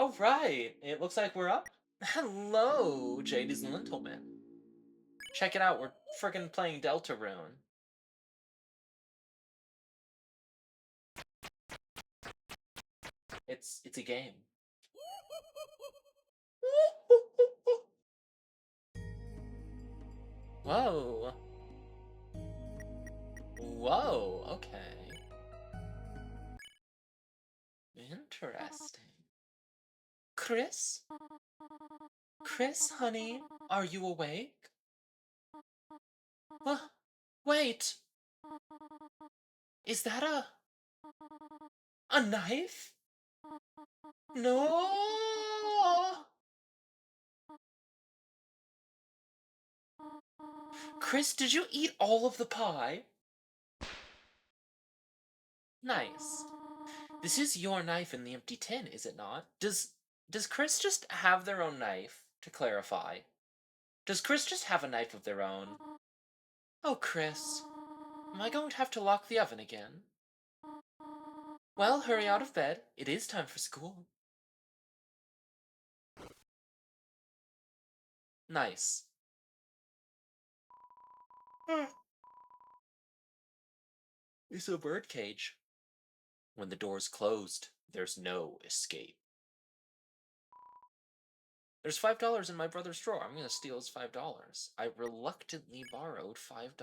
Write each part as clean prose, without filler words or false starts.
Oh, right. It looks like we're up. Hello, Ladies and gentlemen. Check it out. We're freaking playing Deltarune. It's a game. Whoa. Whoa. Okay. Interesting. Chris? Chris, honey, are you awake? What? Wait. Is that a knife? No. Chris, did you eat all of the pie? Nice. This is your knife in the empty tin, is it not? Does Chris just have their own knife, to clarify? Does Chris just have a knife of their own? Oh, Chris. Am I going to have to lock the oven again? Well, hurry out of bed. It is time for school. Nice. It's a birdcage. When the door's closed, there's no escape. There's $5 in my brother's drawer. I'm gonna steal his $5. I reluctantly borrowed $5.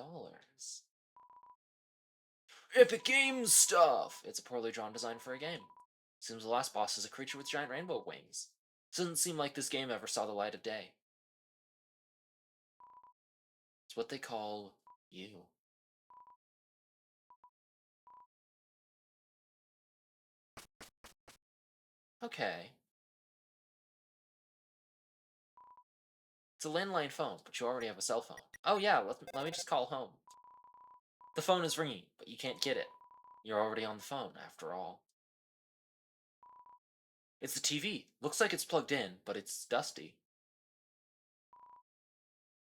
Epic Games stuff! It's a poorly drawn design for a game. Seems the last boss is a creature with giant rainbow wings. Doesn't seem like this game ever saw the light of day. It's what they call you. Okay. It's a landline phone, but you already have a cell phone. Oh yeah, let me just call home. The phone is ringing, but you can't get it. You're already on the phone, after all. It's the TV. Looks like it's plugged in, but it's dusty.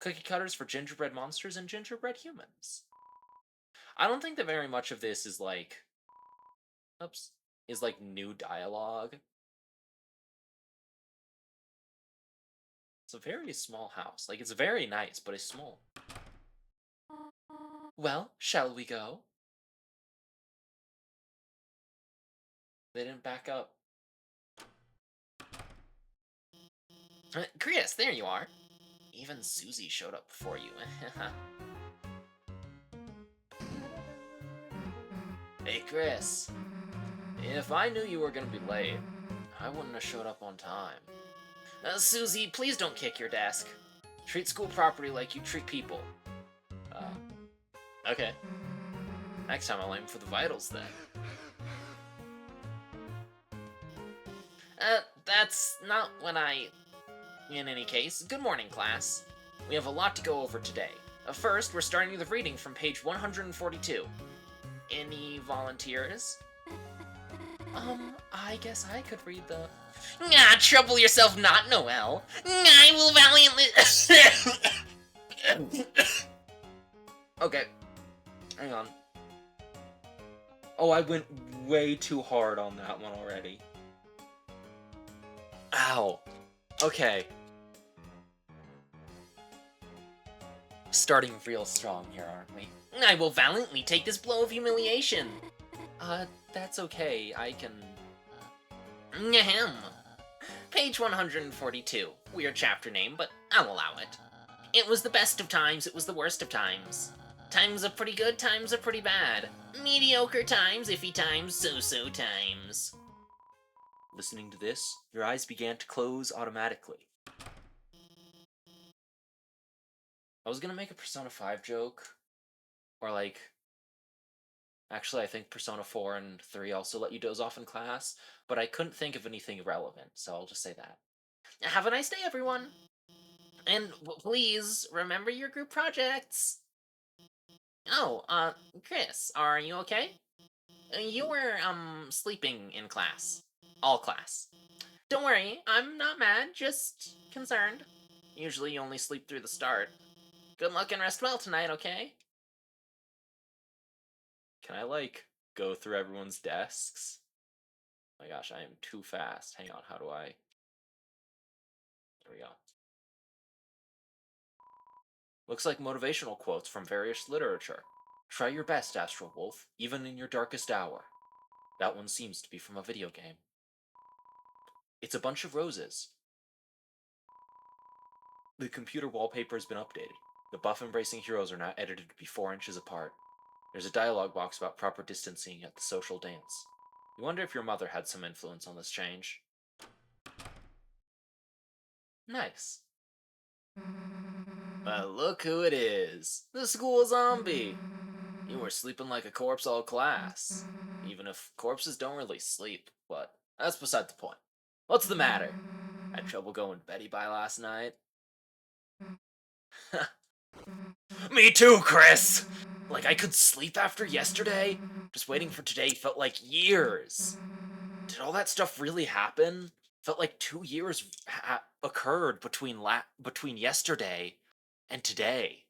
Cookie cutters for gingerbread monsters and gingerbread humans. I don't think that very much of this is like... Oops. Is like new dialogue. It's a very small house. Like, it's very nice, but it's small. Well, shall we go? They didn't back up. Chris, there you are. Even Susie showed up before you. Hey, Chris. If I knew you were gonna be late, I wouldn't have showed up on time. Susie, please don't kick your desk. Treat school properly like you treat people. Okay. Next time I'll aim for the vitals, then. That's not when I... In any case, good morning, class. We have a lot to go over today. First, we're starting the reading from page 142. Any volunteers? I guess I could read the... trouble yourself not, Noel. I will valiantly... Okay. Hang on. Oh, I went way too hard on that one already. Ow. Okay. Starting real strong here, aren't we? I will valiantly take this blow of humiliation. That's okay. I can... Ahem. Page 142. Weird chapter name, but I'll allow it. It was the best of times, it was the worst of times. Times are pretty good, times are pretty bad. Mediocre times, iffy times, so-so times. Listening to this, your eyes began to close automatically. I was gonna make a Persona 5 joke, or like... Actually, I think Persona 4 and 3 also let you doze off in class, but I couldn't think of anything relevant, so I'll just say that. Have a nice day, everyone! And please, remember your group projects! Oh, Chris, are you okay? You were, sleeping in class. All class. Don't worry, I'm not mad, just concerned. Usually you only sleep through the start. Good luck and rest well tonight, okay? Can I, like, go through everyone's desks? My gosh, I am too fast. Hang on, how do I... There we go. Looks like motivational quotes from various literature. Try your best, Astral Wolf, even in your darkest hour. That one seems to be from a video game. It's a bunch of roses. The computer wallpaper has been updated. The buff-embracing heroes are now edited to be 4 inches apart. There's a dialogue box about proper distancing at the social dance. You wonder if your mother had some influence on this change. Nice. Look who it is. The school zombie. You were sleeping like a corpse all class. Even if corpses don't really sleep, but that's beside the point. What's the matter? Had trouble going to Betty by last night? Me too, Chris! Like I could sleep after yesterday? Just waiting for today felt like years. Did all that stuff really happen? Felt like 2 years occurred between yesterday and today.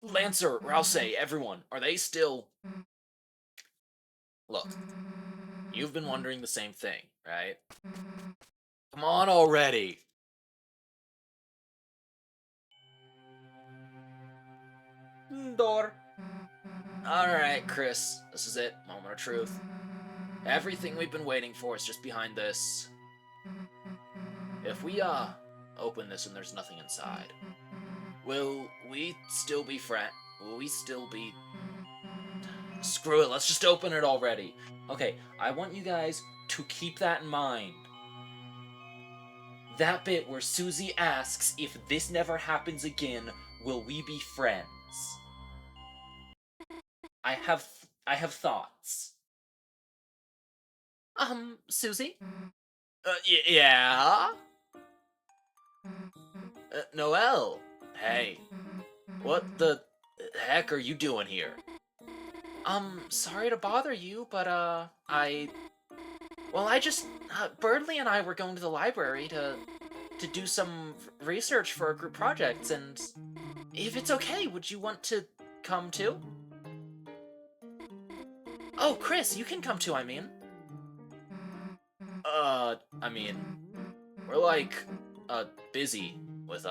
Lancer, Rouse, everyone, are they still... Look, you've been wondering the same thing, right? Come on already! Door. Alright, Chris, this is it, moment of truth. Everything we've been waiting for is just behind this. If we, open this and there's nothing inside, will we still be will we still be... Screw it, let's just open it already. Okay, I want you guys to keep that in mind. That bit where Susie asks if this never happens again, will we be friends? I have thoughts. Susie? Yeah? Noelle? Hey, what the heck are you doing here? Sorry to bother you, but, well, Birdley and I were going to the library to do some research for our group projects, and if it's okay, would you want to come too? Oh, Chris, you can come too, I mean. I mean, we're like, busy with,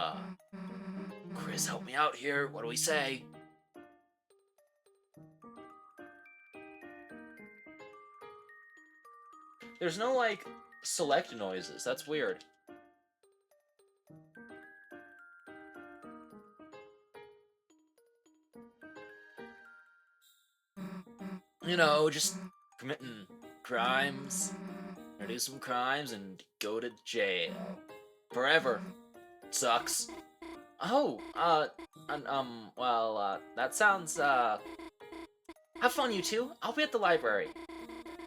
Chris, help me out here, what do we say? There's no, like, select noises, that's weird. You know, just committing crimes, or do some crimes and go to jail. Forever. Sucks. Oh, well, that sounds, have fun, you two. I'll be at the library.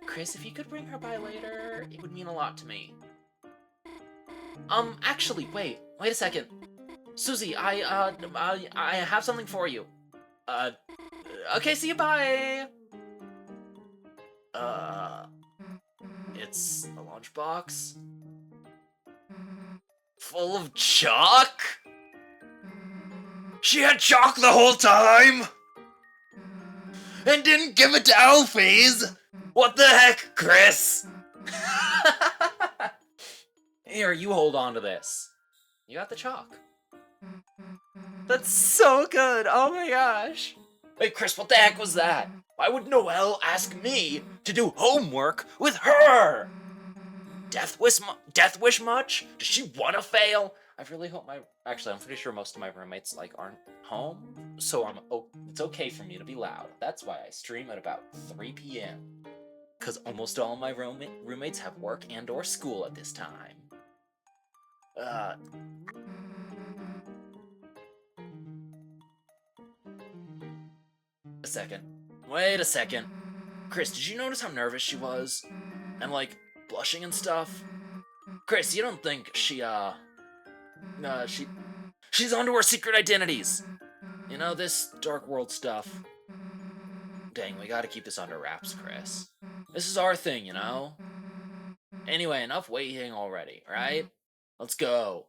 Chris, if you could bring her by later, it would mean a lot to me. Actually, wait a second. Susie, I have something for you. Okay, see you, bye! It's a lunchbox? Full of chalk? She had chalk the whole time? And didn't give it to Alphys? What the heck, Chris? Here, you hold on to this. You got the chalk. That's so good, oh my gosh. Wait, Chris, what the heck was that? Why would Noelle ask me to do homework with her? Death wish much? Does she want to fail? I really hope actually, I'm pretty sure most of my roommates, like, aren't home. So it's okay for me to be loud. That's why I stream at about 3 p.m. Because almost all my roommates have work and or school at this time. A second. Wait a second. Chris, did you notice how nervous she was? And, like, blushing and stuff? Chris, you don't think she's onto her secret identities? You know, this dark world stuff. Dang, we gotta keep this under wraps, Chris. This is our thing, you know? Anyway, enough waiting already, right? Let's go.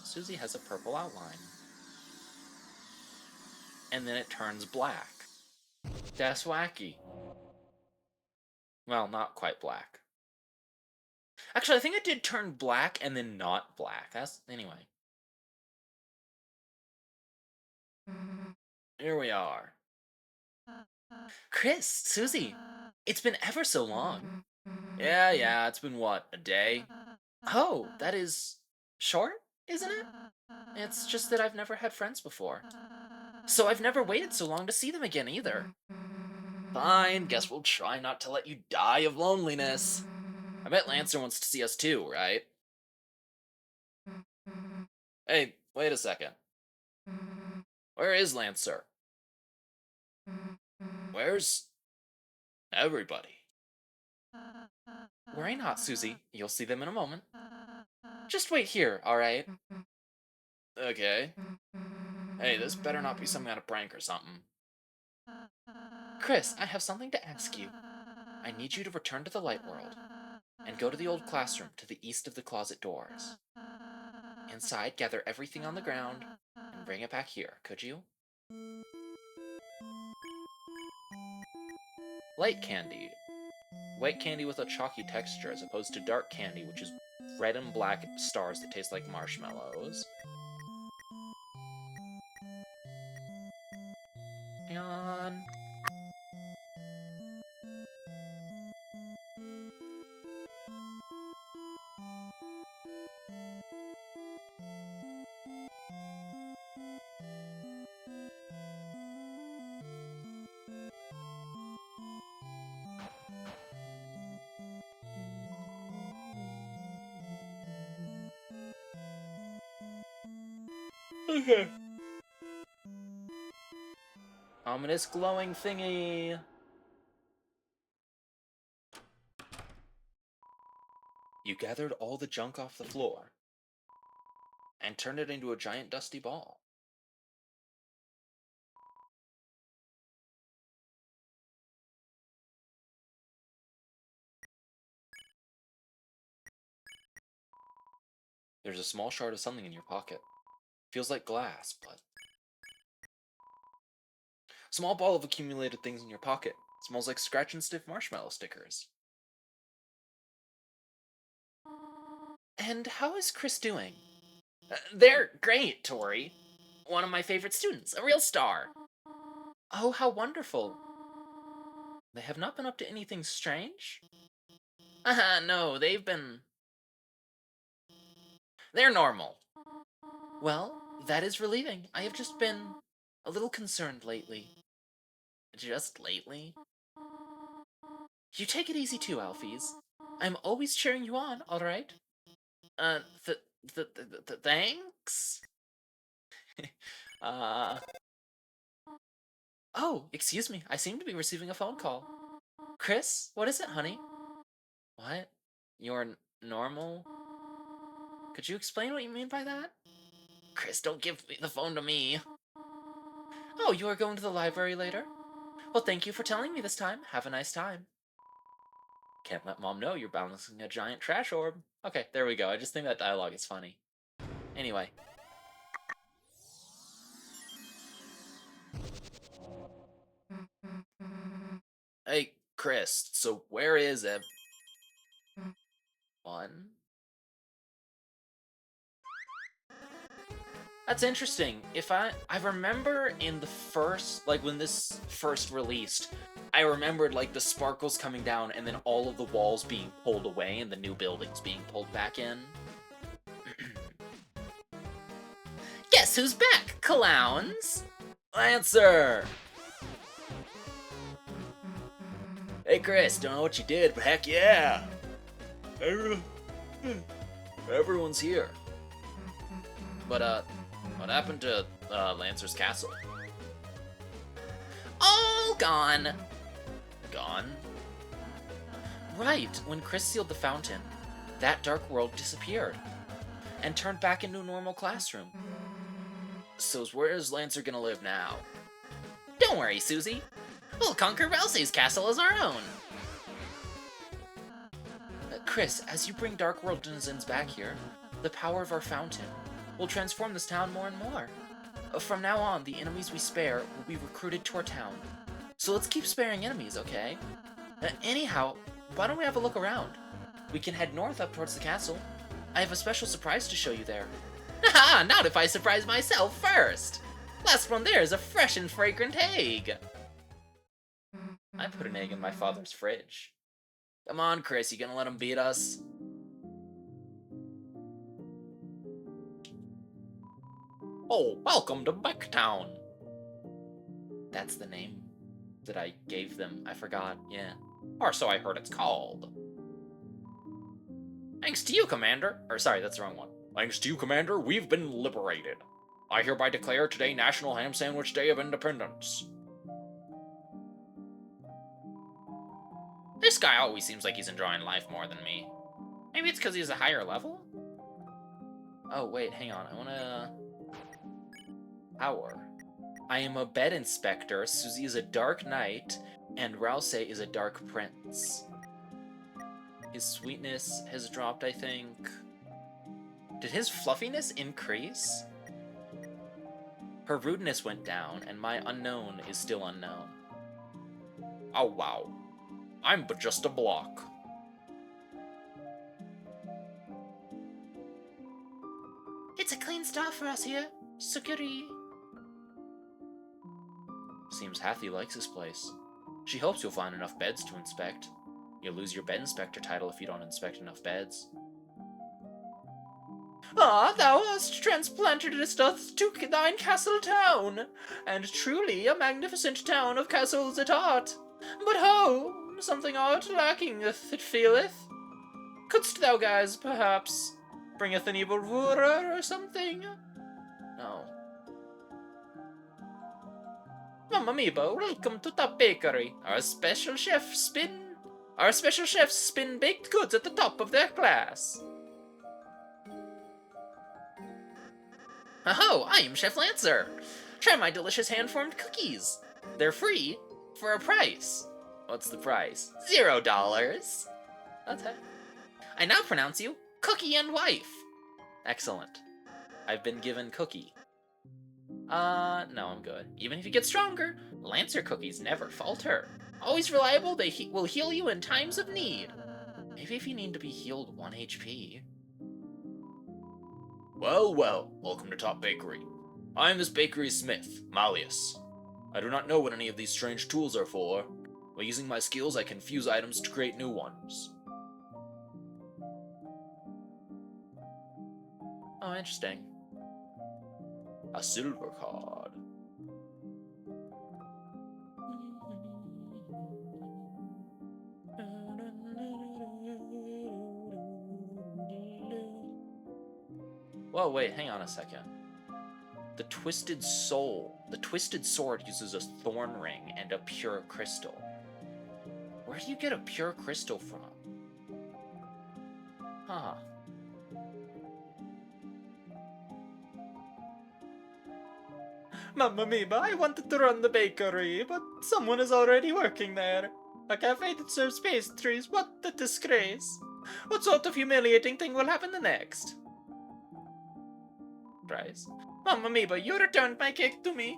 Susie has a purple outline. And then it turns black. That's wacky. Well, not quite black. Actually, I think it did turn black and then not black. That's... Anyway. Here we are. Chris, Susie, it's been ever so long. Yeah, it's been what, a day? Oh, that is short, isn't it? It's just that I've never had friends before. So I've never waited so long to see them again either. Fine, guess we'll try not to let you die of loneliness. I bet Lancer wants to see us too, right? Hey, wait a second. Where is Lancer? Where's everybody? Worry not, Susie. You'll see them in a moment. Just wait here, alright? Okay. Hey, this better not be some kind of prank or something. Chris, I have something to ask you. I need you to return to the light world and go to the old classroom to the east of the closet doors. Inside, gather everything on the ground and bring it back here, could you? Light candy. White candy with a chalky texture as opposed to dark candy, which is red and black stars that taste like marshmallows. Hang on. Okay. Ominous glowing thingy. You gathered all the junk off the floor and turned it into a giant dusty ball. There's a small shard of something in your pocket. Feels like glass, but... Small ball of accumulated things in your pocket. Smells like scratch and stiff marshmallow stickers. And how is Chris doing? They're great, Tori. One of my favorite students, a real star. Oh, how wonderful. They have not been up to anything strange? No, they've been... They're normal. Well, that is relieving. I have just been a little concerned lately. Just lately? You take it easy too, Alphys. I'm always cheering you on, alright? Uh, thanks? uh... Oh, excuse me. I seem to be receiving a phone call. Chris, what is it, honey? What? You're normal? Could you explain what you mean by that? Chris, don't give the phone to me. Oh, you are going to the library later? Well, thank you for telling me this time. Have a nice time. Can't let Mom know you're balancing a giant trash orb. Okay, there we go. I just think that dialogue is funny. Anyway. Hey, Chris, so where is everyone? That's interesting. I remember in the first, like, when this first released, I remembered, like, the sparkles coming down and then all of the walls being pulled away and the new buildings being pulled back in. Guess who's back, clowns? Lancer! Hey, Chris, don't know what you did, but heck yeah! Everyone's here. But, what happened to, Lancer's castle? All gone! Gone? Right, when Chris sealed the fountain, that dark world disappeared and turned back into a normal classroom. So where is Lancer gonna live now? Don't worry, Susie. We'll conquer Elsie's castle as our own. Chris, as you bring Dark World denizens back here, the power of our fountain we'll transform this town more and more. From now on, the enemies we spare will be recruited to our town. So let's keep sparing enemies, okay? Anyhow, why don't we have a look around? We can head north up towards the castle. I have a special surprise to show you there. Haha, not if I surprise myself first! Last one there is a fresh and fragrant egg! I put an egg in my father's fridge. Come on, Chris, you gonna let him beat us? Oh, welcome to Becktown! That's the name that I gave them. I forgot, yeah. Or so I heard it's called. Thanks to you, Commander. Or sorry, that's the wrong one. Thanks to you, Commander, we've been liberated. I hereby declare today National Ham Sandwich Day of Independence. This guy always seems like he's enjoying life more than me. Maybe it's because he's a higher level? Oh, wait, hang on. I wanna... Power. I am a bed inspector, Suzy is a dark knight, and Rouse is a dark prince. His sweetness has dropped, I think. Did his fluffiness increase? Her rudeness went down, and my unknown is still unknown. Oh, wow. I'm but just a block. It's a clean start for us here. Sukiri. Seems Hathy likes this place. She hopes you'll find enough beds to inspect. You'll lose your bed inspector title if you don't inspect enough beds. Ah, thou hast transplanted us to thine castle town, and truly a magnificent town of castles it art. But ho, something art lackingeth, it feeleth. Couldst thou guys, perhaps, bringeth an evil ruler or something? No. Mamma Amiibo, welcome to Top Bakery. Our special chefs spin baked goods at the top of their class. Oh, I am Chef Lancer. Try my delicious hand-formed cookies. They're free for a price. What's the price? $0. Okay. I now pronounce you Cookie and Wife. Excellent. I've been given Cookie. No, I'm good. Even if you get stronger, Lancer cookies never falter. Always reliable, they will heal you in times of need. Maybe if you need to be healed 1 HP. Well, well, welcome to Top Bakery. I am this bakery's smith, Malleus. I do not know what any of these strange tools are for, but using my skills I can fuse items to create new ones. Oh, interesting. A silver card. Whoa, wait, hang on a second. The Twisted Soul. The Twisted Sword uses a thorn ring and a pure crystal. Where do you get a pure crystal from? Huh. Mamma Mia, I wanted to run the bakery, but someone is already working there. A cafe that serves pastries, what a disgrace. What sort of humiliating thing will happen next? Price. Mamma Mia, you returned my cake to me.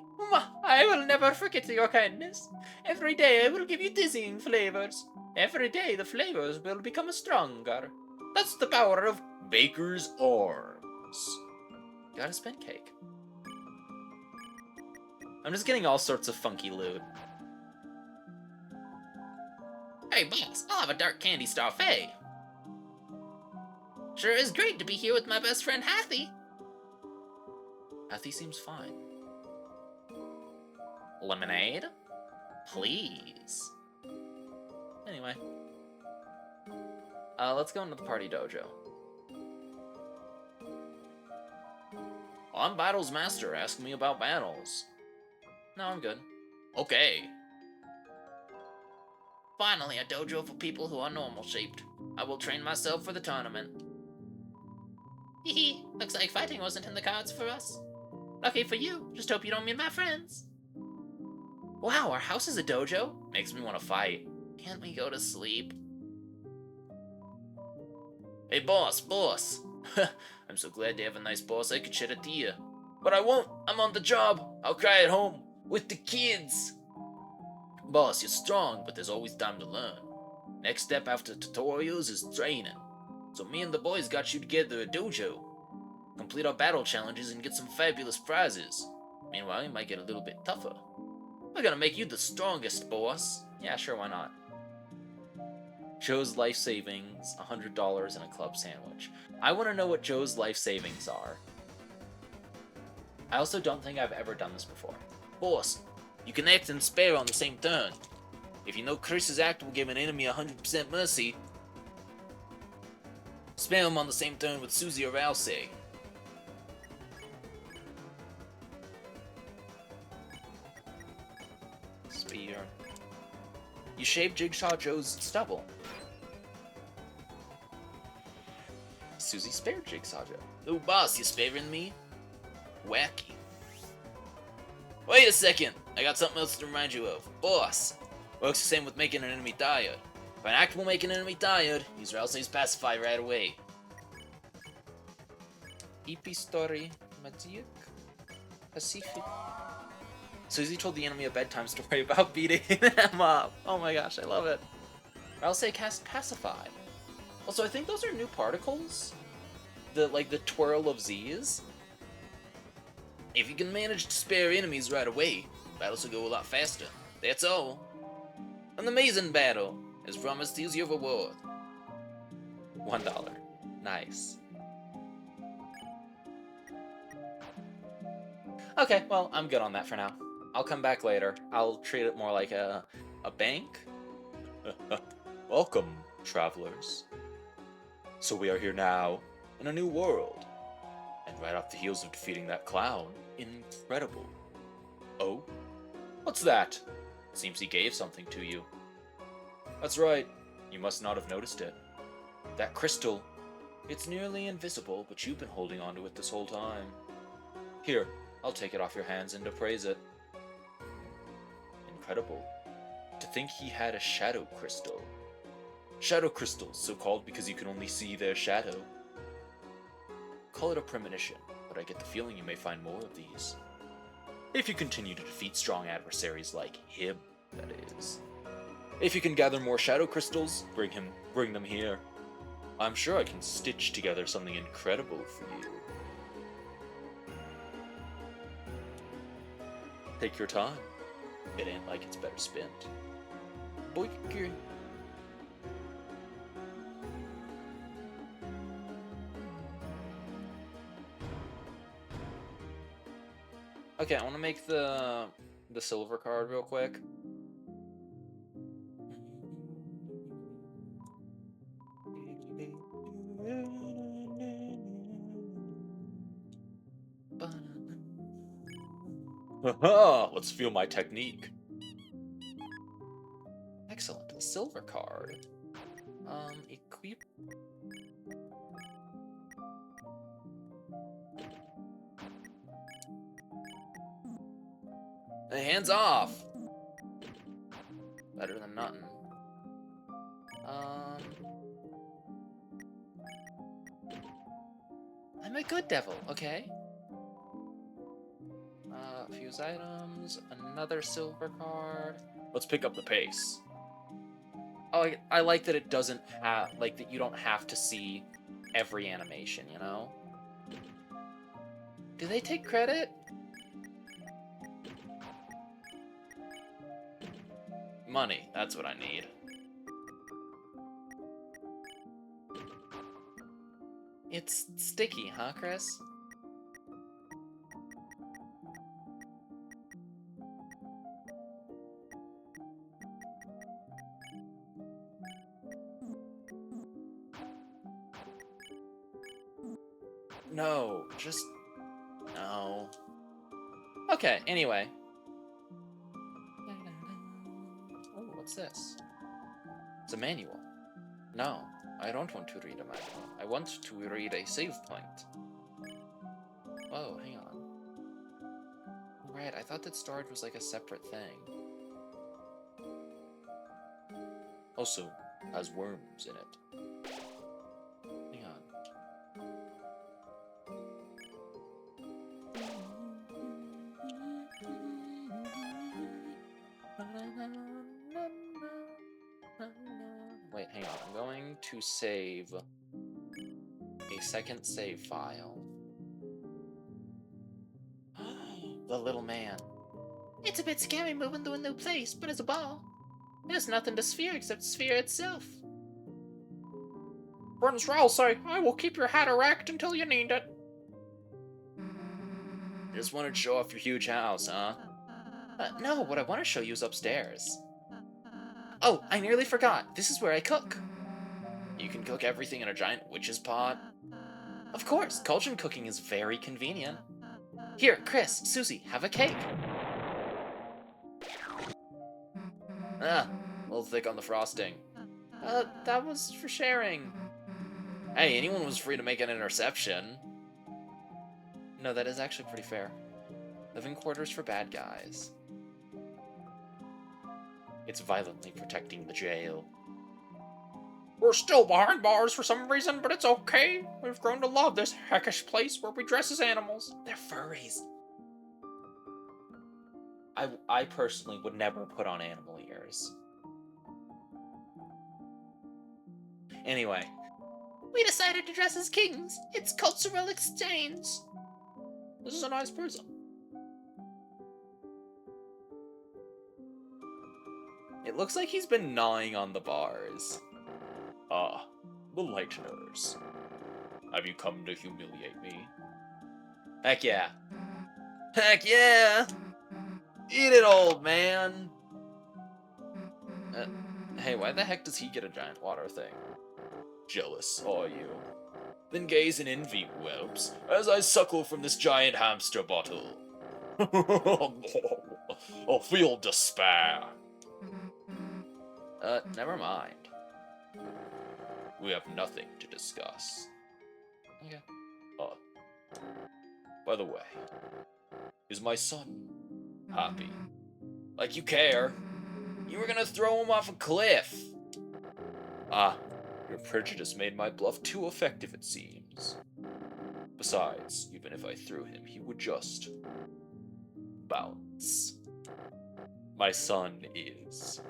I will never forget your kindness. Every day I will give you dizzying flavors. Every day the flavors will become stronger. That's the power of Baker's Arms. Got a spin cake. I'm just getting all sorts of funky loot. Hey boss, I'll have a dark candy starfait. Sure is great to be here with my best friend Hathy. Hathy seems fine. Lemonade? Please. Anyway. Let's go into the party dojo. I'm Battles Master, ask me about battles. No, I'm good. Okay. Finally, a dojo for people who are normal-shaped. I will train myself for the tournament. Hehe, looks like fighting wasn't in the cards for us. Lucky for you, just hope you don't meet my friends. Wow, our house is a dojo? Makes me want to fight. Can't we go to sleep? Hey boss. I'm so glad to have a nice boss I could shed a tear. But I won't, I'm on the job. I'll cry at home, with the kids. Boss, you're strong, but there's always time to learn. Next step after tutorials is training. So me and the boys got you together at dojo. Complete our battle challenges and get some fabulous prizes. Meanwhile, it might get a little bit tougher. We're gonna make you the strongest, boss. Yeah, sure, why not? Joe's life savings, $100 and a club sandwich. I want to know what Joe's life savings are. I also don't think I've ever done this before. Boss, you can act and spare on the same turn. If you know Chris's act will give an enemy 100% mercy, spare him on the same turn with Susie or Alcey. Spear. You shave Jigsaw Joe's stubble. Susie spared Jigsaw Joe. Oh, boss, you sparing me? Wacky. Wait a second! I got something else to remind you of. Boss! Works the same with making an enemy tired. If an act will make an enemy tired, use Ralsei's Pacify right away. Epi story magic Pacific. Susie told the enemy a bedtime story about beating them up. Oh my gosh, I love it. Ralsei cast Pacify. Also, I think those are new particles. The twirl of Z's. If you can manage to spare enemies right away, battles will go a lot faster. That's all. An amazing battle, as promised, here's your reward. $1. Nice. Okay, well, I'm good on that for now. I'll come back later. I'll treat it more like a bank. Welcome, travelers. So we are here now, in a new world. And right off the heels of defeating that clown, incredible. Oh? What's that? Seems he gave something to you. That's right. You must not have noticed it. That crystal. It's nearly invisible, but you've been holding onto it this whole time. Here, I'll take it off your hands and appraise it. Incredible. To think he had a shadow crystal. Shadow crystals, so called because you can only see their shadow. Call it a premonition, but I get the feeling you may find more of these. If you continue to defeat strong adversaries like him, that is. If you can gather more shadow crystals, bring them here. I'm sure I can stitch together something incredible for you. Take your time. It ain't like it's better spent. Boyker. Okay, I want to make the silver card real quick. Haha, let's feel my technique. Excellent, the silver card. Equip. Hey, hands off! Better than nothing. I'm a good devil, okay? Fuse items, another silver card. Let's pick up the pace. Oh, I like that it doesn't have, like, that you don't have to see every animation, you know? Do they take credit? Money, that's what I need. It's sticky, huh, Chris? No, just... no. Okay, anyway. Oh, what's this? It's a manual. No, I don't want to read a manual. I want to read a save point. Oh, hang on. Right, I thought that storage was like a separate thing. Also, has worms in it. Hang hang on. I'm going to save a second save file. The little man. It's a bit scary moving to a new place, but it's a ball. There's nothing to Sphere except Sphere itself. Prince Ralsei, I will keep your hat erect until you need it. Just wanted to show off your huge house, huh? No, what I want to show you is upstairs. Oh, I nearly forgot. This is where I cook. You can cook everything in a giant witch's pot? Of course, cauldron cooking is very convenient. Here, Chris, Susie, have a cake. Ah, a little thick on the frosting. That was for sharing. Hey, anyone was free to make an interception. No, that is actually pretty fair. Living quarters for bad guys. It's violently protecting the jail. We're still behind bars for some reason, but it's okay. We've grown to love this heckish place where we dress as animals. They're furries. I personally would never put on animal ears. Anyway. We decided to dress as kings. It's cultural exchange. This is a nice prison. It looks like he's been gnawing on the bars. Ah, the lighteners. Have you come to humiliate me? Heck yeah. Heck yeah! Eat it, old man! Hey, why the heck does he get a giant water thing? Jealous, are you? Then gaze in envy, whelps, as I suckle from this giant hamster bottle. I'll feel despair. Never mind. We have nothing to discuss. Okay. By the way, is my son happy? Like you care. You were gonna throw him off a cliff. Ah, your prejudice made my bluff too effective, it seems. Besides, even if I threw him, he would just bounce. My son is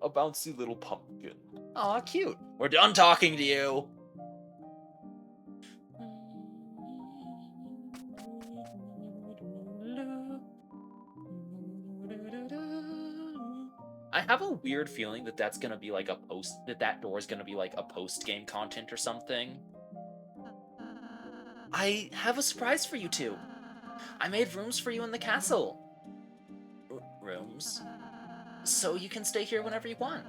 a bouncy little pumpkin. Aw, cute. We're done talking to you. I have a weird feeling that that's gonna be like a that door is gonna be like a post-game content or something. I have a surprise for you two. I made rooms for you in the castle. Rooms? So you can stay here whenever you want.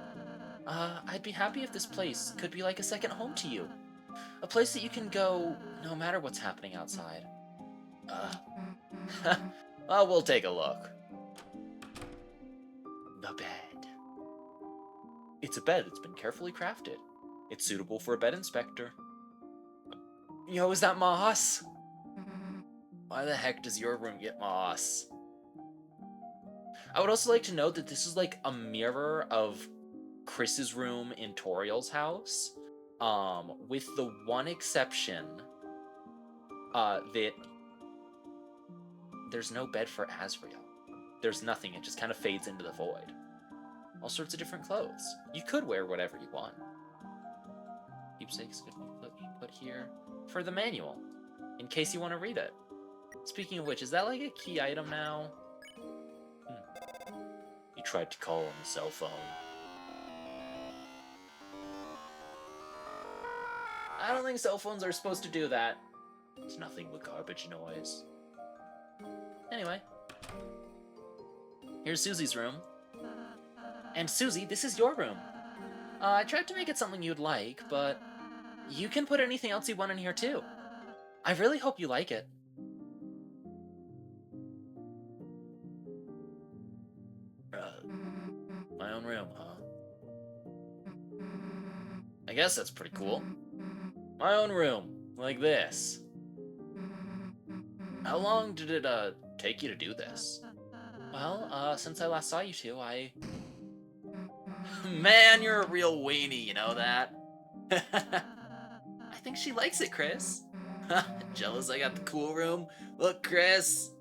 I'd be happy if this place could be like a second home to you. A place that you can go no matter what's happening outside. Well, we'll take a look. The bed. It's a bed that's been carefully crafted. It's suitable for a bed inspector. Yo, is that moss? Why the heck does your room get moss? I would also like to note that this is like a mirror of Chris's room in Toriel's house, with the one exception that there's no bed for Asriel. There's nothing, it just kind of fades into the void. All sorts of different clothes. You could wear whatever you want. Keepsakes could be put here for the manual, in case you want to read it. Speaking of which, is that like a key item now? You tried to call on the cell phone. I don't think cell phones are supposed to do that. It's nothing but garbage noise. Anyway. Here's Susie's room. And Susie, this is your room. I tried to make it something you'd like, but you can put anything else you want in here too. I really hope you like it. My own room, huh? I guess that's pretty cool. My own room, like this. How long did it, take you to do this? Well, since I last saw you two, Man, you're a real weenie, you know that? I think she likes it, Chris. Jealous I got the cool room? Look, Chris!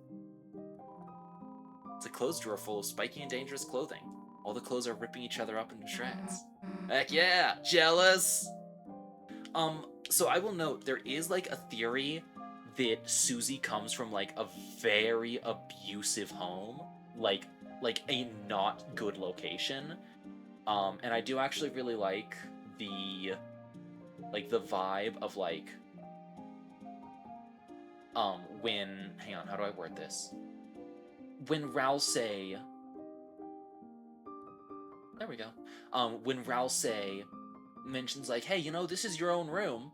It's a clothes drawer full of spiky and dangerous clothing. All the clothes are ripping each other up into shreds. Heck yeah! Jealous! So I will note, there is, like, a theory that Susie comes from, like, a very abusive home. Like a not good location. And I do actually really like the vibe of, like, hang on, how do I word this? When Rousey, there we go. When Rousey mentions, like, hey, this is your own room,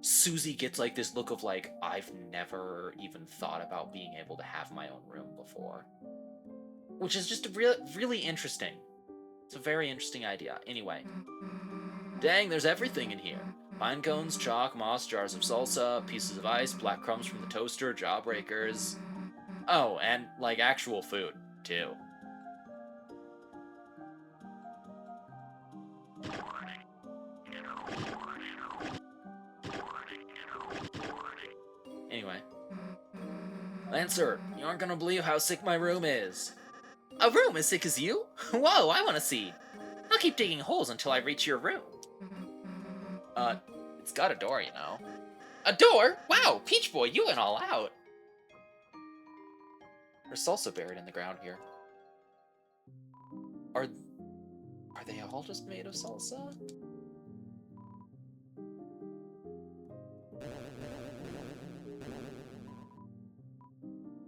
Susie gets, like, this look of, like, I've never even thought about being able to have my own room before. Which is just really interesting. It's a very interesting idea. Anyway. Dang, there's everything in here. Pine cones, chalk, moss, jars of salsa, pieces of ice, black crumbs from the toaster, jawbreakers. Oh, and, like, actual food, too. Anyway. Lancer, you aren't gonna believe how sick my room is. A room as sick as you? Whoa, I wanna see. I'll keep digging holes until I reach your room. It's got a door, A door? Wow, Peach Boy, you went all out. There's salsa buried in the ground here. Are they all just made of salsa?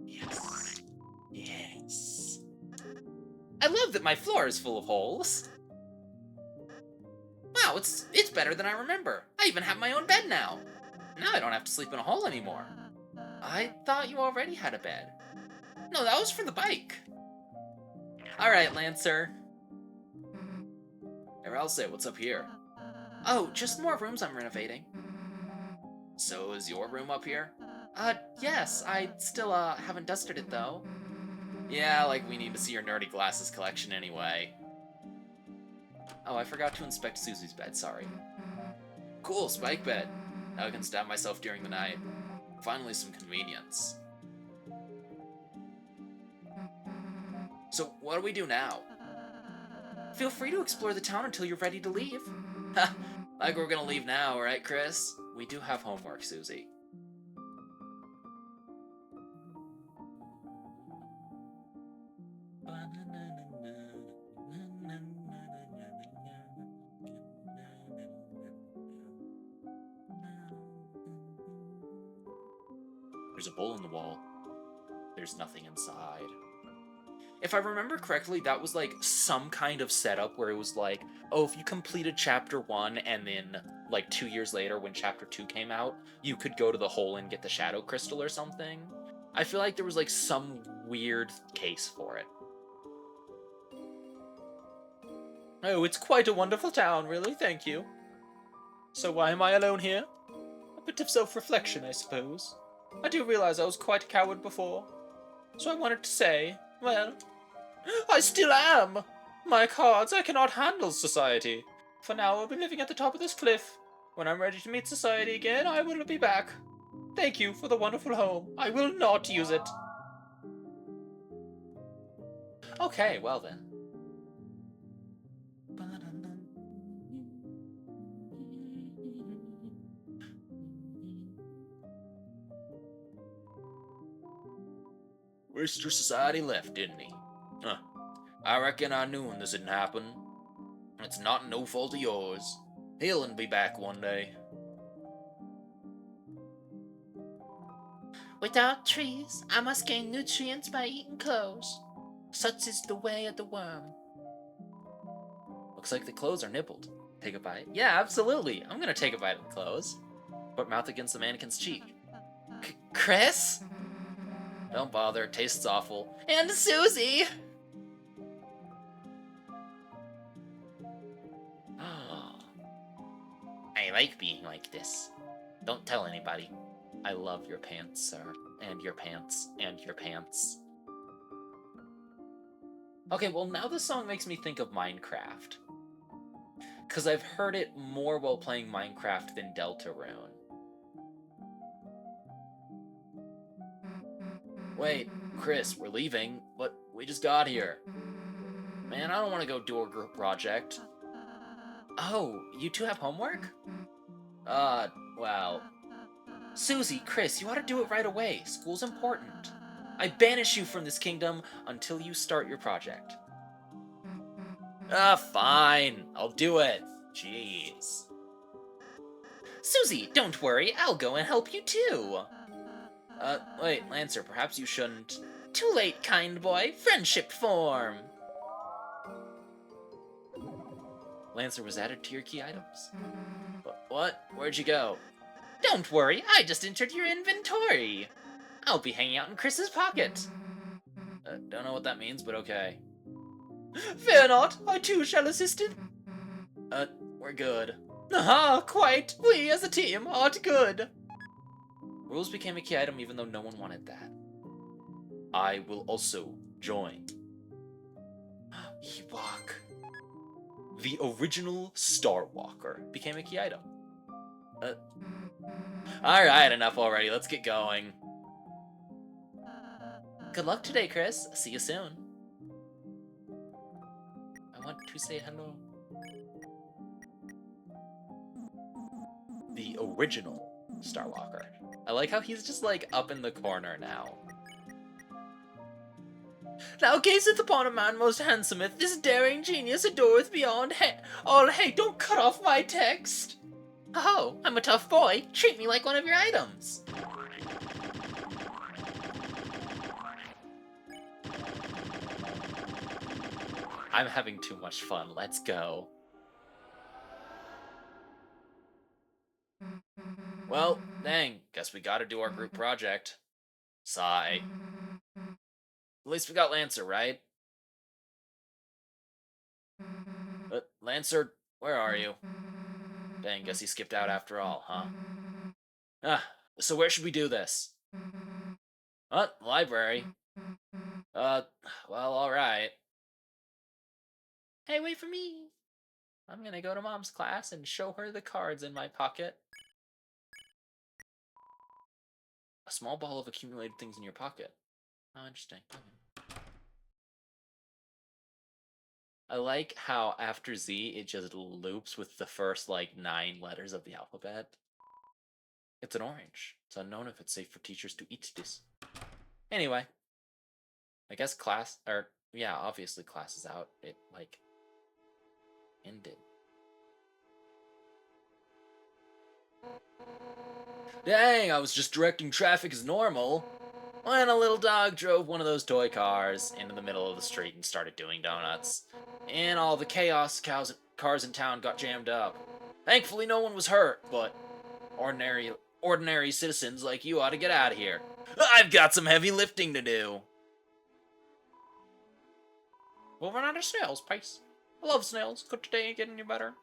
Yes. Yes. I love that my floor is full of holes. Wow, it's better than I remember. I even have my own bed now. Now I don't have to sleep in a hole anymore. I thought you already had a bed. No, that was for the bike. Alright, Lancer. Hey, Ralsei, what's up here? Oh, just more rooms I'm renovating. So is your room up here? Yes, I still, haven't dusted it, though. Yeah, like, we need to see your nerdy glasses collection anyway. Oh, I forgot to inspect Susie's bed, sorry. Cool, spike bed. Now I can stab myself during the night. Finally some convenience. So, what do we do now? Feel free to explore the town until you're ready to leave. Ha! Like we're gonna leave now, right, Chris? We do have homework, Susie. There's a bowl in the wall. There's nothing inside. If I remember correctly, that was, like, some kind of setup where it was like, oh, if you completed Chapter 1 and then, like, 2 years later when Chapter 2 came out, you could go to the hole and get the Shadow Crystal or something. I feel like there was, like, some weird case for it. Oh, it's quite a wonderful town, really, thank you. So why am I alone here? A bit of self-reflection, I suppose. I do realize I was quite a coward before. So I wanted to say, well, I still am! My cards, I cannot handle society. For now, I'll be living at the top of this cliff. When I'm ready to meet society again, I will be back. Thank you for the wonderful home. I will not use it. Okay, well then. Mr. Society left, didn't he? Huh. I reckon I knew when this would happen. It's not no fault of yours. He'll be back one day. Without trees, I must gain nutrients by eating clothes. Such is the way of the worm. Looks like the clothes are nibbled. Take a bite? Yeah, absolutely. I'm gonna take a bite of the clothes. Put mouth against the mannequin's cheek. Chris? Don't bother, it tastes awful. And Susie! I like being like this. Don't tell anybody. I love your pants, sir. And your pants. And your pants. Okay, well now this song makes me think of Minecraft. Because I've heard it more while playing Minecraft than Deltarune. Wait, Chris, we're leaving, but we just got here. Man, I don't want to go do a group project. Oh, you two have homework? Uh, well... Susie, Chris, you ought to do it right away. School's important. I banish you from this kingdom until you start your project. Fine. I'll do it. Jeez. Susie, don't worry. I'll go and help you too. Wait, Lancer, perhaps you shouldn't. Too late, kind boy. Friendship form. Lancer was added to your key items. What? Where'd you go? Don't worry, I just entered your inventory. I'll be hanging out in Chris's pocket. Don't know what that means, but okay. Fear not, I too shall assist it. We're good. Aha, quite. We as a team are good. Rules became a key item even though no one wanted that. I will also join. Ewok. The original Star Walker became a key item. Alright, enough already. Let's get going. Good luck today, Chris. See you soon. I want to say hello. The original Star Walker. I like how he's just like up in the corner now. Thou gazest upon a man most handsometh, this daring genius adoreth beyond all hate. Don't cut off my text. Oh, I'm a tough boy. Treat me like one of your items. I'm having too much fun. Let's go. Well, dang. Guess we gotta do our group project. Sigh. At least we got Lancer, right? Lancer, where are you? Dang, guess he skipped out after all, huh? So where should we do this? Library. Well, alright. Hey, wait for me! I'm gonna go to Mom's class and show her the cards in my pocket. A small ball of accumulated things in your pocket. Oh, interesting. I like how after Z, it just loops with the first, like, 9 letters of the alphabet. It's an orange. It's unknown if it's safe for teachers to eat this. Anyway. I guess class, or, yeah, obviously class is out. It, like, ended. Dang, I was just directing traffic as normal. When a little dog drove one of those toy cars into the middle of the street and started doing donuts. And all the chaos cars in town got jammed up. Thankfully no one was hurt, but ordinary citizens like you ought to get out of here. I've got some heavy lifting to do. We'll run out of snails, Pace. I love snails. Could today get any better?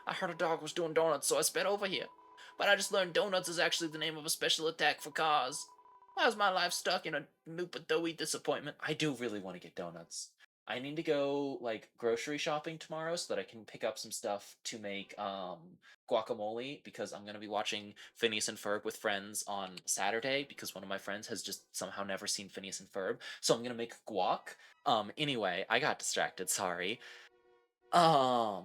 I heard a dog was doing donuts, so I sped over here. But I just learned donuts is actually the name of a special attack for cars. Why is my life stuck in a noopadoey disappointment? I do really want to get donuts. I need to go, like, grocery shopping tomorrow so that I can pick up some stuff to make, guacamole, because I'm going to be watching Phineas and Ferb with friends on Saturday, because one of my friends has just somehow never seen Phineas and Ferb, so I'm going to make guac. Anyway, I got distracted, sorry. But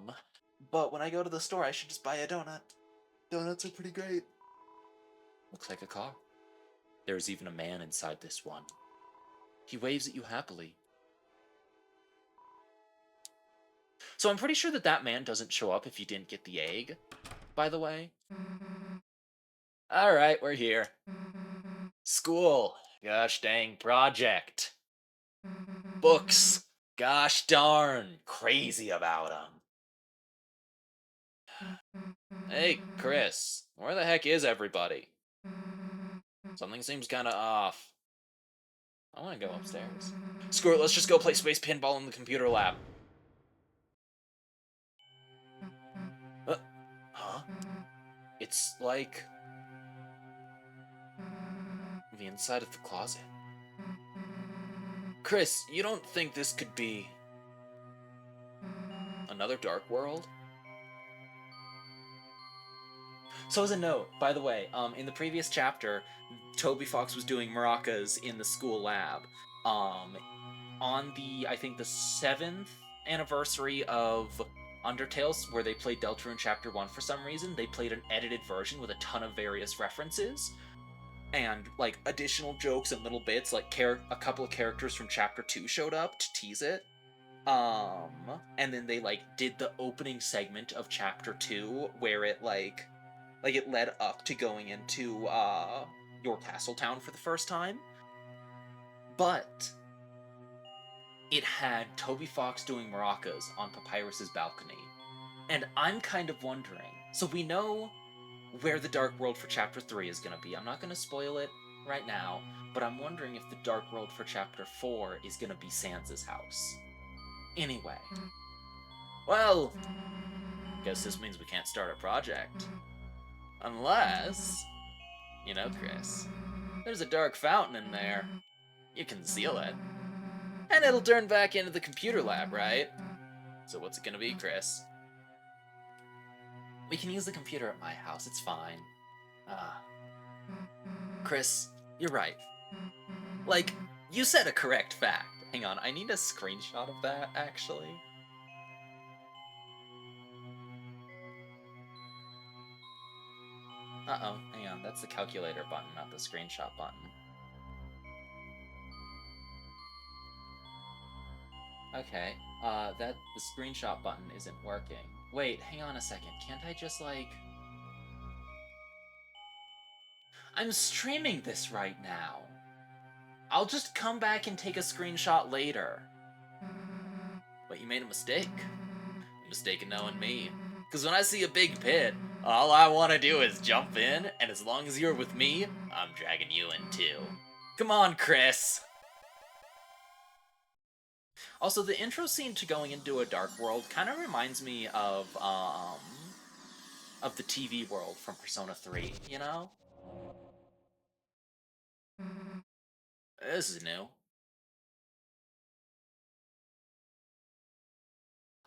when I go to the store, I should just buy a donut. Donuts are pretty great. Looks like a car. There's even a man inside this one. He waves at you happily. So I'm pretty sure that man doesn't show up if you didn't get the egg, by the way. Alright, we're here. School. Gosh dang, project. Books. Gosh darn, crazy about them. Hey, Chris, where the heck is everybody? Something seems kinda off. I wanna go upstairs. Screw it, let's just go play space pinball in the computer lab. Huh? It's like the inside of the closet. Chris, you don't think this could be another dark world? So as a note, by the way, in the previous chapter, Toby Fox was doing maracas in the school lab. On on the, I think, the 7th anniversary of Undertale, where they played Deltarune Chapter 1 for some reason, they played an edited version with a ton of various references and, like, additional jokes and little bits, like, a couple of characters from Chapter 2 showed up to tease it. And then they, like, did the opening segment of Chapter 2, where it, like, it led up to going into, your castle town for the first time. But it had Toby Fox doing maracas on Papyrus's balcony. And I'm kind of wondering, so we know where the Dark World for Chapter 3 is going to be. I'm not going to spoil it right now, but I'm wondering if the Dark World for Chapter 4 is going to be Sansa's house. Anyway. Well, guess this means we can't start a project. Unless, you know, Chris, there's a dark fountain in there. You can seal it. And it'll turn back into the computer lab, right? So what's it gonna be, Chris? We can use the computer at my house, it's fine. Chris, you're right. Like, you said a correct fact. Hang on, I need a screenshot of that, actually. Uh-oh, hang on, that's the calculator button, not the screenshot button. Okay, the screenshot button isn't working. Wait, hang on a second, can't I just, like... I'm streaming this right now. I'll just come back and take a screenshot later. But you made a mistake. A mistake in knowing me. Because when I see a big pit, all I want to do is jump in, and as long as you're with me, I'm dragging you in too. Come on, Chris! Also, the intro scene to going into a dark world kind of reminds me of the TV world from Persona 3, you know? This is new.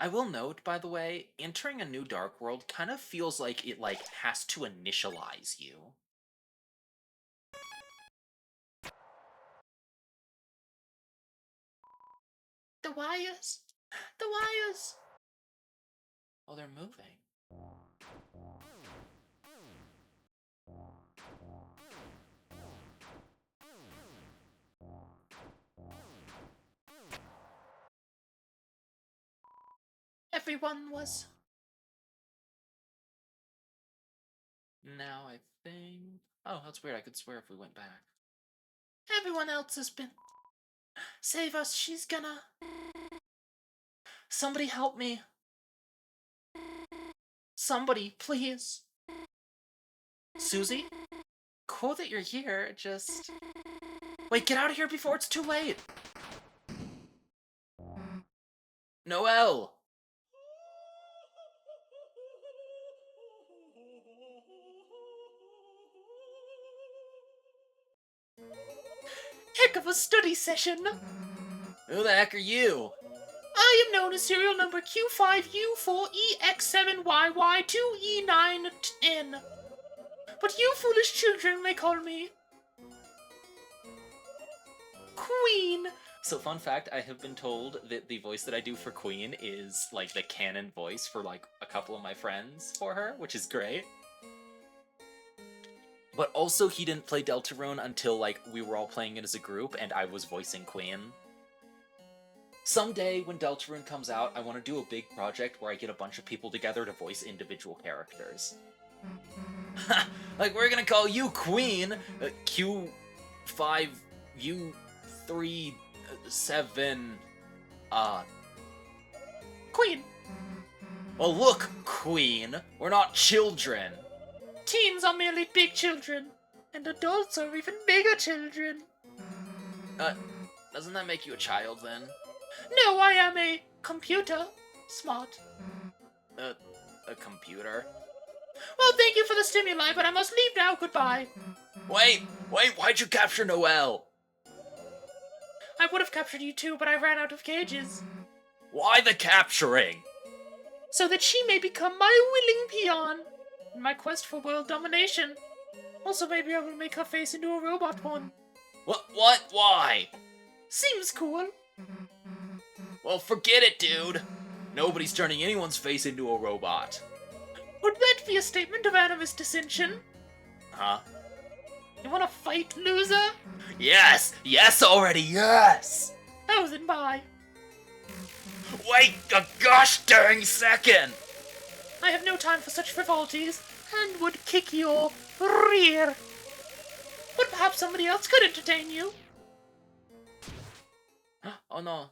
I will note, by the way, entering a new dark world kind of feels like it, like, has to initialize you. The wires! The wires! Oh, they're moving. Everyone was... Now I think... Oh, that's weird. I could swear if we went back. Everyone else has been... Save us, she's gonna... Somebody help me. Somebody, please. Susie? Cool that you're here, just... Wait, get out of here before it's too late! Noelle! Heck of a study session! Who the heck are you? I am known as serial number Q5U4EX7YY2E9N. But you foolish children may call me... Queen! So, fun fact, I have been told that the voice that I do for Queen is, like, the canon voice for, like, a couple of my friends for her, which is great. But also, he didn't play Deltarune until, like, we were all playing it as a group, and I was voicing Queen. Someday, when Deltarune comes out, I want to do a big project where I get a bunch of people together to voice individual characters. Like, we're gonna call you Queen, Q5U37, Queen. Well, look, Queen, we're not children. Teens are merely big children, and adults are even bigger children. Doesn't that make you a child, then? No, I am a computer. Smart. A computer? Well, thank you for the stimuli, but I must leave now. Goodbye. Wait, why'd you capture Noelle? I would have captured you too, but I ran out of cages. Why the capturing? So that she may become my willing peon in my quest for world domination. Also, maybe I will make her face into a robot one. What? Why? Seems cool. Well, forget it, dude. Nobody's turning anyone's face into a robot. Would that be a statement of animus dissension? Huh? You wanna fight, loser? Yes! Yes already, yes! Oh, then bye. Wait a gosh dang second! I have no time for such frivolities, and would kick your rear. But perhaps somebody else could entertain you. Oh no.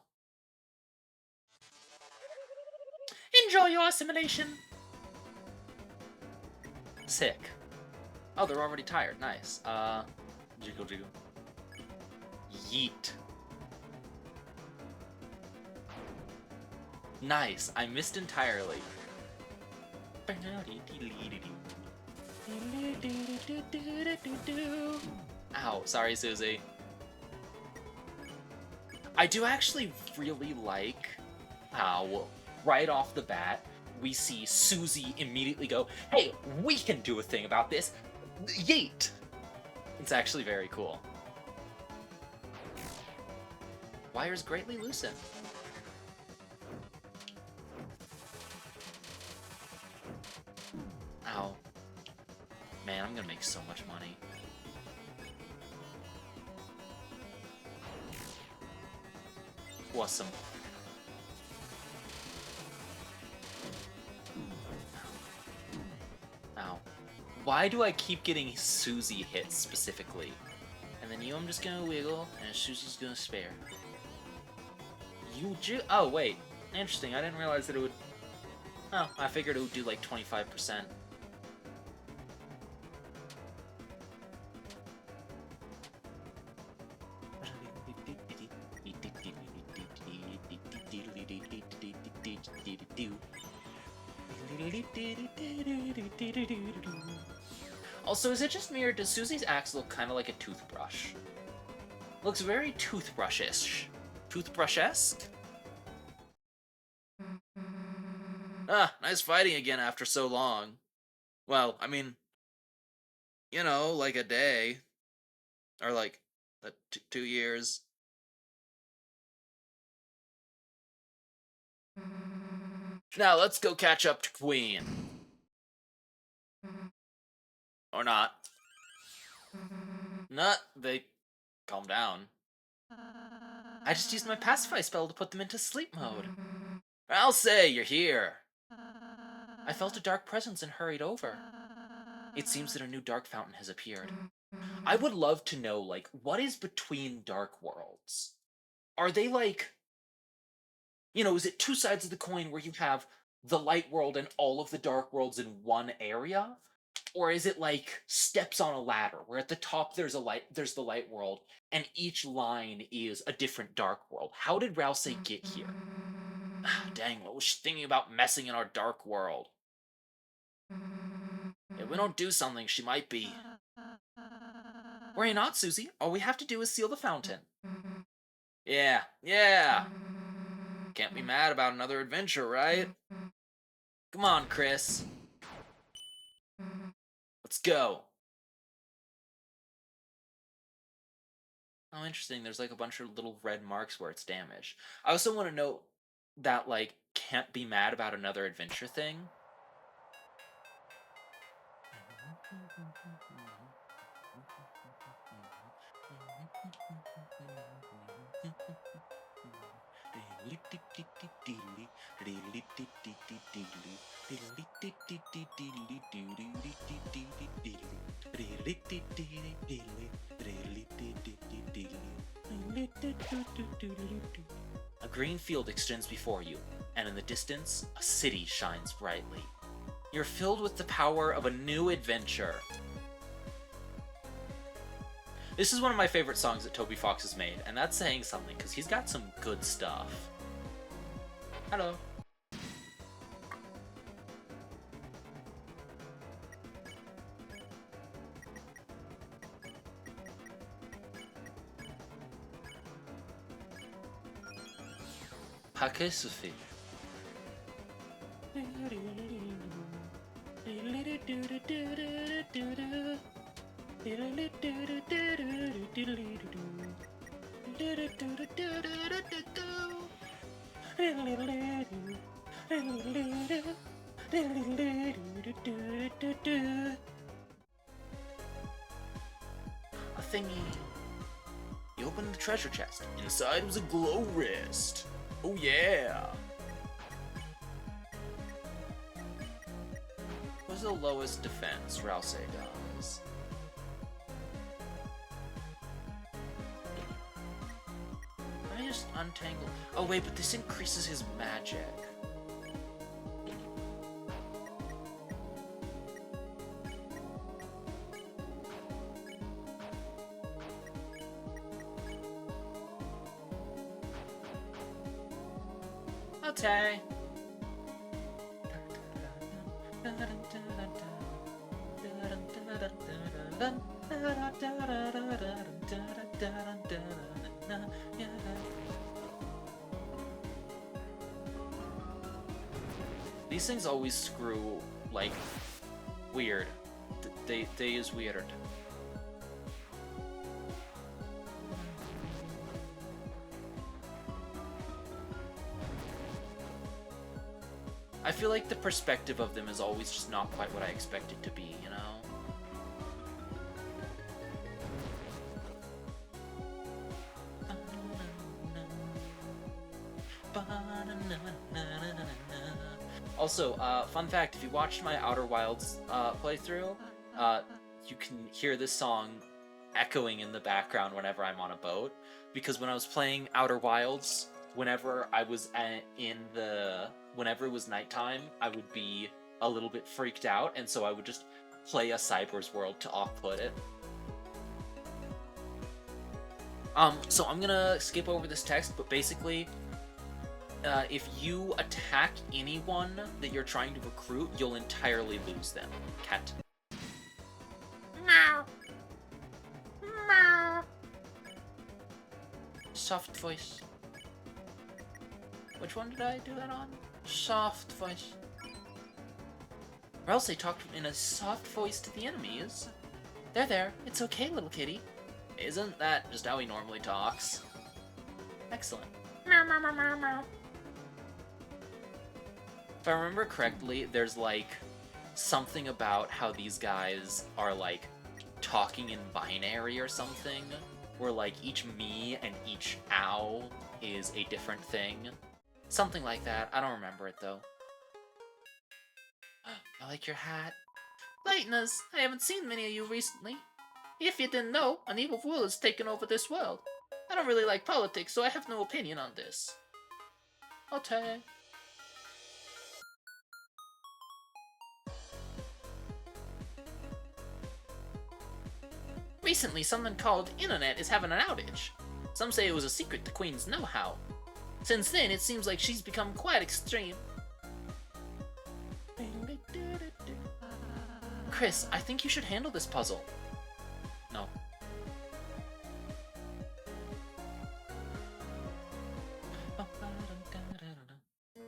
Enjoy your assimilation. Sick. Oh, they're already tired. Nice. Jiggle jiggle. Yeet. Nice. I missed entirely. Ow, sorry, Susie. I do actually really like how, right off the bat, we see Susie immediately go, hey, we can do a thing about this. Yeet! It's actually very cool. Wires greatly loosened. Ow. Man, I'm gonna make so much money. Awesome. Ow. Why do I keep getting Susie hits specifically? And then I'm just gonna wiggle, and Susie's gonna spare. Oh, wait. Interesting, I didn't realize that it would... Oh, I figured it would do like 25%. Also, is it just me, or does Susie's axe look kind of like a toothbrush? Looks very toothbrush-ish. Toothbrush-esque? Ah, nice fighting again after so long. Well, I mean, you know, like a day. Or like 2 years. Now let's go catch up to Queen. Or not. Not, they calm down. I just used my pacify spell to put them into sleep mode. I'll say, you're here. I felt a dark presence and hurried over. It seems that a new dark fountain has appeared. I would love to know, like, what is between dark worlds? Are they like, you know, is it two sides of the coin where you have the light world and all of the dark worlds in one area? Or is it like steps on a ladder where at the top there's the light world and each line is a different dark world? How did Rousey get here? Dang, what was she thinking about messing in our dark world? If we don't do something, she might be. Worry not, Susie. All we have to do is seal the fountain. Yeah. Can't be mad about another adventure, right? Come on, Chris. Let's go. Oh, interesting. There's like a bunch of little red marks where it's damaged. I also want to note that, like, can't be mad about another adventure thing. A green field extends before you, and in the distance, a city shines brightly. You're filled with the power of a new adventure. This is one of my favorite songs that Toby Fox has made, and that's saying something, because he's got some good stuff. Hello. Hakesufi. A thingy. You opened the treasure chest. Inside was a glow wrist. Oh yeah. What's the lowest defense Rouse does? Let me just untangle. Oh wait, but this increases his magic. Okay. These things always screw, like, weird. They use weird. I feel like the perspective of them is always just not quite what I expect it to be, you know? Also, fun fact, if you watched my Outer Wilds playthrough, you can hear this song echoing in the background whenever I'm on a boat, because when I was playing Outer Wilds, whenever I was whenever it was nighttime, I would be a little bit freaked out, and so I would just play a Cyber's World to off-put it. So I'm gonna skip over this text, but basically, if you attack anyone that you're trying to recruit, you'll entirely lose them. Cat. Meow. Meow. Soft voice. Which one did I do that on? Soft voice. Or else they talked in a soft voice to the enemies. There, it's okay, little kitty. Isn't that just how he normally talks? Excellent. Meow, meow, meow, meow, meow. If I remember correctly, there's, like, something about how these guys are, like, talking in binary or something, where, like, each me and each ow is a different thing. Something like that. I don't remember it, though. I like your hat. Lighteners, I haven't seen many of you recently. If you didn't know, an evil rule has taken over this world. I don't really like politics, so I have no opinion on this. Okay. Recently, something called Internet is having an outage. Some say it was a secret the Queen's know-how. Since then, it seems like she's become quite extreme. Chris, I think you should handle this puzzle. No.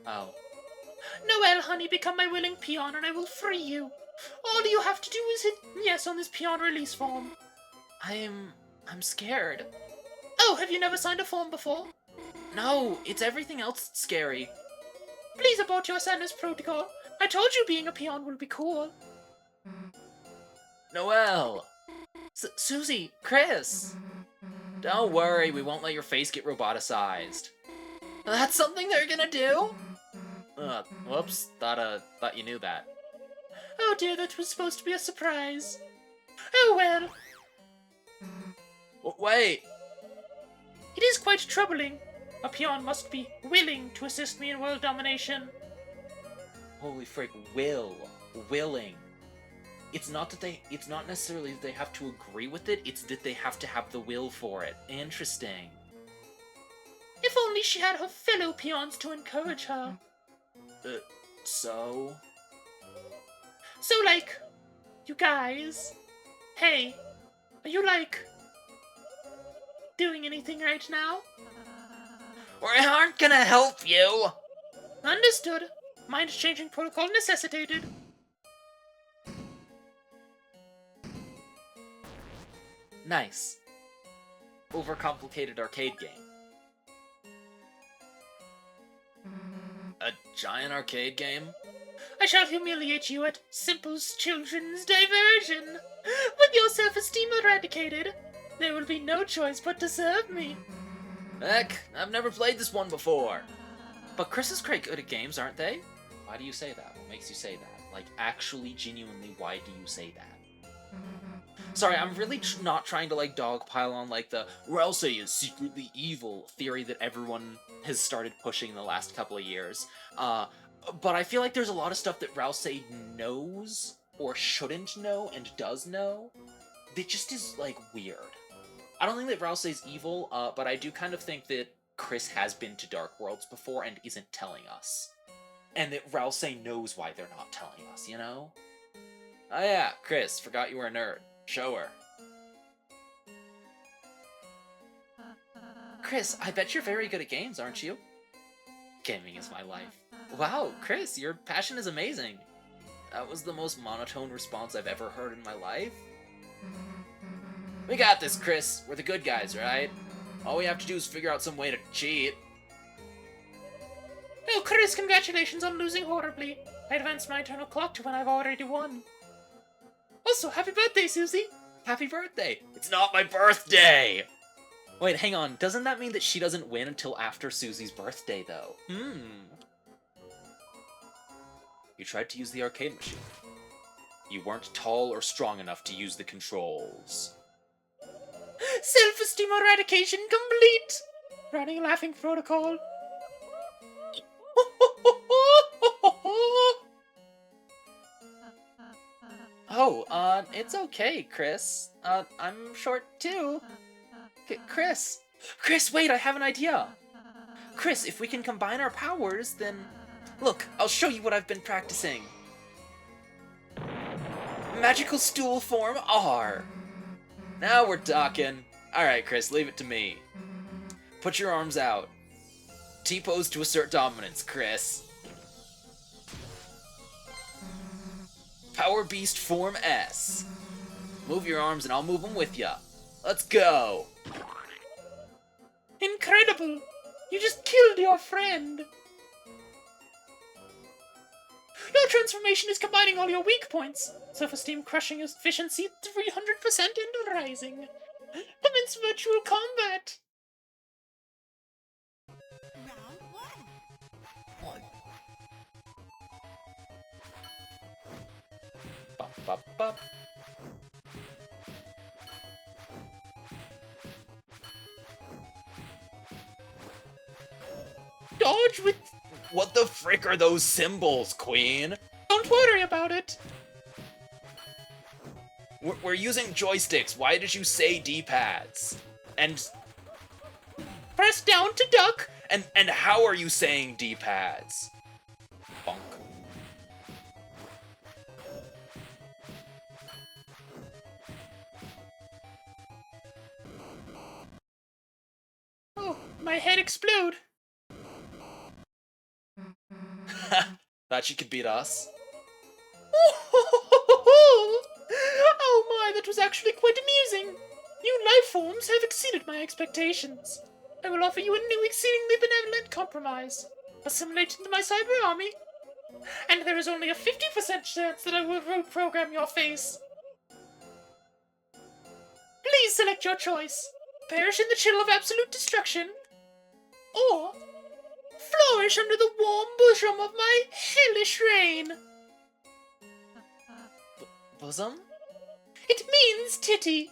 Oh. Noelle, honey, become my willing peon and I will free you. All you have to do is hit yes on this peon release form. I'm scared. Oh, have you never signed a form before? No, it's everything else that's scary. Please abort your sadness protocol. I told you being a peon will be cool. Noelle! Susie! Chris! Don't worry, we won't let your face get roboticized. That's something they're gonna do? Whoops. Thought you knew that. Oh dear, that was supposed to be a surprise. Oh well. Wait! It is quite troubling. A peon must be willing to assist me in world domination. Holy frick, willing. It's not necessarily that they have to agree with it, it's that they have to have the will for it. Interesting. If only she had her fellow peons to encourage her. So? So, like, you guys, hey, are you, like, doing anything right now? We aren't gonna help you! Understood. Mind-changing protocol necessitated. Nice. Overcomplicated arcade game. giant arcade game? I shall humiliate you at Simple's children's diversion. With your self-esteem eradicated, there will be no choice but to serve me. Heck, I've never played this one before. But Chris is quite good at games, aren't they? Why do you say that? What makes you say that? Like, actually, genuinely, why do you say that? Sorry, I'm really not trying to, like, dogpile on, like, the Ralsei is secretly evil theory that everyone has started pushing in the last couple of years. But I feel like there's a lot of stuff that Ralsei knows, or shouldn't know, and does know, that just is, like, weird. I don't think that Ralsei's evil, but I do kind of think that Chris has been to Dark Worlds before and isn't telling us. And that Ralsei knows why they're not telling us, you know? Oh yeah, Chris, forgot you were a nerd. Show her. Chris, I bet you're very good at games, aren't you? Gaming is my life. Wow, Chris, your passion is amazing. That was the most monotone response I've ever heard in my life. We got this, Chris. We're the good guys, right? All we have to do is figure out some way to cheat. Oh, Chris, congratulations on losing horribly. I advanced my eternal clock to when I've already won. Also, happy birthday, Susie! Happy birthday! It's not my birthday! Wait, hang on. Doesn't that mean that she doesn't win until after Susie's birthday, though? You tried to use the arcade machine. You weren't tall or strong enough to use the controls. Self-esteem eradication complete! Running laughing protocol. Oh, it's okay, Chris. I'm short too. Chris! Chris, wait, I have an idea! Chris, if we can combine our powers, then... Look, I'll show you what I've been practicing. Magical stool form R. Now we're talking. Alright, Chris, leave it to me. Put your arms out. T-pose to assert dominance, Chris. Power Beast form S. Move your arms and I'll move them with ya. Let's go! Incredible! You just killed your friend! Your transformation is combining all your weak points. Self-esteem crushing efficiency 300% and rising. Commence virtual combat! Round one. Bop, bop, bop. Dodge with... What the frick are those symbols, Queen? Don't worry about it. We're using joysticks. Why did you say D-pads? And Press down to duck. and how are you saying D-pads? Bonk. Oh, my head explode. Thought you could beat us? Oh my, that was actually quite amusing. You life forms have exceeded my expectations. I will offer you a new exceedingly benevolent compromise. Assimilate into my cyber army. And there is only a 50% chance that I will reprogram your face. Please select your choice. Perish in the chill of absolute destruction. Or flourish under the warm bosom of my hellish reign. Bosom? It means titty.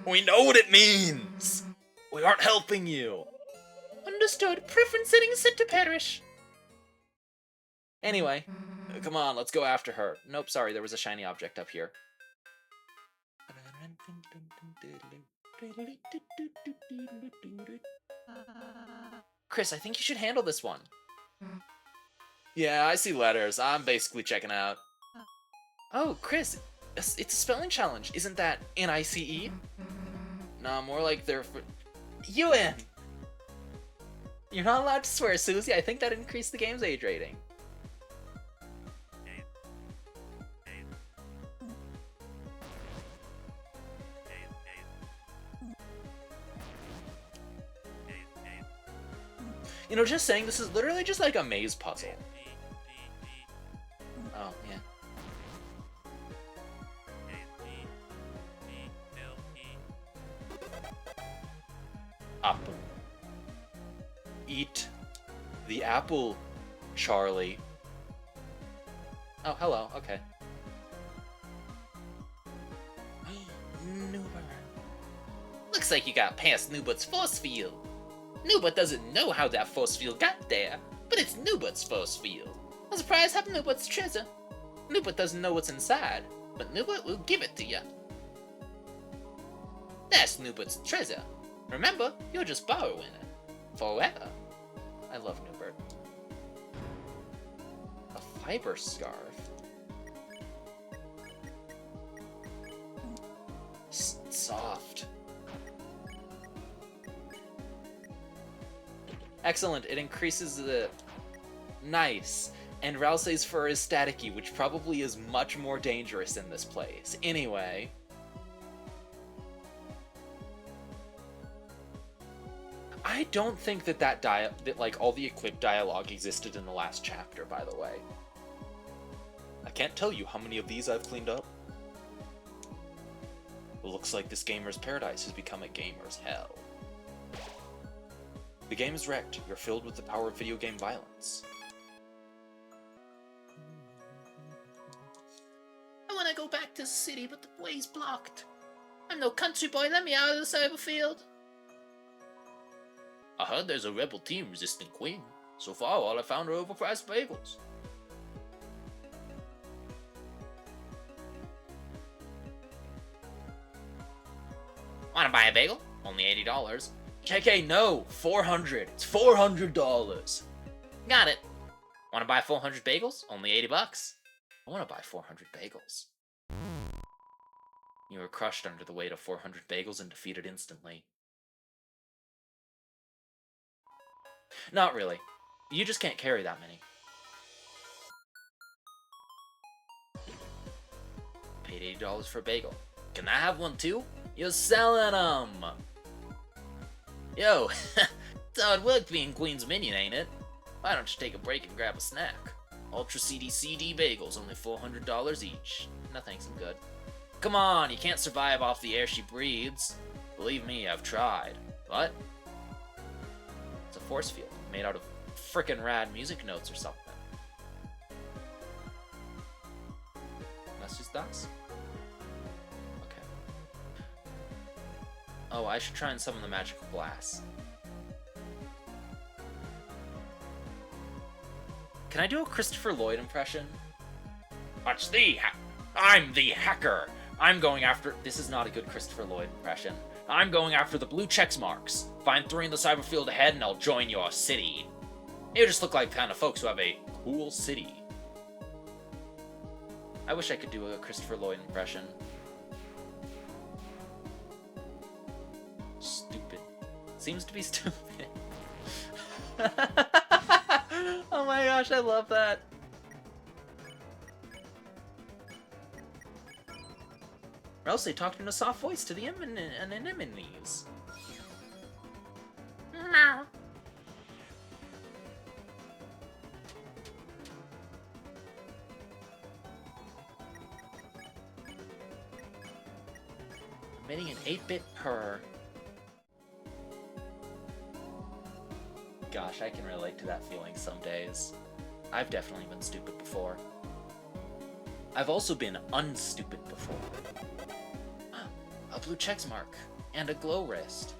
We know what it means! We aren't helping you! Understood. Preference settings set to perish. Anyway, come on, let's go after her. Nope, sorry, there was a shiny object up here. Chris, I think you should handle this one. Yeah, I see letters. I'm basically checking out. Oh, Chris, it's a spelling challenge. Isn't that N-I-C-E? No, more like they're for... Ewan! You're not allowed to swear, Susie. I think that increased the game's age rating. You know, just saying, this is literally just like a maze puzzle. Oh, yeah. Apple. Eat the apple, Charlie. Oh, hello, okay. Noober. Looks like you got past Noobert's force field. Noobert doesn't know how that force field got there, but it's Noobert's force field. A surprise have Noobert's treasure. Noobert doesn't know what's inside, but Noobert will give it to you. That's Noobert's treasure. Remember, you're just borrowing it. Forever. I love Noobert. A fiber scarf. Soft. Excellent. It increases the... Nice. And Ralsei's fur is staticky, which probably is much more dangerous in this place. Anyway... I don't think that like all the equip dialogue existed in the last chapter, by the way. I can't tell you how many of these I've cleaned up. It looks like this gamer's paradise has become a gamer's hell. The game is wrecked. You're filled with the power of video game violence. I want to go back to the city, but the way's blocked. I'm no country boy. Let me out of the cyber field. I heard there's a rebel team resisting Queen. So far, all I found are overpriced bagels. Wanna buy a bagel? Only $80. KK, no! $400. It's $400. Got it. Wanna buy 400 bagels? Only $80. I wanna buy 400 bagels. You were crushed under the weight of 400 bagels and defeated instantly. Not really. You just can't carry that many. Paid $80 for a bagel. Can I have one too? You're selling them! Yo, that's how it worked being Queen's minion, ain't it? Why don't you take a break and grab a snack? Ultra CD bagels, only $400 each. No thanks, I'm good. Come on, you can't survive off the air she breathes. Believe me, I've tried. What? It's a force field, made out of frickin' rad music notes or something. That's just us? Okay. Oh, I should try and summon the magical blast. Can I do a Christopher Lloyd impression? I'm the hacker! I'm going after... This is not a good Christopher Lloyd impression. I'm going after the blue checks marks. Find 3 in the cyber field ahead and I'll join your city. You just look like the kind of folks who have a cool city. I wish I could do a Christopher Lloyd impression. Stupid. Seems to be stupid. Oh my gosh, I love that. Or else they talked in a soft voice to the anemones. Meow. Emitting an 8-bit purr. Gosh, I can relate to that feeling some days. I've definitely been stupid before. I've also been unstupid before. A blue checks mark and a glow wrist.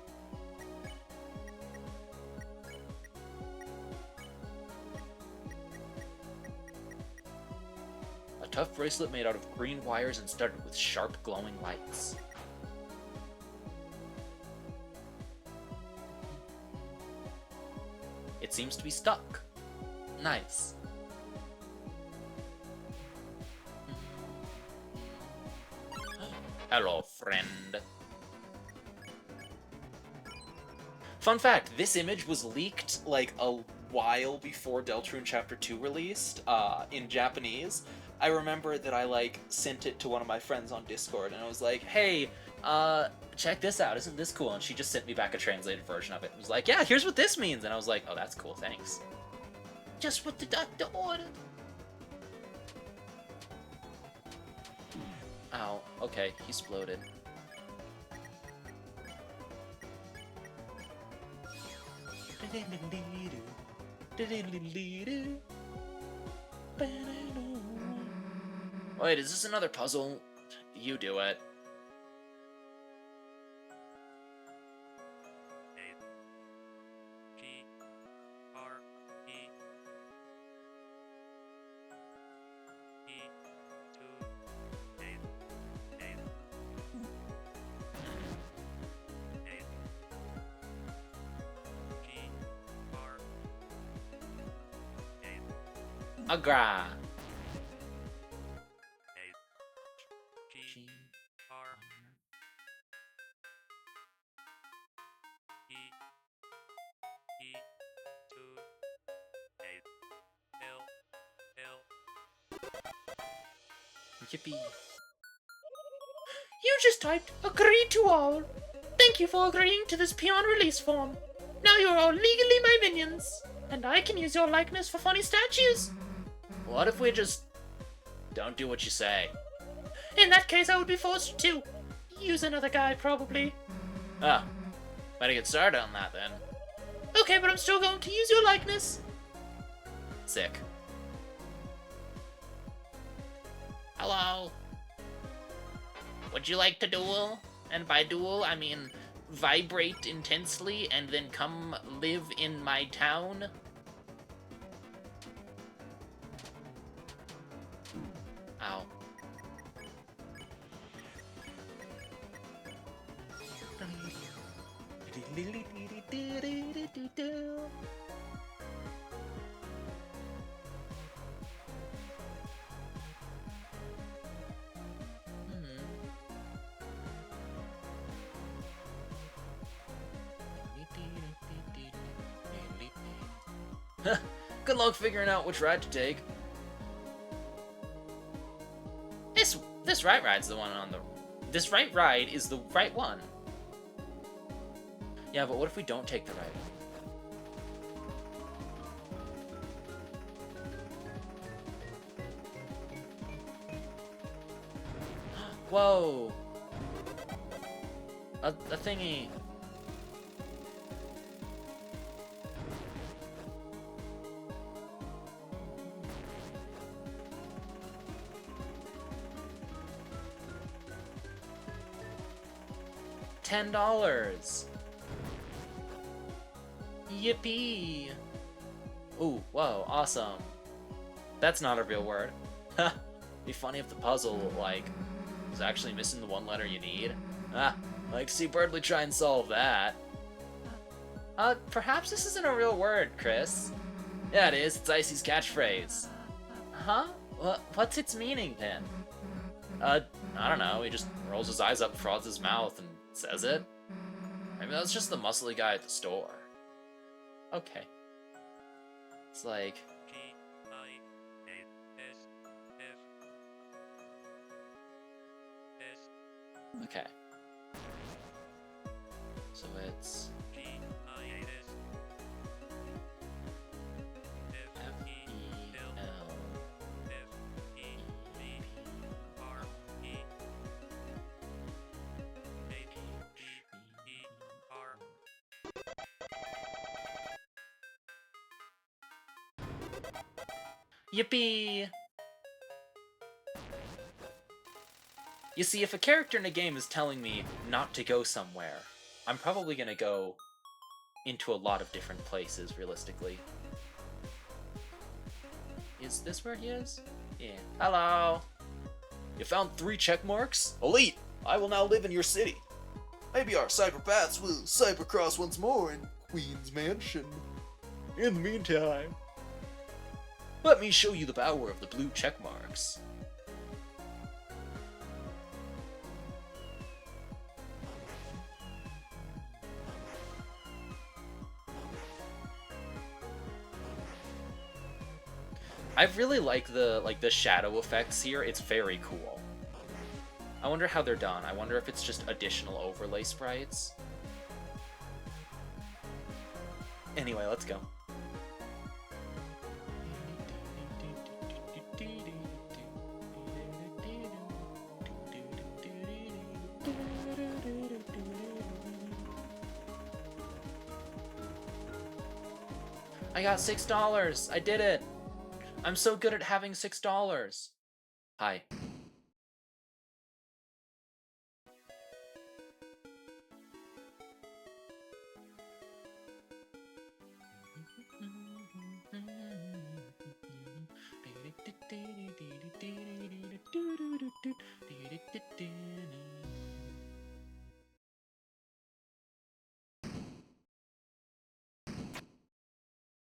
A tough bracelet made out of green wires and studded with sharp glowing lights. It seems to be stuck. Nice. Hello, friend. Fun fact, this image was leaked like a while before Deltarune Chapter 2 released, in Japanese. I remember that I like sent it to one of my friends on Discord and I was like, hey, check this out, isn't this cool? And she just sent me back a translated version of it. It was like, yeah, here's what this means. And I was like, oh, that's cool, thanks. Just what the doctor ordered. Ow, okay, he exploded. Wait, is this another puzzle? You do it. Agra. Yippee. You just typed agree to all. Thank you for agreeing to this peon release form. Now you're all legally my minions, and I can use your likeness for funny statues. What if we just don't do what you say? In that case, I would be forced to use another guy, probably. Oh, better get started on that then. Okay, but I'm still going to use your likeness. Sick. Hello. Would you like to duel? And by duel, I mean vibrate intensely and then come live in my town? Ow. Good luck figuring out which ride to take. This right ride's the one on the... This right ride is the right one. Yeah, but what if we don't take the right one? Whoa! A thingy. $10. Yippee! Ooh, whoa, awesome. That's not a real word. Ha! Be funny if the puzzle, like, is actually missing the one letter you need. Ah, I'd like to see Birdly try and solve that. Perhaps this isn't a real word, Chris. Yeah, it is. It's Icy's catchphrase. Huh? What's its meaning, then? I don't know. He just rolls his eyes up, froths his mouth, and says it. Maybe that's just the muscly guy at the store. Okay. It's like... Okay. So it's... Yippee! You see, if a character in a game is telling me not to go somewhere, I'm probably gonna go into a lot of different places, realistically. Is this where he is? Yeah. Hello! You found 3 check marks? Elite! I will now live in your city. Maybe our cyberpaths will cybercross once more in Queen's Mansion. In the meantime... Let me show you the power of the blue check marks. I really like the shadow effects here. It's very cool. I wonder how they're done. I wonder if it's just additional overlay sprites. Anyway, let's go. I got $6! I did it! I'm so good at having $6! Hi.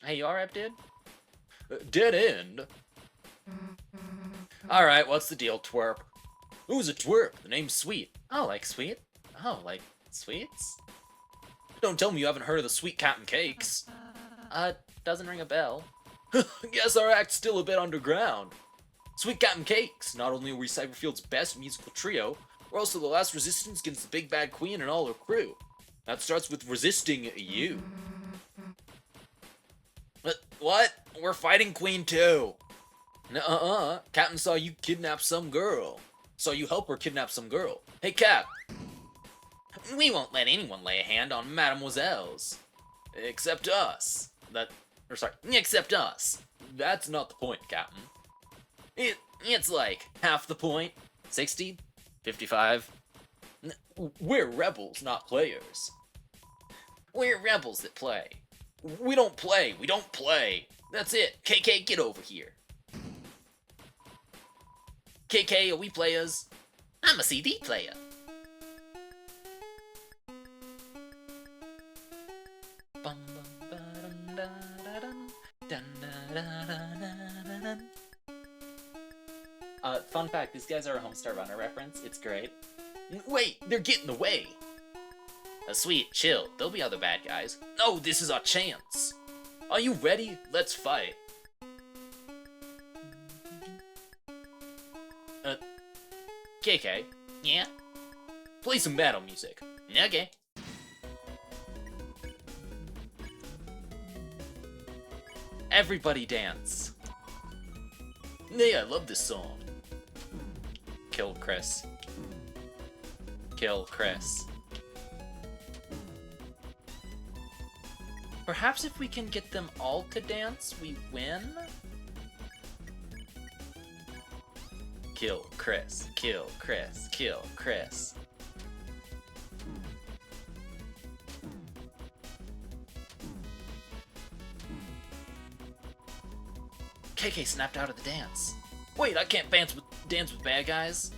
Hey, you alright, dude? Dead end? Alright, what's the deal, twerp? Who's a twerp? The name's Sweet. Oh, like sweet? Oh, like sweets? Don't tell me you haven't heard of the Sweet Captain Cakes. Doesn't ring a bell. Guess our act's still a bit underground. Sweet Captain Cakes, not only are we Cyberfield's best musical trio, we're also the last resistance against the Big Bad Queen and all her crew. That starts with resisting you. What? We're fighting Queen too. Nuh-uh. Captain saw you kidnap some girl. Saw you help her kidnap some girl. Hey, Cap. We won't let anyone lay a hand on mademoiselles. Except us. Except us. That's not the point, Captain. It's like half the point. 60? 55? We're rebels, not players. We're rebels that play. We don't play. We don't play. That's it. KK, get over here. KK, are we players? I'm a CD player. Fun fact, these guys are a Homestar Runner reference. It's great. Wait, they're getting away. Sweet, chill. There'll be other bad guys. No, this is our chance. Are you ready? Let's fight. KK. Yeah? Play some battle music. Okay. Everybody dance. Yeah, I love this song. Kill Chris. Kill Chris. Perhaps if we can get them all to dance, we win? Kill Chris. Kill Chris. Kill Chris. KK snapped out of the dance. Wait, I can't dance with bad guys.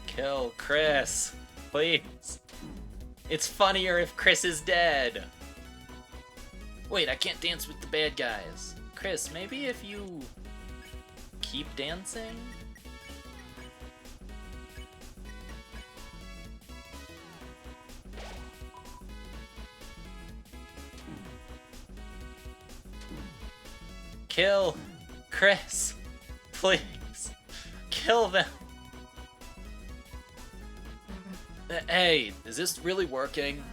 Kill Chris, please. It's funnier if Chris is dead. Wait, I can't dance with the bad guys. Chris, maybe if you keep dancing? Kill Chris, please. Kill them. Hey, is this really working?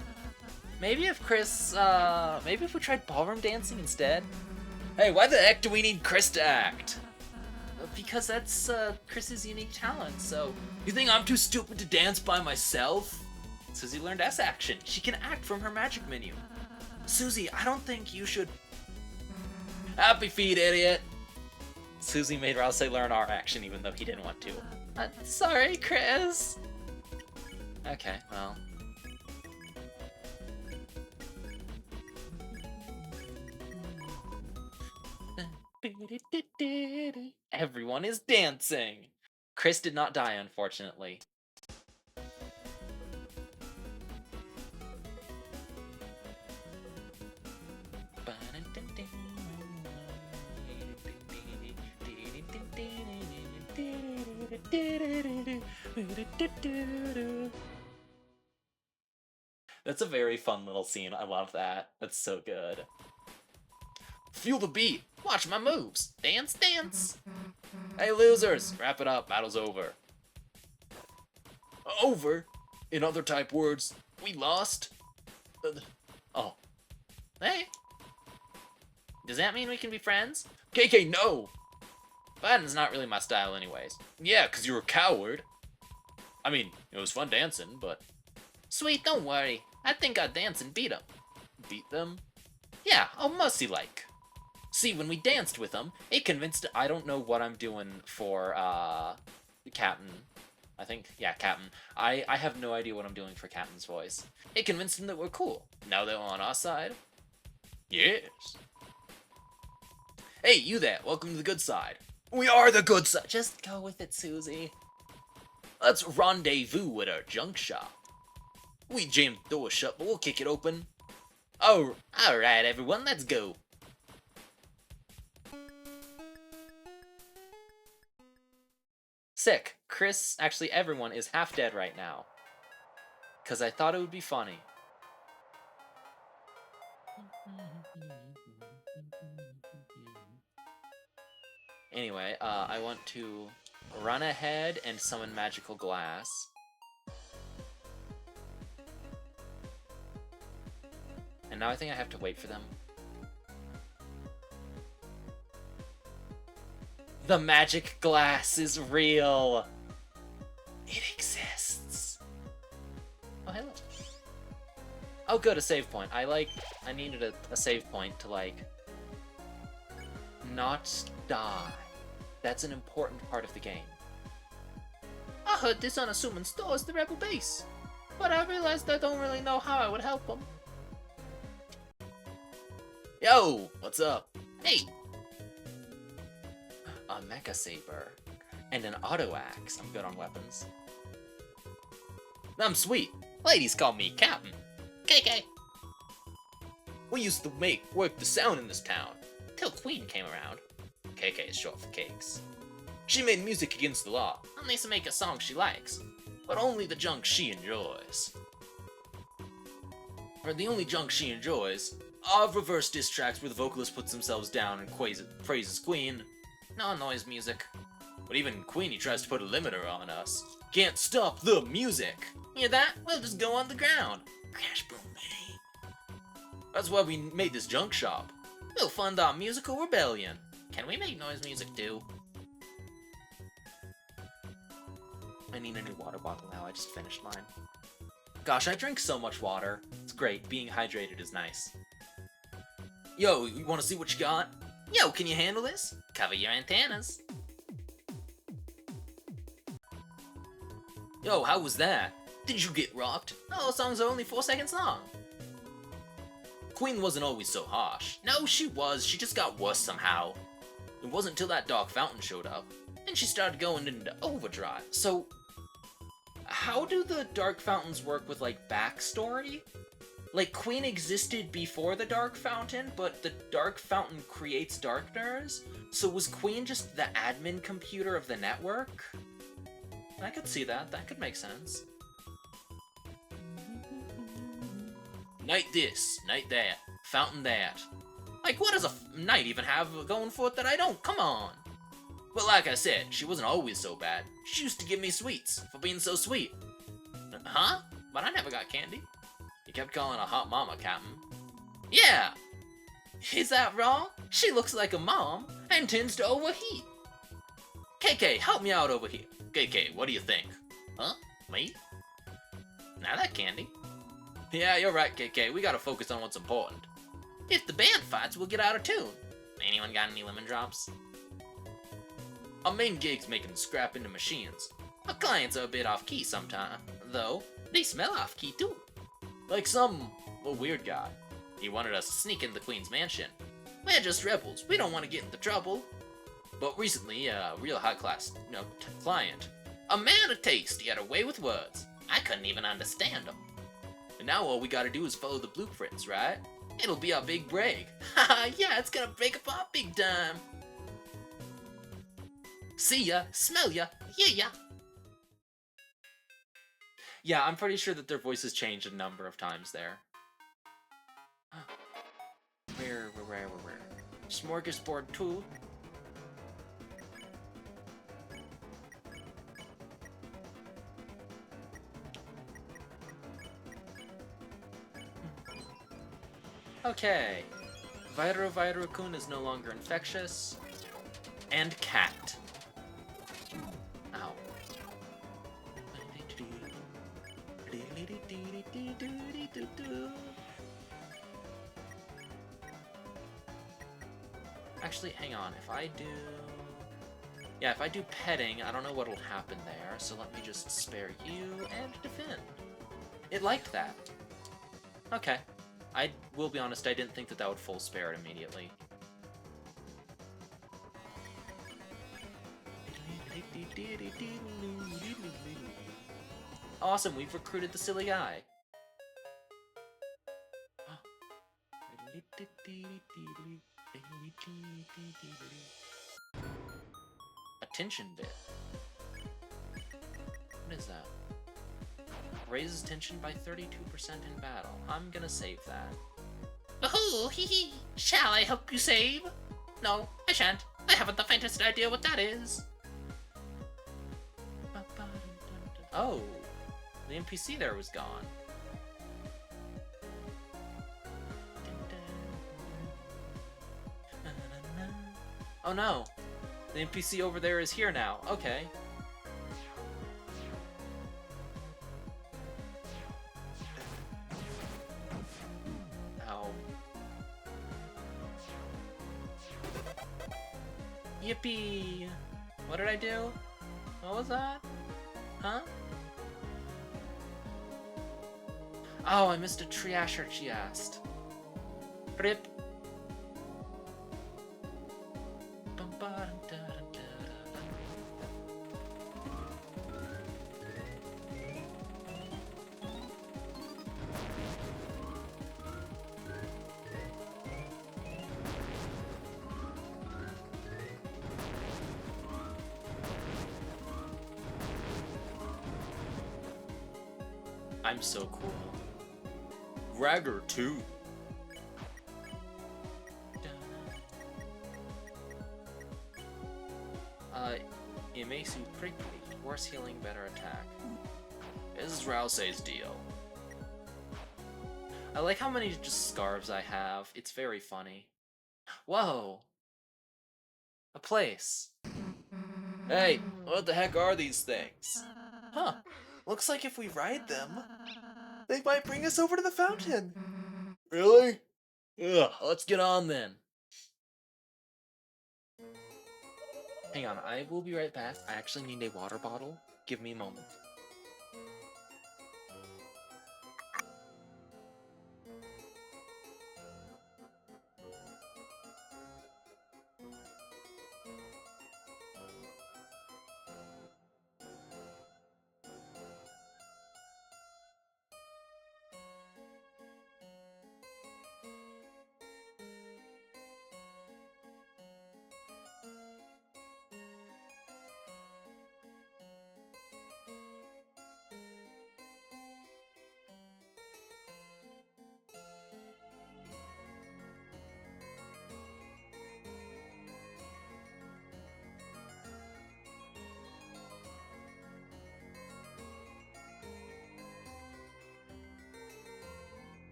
Maybe if maybe if we tried ballroom dancing instead? Hey, why the heck do we need Chris to act? Because that's, Chris's unique talent, so... You think I'm too stupid to dance by myself? Susie learned S-action. She can act from her magic menu. Susie, I don't think you should... Happy feet, idiot! Susie made Rouse learn our action even though he didn't want to. Sorry, Chris! Okay, well... Everyone is dancing! Chris did not die, unfortunately. That's a very fun little scene. I love that. That's so good. Feel the beat. Watch my moves. Dance, dance. Hey, losers. Wrap it up. Battle's over. Over? In other type words, we lost? Oh. Hey. Does that mean we can be friends? KK, no! Fighting's not really my style anyways. Yeah, 'cause you're a coward. I mean, it was fun dancing, but... Sweet, don't worry. I think I'd dance and beat 'em. Beat them? Yeah, oh mussy-like. See, when we danced with them, it convinced... I don't know what I'm doing for, Captain. I think, yeah, Captain. I have no idea what I'm doing for Captain's voice. It convinced him that we're cool. Now they're on our side. Yes. Hey, you there. Welcome to the good side. We are the good side. Just go with it, Susie. Let's rendezvous at our junk shop. We jammed the door shut, but we'll kick it open. Oh, alright, everyone, let's go. Sick. Chris, actually everyone, is half dead right now. Because I thought it would be funny. Anyway, I want to run ahead and summon magical glass. And now I think I have to wait for them. The magic glass is real! It exists! Oh, hello. Oh, good, a save point. I needed a save point to, not die. That's an important part of the game. I heard this unassuming store is the rebel base, but I realized I don't really know how I would help them. Yo, what's up? Hey! A mecha saber and an auto axe. I'm good on weapons. I'm sweet. Ladies call me Captain. KK. We used to work the sound in this town till Queen came around. KK is short for cakes. She made music against the law, and to make a song she likes, but only the junk she enjoys. Or the only junk she enjoys are reverse diss tracks where the vocalist puts themselves down and praises Queen. No noise music. But even Queenie tries to put a limiter on us. Can't stop the music! Hear that? We'll just go on the ground. Crash boom bang. That's why we made this junk shop. We'll fund our musical rebellion. Can we make noise music too? I need a new water bottle now, I just finished mine. Gosh, I drink so much water. It's great, being hydrated is nice. Yo, you wanna see what you got? Yo, can you handle this? Cover your antennas. Yo, how was that? Did you get rocked? Oh, songs are only 4 seconds long. Queen wasn't always so harsh. No, she was. She just got worse somehow. It wasn't until that dark fountain showed up, and she started going into overdrive. So, how do the dark fountains work with, backstory? Queen existed before the dark fountain, but the dark fountain creates darkness? So was Queen just the admin computer of the network? I could see that. That could make sense. Night this, night that, fountain that. What does a knight even have going for it that I don't? Come on! But like I said, she wasn't always so bad. She used to give me sweets for being so sweet. Huh? But I never got candy. You kept calling her hot mama, Captain. Yeah! Is that wrong? She looks like a mom and tends to overheat. KK, help me out over here. KK, what do you think? Huh? Me? Now that candy. Yeah, you're right, KK. We gotta focus on what's important. If the band fights, we'll get out of tune. Anyone got any lemon drops? Our main gig's making scrap into machines. Our clients are a bit off-key sometime, though. They smell off-key, too. Like some weird guy. He wanted us to sneak into the Queen's mansion. We're just rebels. We don't want to get into trouble. But recently, a real high-class client. A man of taste. He had a way with words. I couldn't even understand him. And now all we gotta do is follow the blueprints, right? It'll be our big break. Haha, yeah, it's gonna break apart big time. See ya, smell ya, hear ya. Yeah, I'm pretty sure that their voices changed a number of times there. Where? Smorgasbord 2. Okay. Vairu-Kun is no longer infectious. And cat. Ow. Actually, hang on. If I do... Yeah, if I do petting, I don't know what'll happen there, so let me just spare you and defend. It liked that. Okay. I will be honest, I didn't think that would full spare it immediately. Awesome, we've recruited the silly guy. Attention bit. What is that? Raises tension by 32% in battle. I'm gonna save that. Oh, hee hee. Shall I help you save? No, I shan't. I haven't the faintest idea what that is. Oh, the NPC there was gone. Oh no, the NPC over there is here now. Okay. Ow. Yippee! What did I do? What was that? Huh? Oh, I missed a Triasher, she asked. Rip. I'm so cool. Ragger 2. It makes you prickly. Worse healing, better attack. This is Rousey's deal. I like how many just scarves I have. It's very funny. Whoa! A place. Hey, what the heck are these things? Huh. Looks like if we ride them, they might bring us over to the fountain. Really? Ugh, let's get on then. Hang on, I will be right back. I actually need a water bottle. Give me a moment.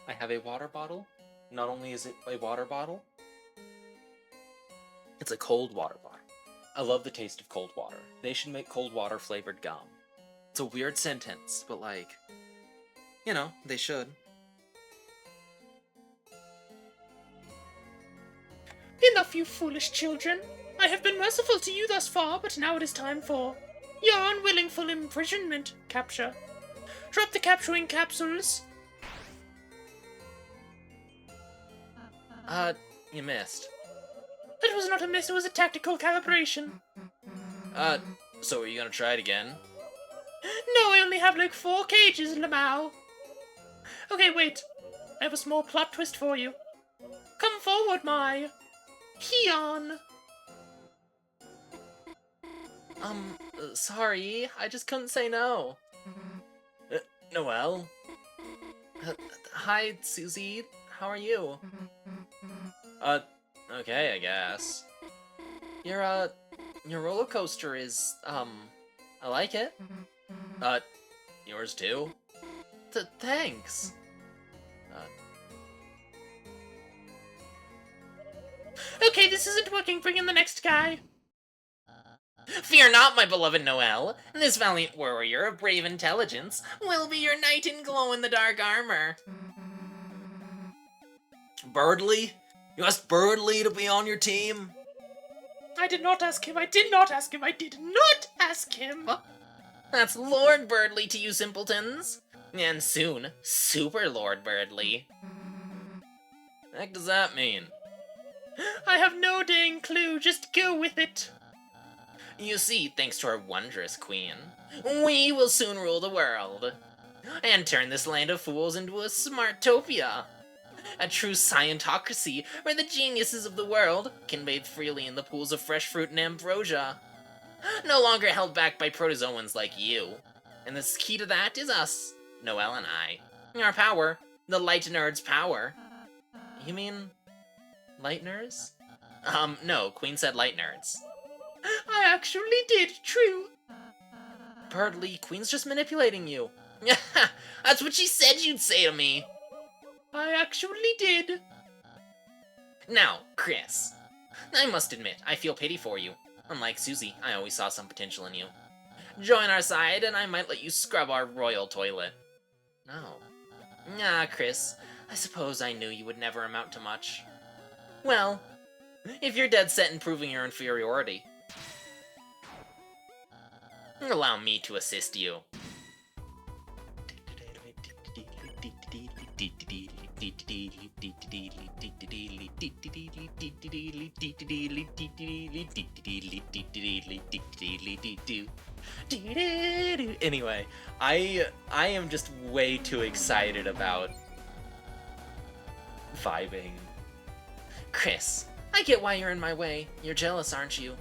I have a water bottle. Not only is it a water bottle, it's a cold water bottle. I love the taste of cold water. They should make cold water flavored gum. It's a weird sentence, but like, you know, they should. Enough, you foolish children. I have been merciful to you thus far, but now it is time for your unwilling full imprisonment capture. Drop the capturing capsules. You missed. It was not a miss, it was a tactical calibration. So are you gonna try it again? No, I only have like 4 cages, Lamau. Okay, wait. I have a small plot twist for you. Come forward, my peon. Sorry, I just couldn't say no. Noelle? Hi, Susie. How are you? Okay, I guess. Your roller coaster is, I like it. Yours too? Thanks. Okay, this isn't working. Bring in the next guy. Fear not, my beloved Noelle. This valiant warrior of brave intelligence will be your knight in glow-in-the-dark armor. Birdly? You asked Birdly to be on your team? I did not ask him. I did not ask him. I did not ask him. That's Lord Birdly to you simpletons. And soon, Super Lord Birdly. The heck does that mean? I have no dang clue. Just go with it. You see, thanks to our wondrous queen, we will soon rule the world. And turn this land of fools into a smartopia. A true scientocracy where the geniuses of the world can bathe freely in the pools of fresh fruit and ambrosia. No longer held back by protozoans like you. And the key to that is us, Noelle and I. Our power, the light nerd's power. You mean light nerds? No, Queen said light nerds. I actually did. True. Birdly, Queen's just manipulating you. That's what she said you'd say to me. I actually did. Now, Chris, I must admit, I feel pity for you. Unlike Susie, I always saw some potential in you. Join our side, and I might let you scrub our royal toilet. No. Ah, Chris, I suppose I knew you would never amount to much. Well, if you're dead set in proving your inferiority, allow me to assist you. Anyway, I am just way too excited about vibing. Chris, I get why you're in my way. You're jealous, aren't you?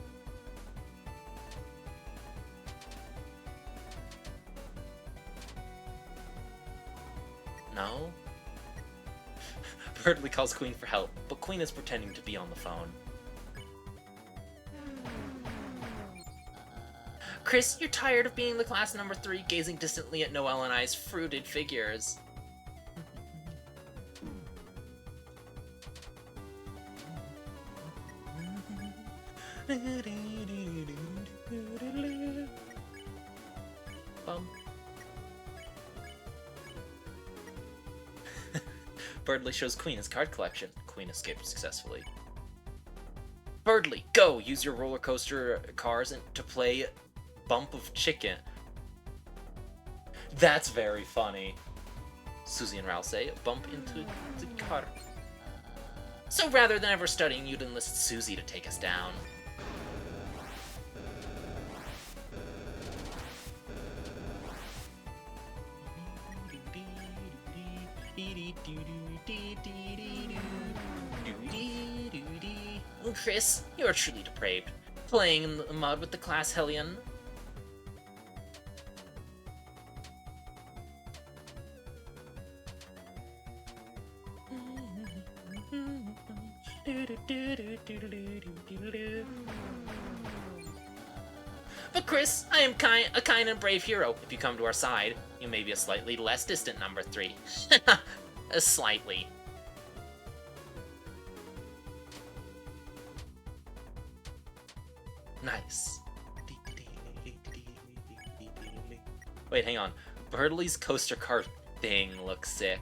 No? Birdly calls Queen for help, but Queen is pretending to be on the phone. Chris, you're tired of being the class number 3, gazing distantly at Noelle and I's fruited figures. Birdly shows Queen his card collection. Queen escaped successfully. Birdly, go! Use your roller coaster cars to play Bump of Chicken. That's very funny. Susie and Ral say, bump into the car. So rather than ever studying, you'd enlist Susie to take us down. Chris, you are truly depraved. Playing in the mud with the class hellion. But Chris, I am a kind and brave hero. If you come to our side, you may be a slightly less distant number 3. Slightly. Nice. Wait, hang on. Birdly's coaster cart thing looks sick.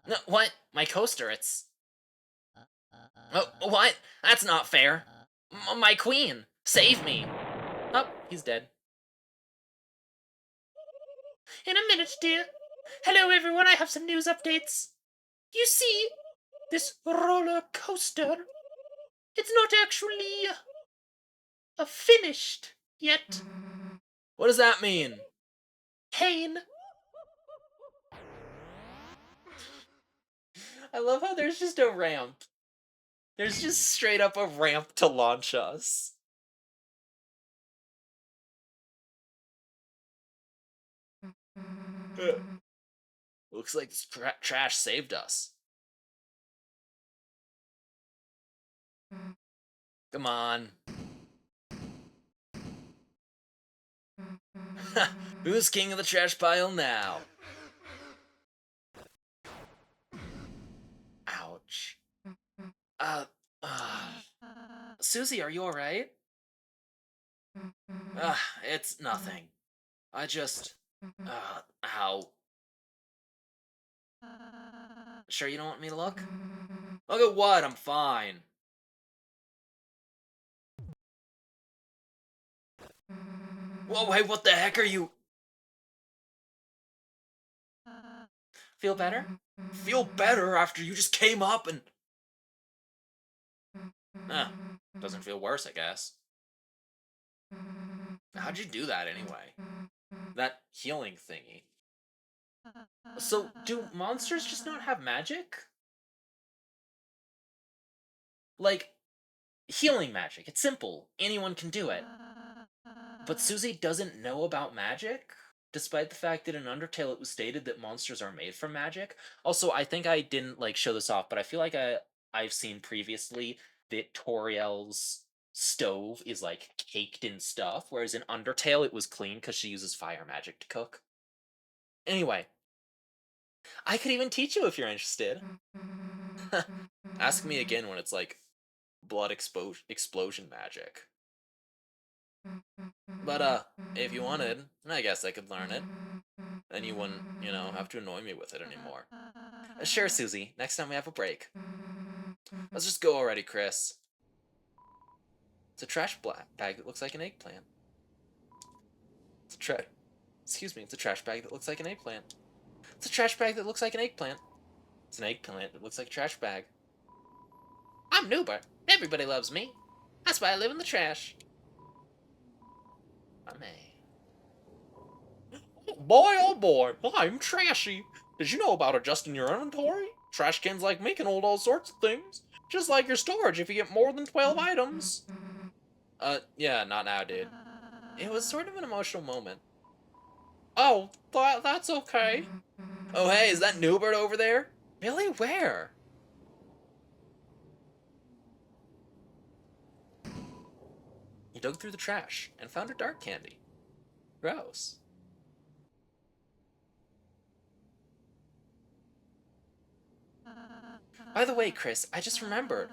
No, what? My coaster, it's... Oh, what? That's not fair. My queen! Save me! Oh, he's dead. In a minute, dear. Hello, everyone. I have some news updates. You see, this roller coaster, it's not actually finished yet. What does that mean? Pain. I love how there's just a ramp. There's just straight up a ramp to launch us. Looks like this trash saved us. Come on. Who's king of the trash pile now? Ouch. Uh, uh, Susie, are you alright? It's nothing. I just, ow. Sure you don't want me to look? Look at what? I'm fine. Whoa, hey, what the heck are you? Feel better? Feel better after you just came up and... Doesn't feel worse, I guess. How'd you do that anyway? That healing thingy. So, do monsters just not have magic? Like, healing magic. It's simple. Anyone can do it. But Susie doesn't know about magic? Despite the fact that in Undertale it was stated that monsters are made from magic. Also, I think I didn't, like, show this off, but I feel like I've seen previously that Toriel's stove is, like, caked in stuff, whereas in Undertale it was clean because she uses fire magic to cook. Anyway, I could even teach you if you're interested. Ask me again when it's, like, blood explosion magic. But, if you wanted, I guess I could learn it. Then you wouldn't, have to annoy me with it anymore. Sure, Susie. Next time we have a break. Let's just go already, Chris. It's a trash bag that looks like an eggplant. It's a Excuse me, it's a trash bag that looks like an eggplant. It's a trash bag that looks like an eggplant. It's an eggplant that looks like a trash bag. I'm Noober. Everybody loves me. That's why I live in the trash. I may. Boy, oh boy, I'm trashy. Did you know about adjusting your inventory? Trash cans like me can hold all sorts of things. Just like your storage if you get more than 12 items. Yeah, not now, dude. It was sort of an emotional moment. Oh, that's okay. Oh, hey, is that Newbert over there? Really? Where? He dug through the trash and found a dark candy. Gross. By the way, Chris, I just remembered.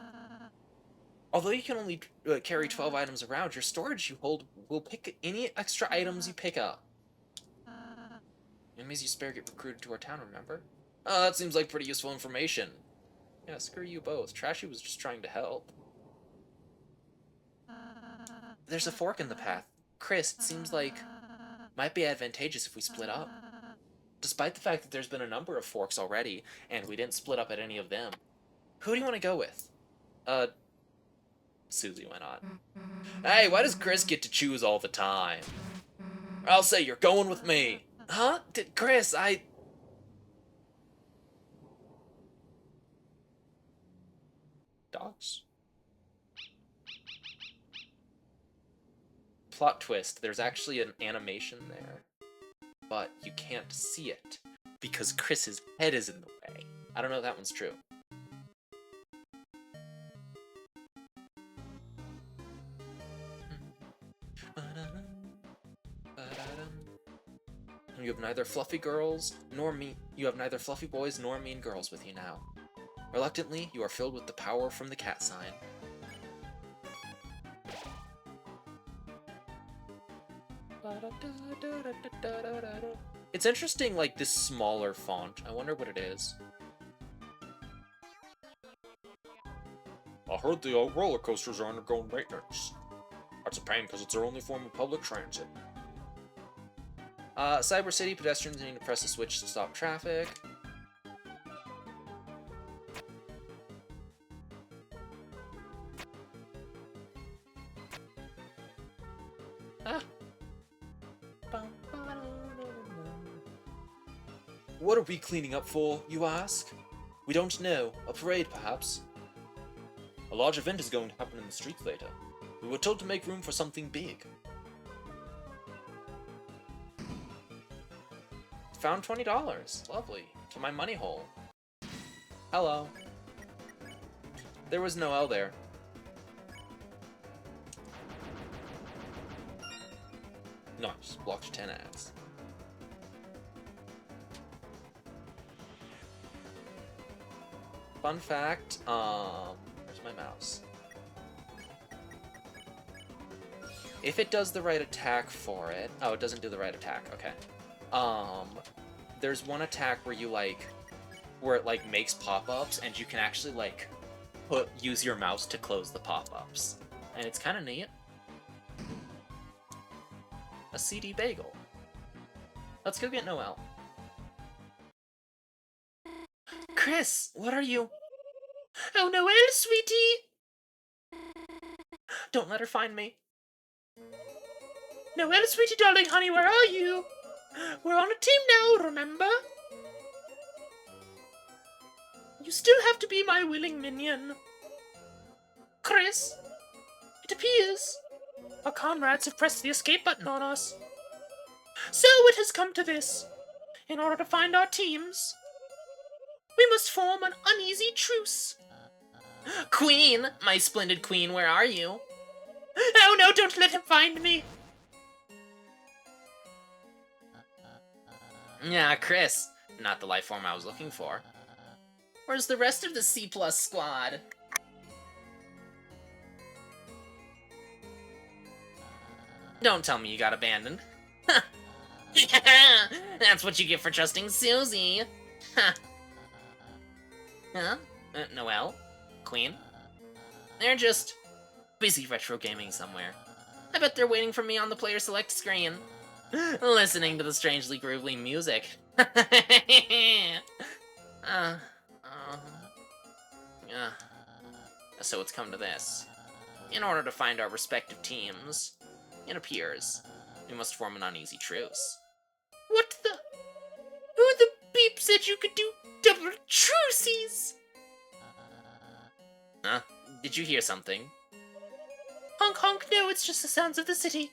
Although you can only carry 12 items around, your storage you hold will pick any extra items you pick up. Enemies you spare get recruited to our town, remember? Oh, that seems like pretty useful information. Yeah, screw you both. Trashy was just trying to help. There's a fork in the path. Chris, it seems like might be advantageous if we split up. Despite the fact that there's been a number of forks already, and we didn't split up at any of them. Who do you want to go with? Susie went on. Hey, why does Chris get to choose all the time? I'll say you're going with me. Huh? Chris, Dogs? Plot twist, there's actually an animation there. But you can't see it, because Chris's head is in the way. I don't know if that one's true. You have neither fluffy girls nor you have neither fluffy boys nor mean girls with you now. Reluctantly, you are filled with the power from the cat sign. It's interesting, like, this smaller font. I wonder what it is. I heard the roller coasters are undergoing maintenance. That's a pain because it's their only form of public transit. Cyber City, pedestrians need to press the switch to stop traffic. Ah. What are we cleaning up for, you ask? We don't know. A parade, perhaps? A large event is going to happen in the streets later. We were told to make room for something big. Found $20. Lovely. To my money hole. Hello. There was no L there. Nice. Blocked 10 ads. Fun fact, where's my mouse? If it does the right attack for it... Oh, it doesn't do the right attack. Okay. There's one attack where you, like... Where it, like, makes pop-ups, and you can actually, like, use your mouse to close the pop-ups. And it's kind of neat. A CD bagel. Let's go get Noelle. Chris, what are you... Oh, Noelle, sweetie! Don't let her find me. Noelle, sweetie darling, honey, where are you? We're on a team now, remember? You still have to be my willing minion. Chris, it appears our comrades have pressed the escape button on us. So it has come to this. In order to find our teams, we must form an uneasy truce. Queen! My splendid queen, where are you? Oh no, don't let him find me! Yeah, Chris. Not the life form I was looking for. Where's the rest of the C+ squad? Don't tell me you got abandoned. That's what you get for trusting Susie. Huh? Noelle? Queen? They're just busy retro gaming somewhere. I bet they're waiting for me on the player select screen. Listening to the strangely groovy music. So it's come to this. In order to find our respective teams, it appears we must form an uneasy truce. What the? Who the beep said you could do double truces? Huh? Did you hear something? Honk honk, no, it's just the sounds of the city.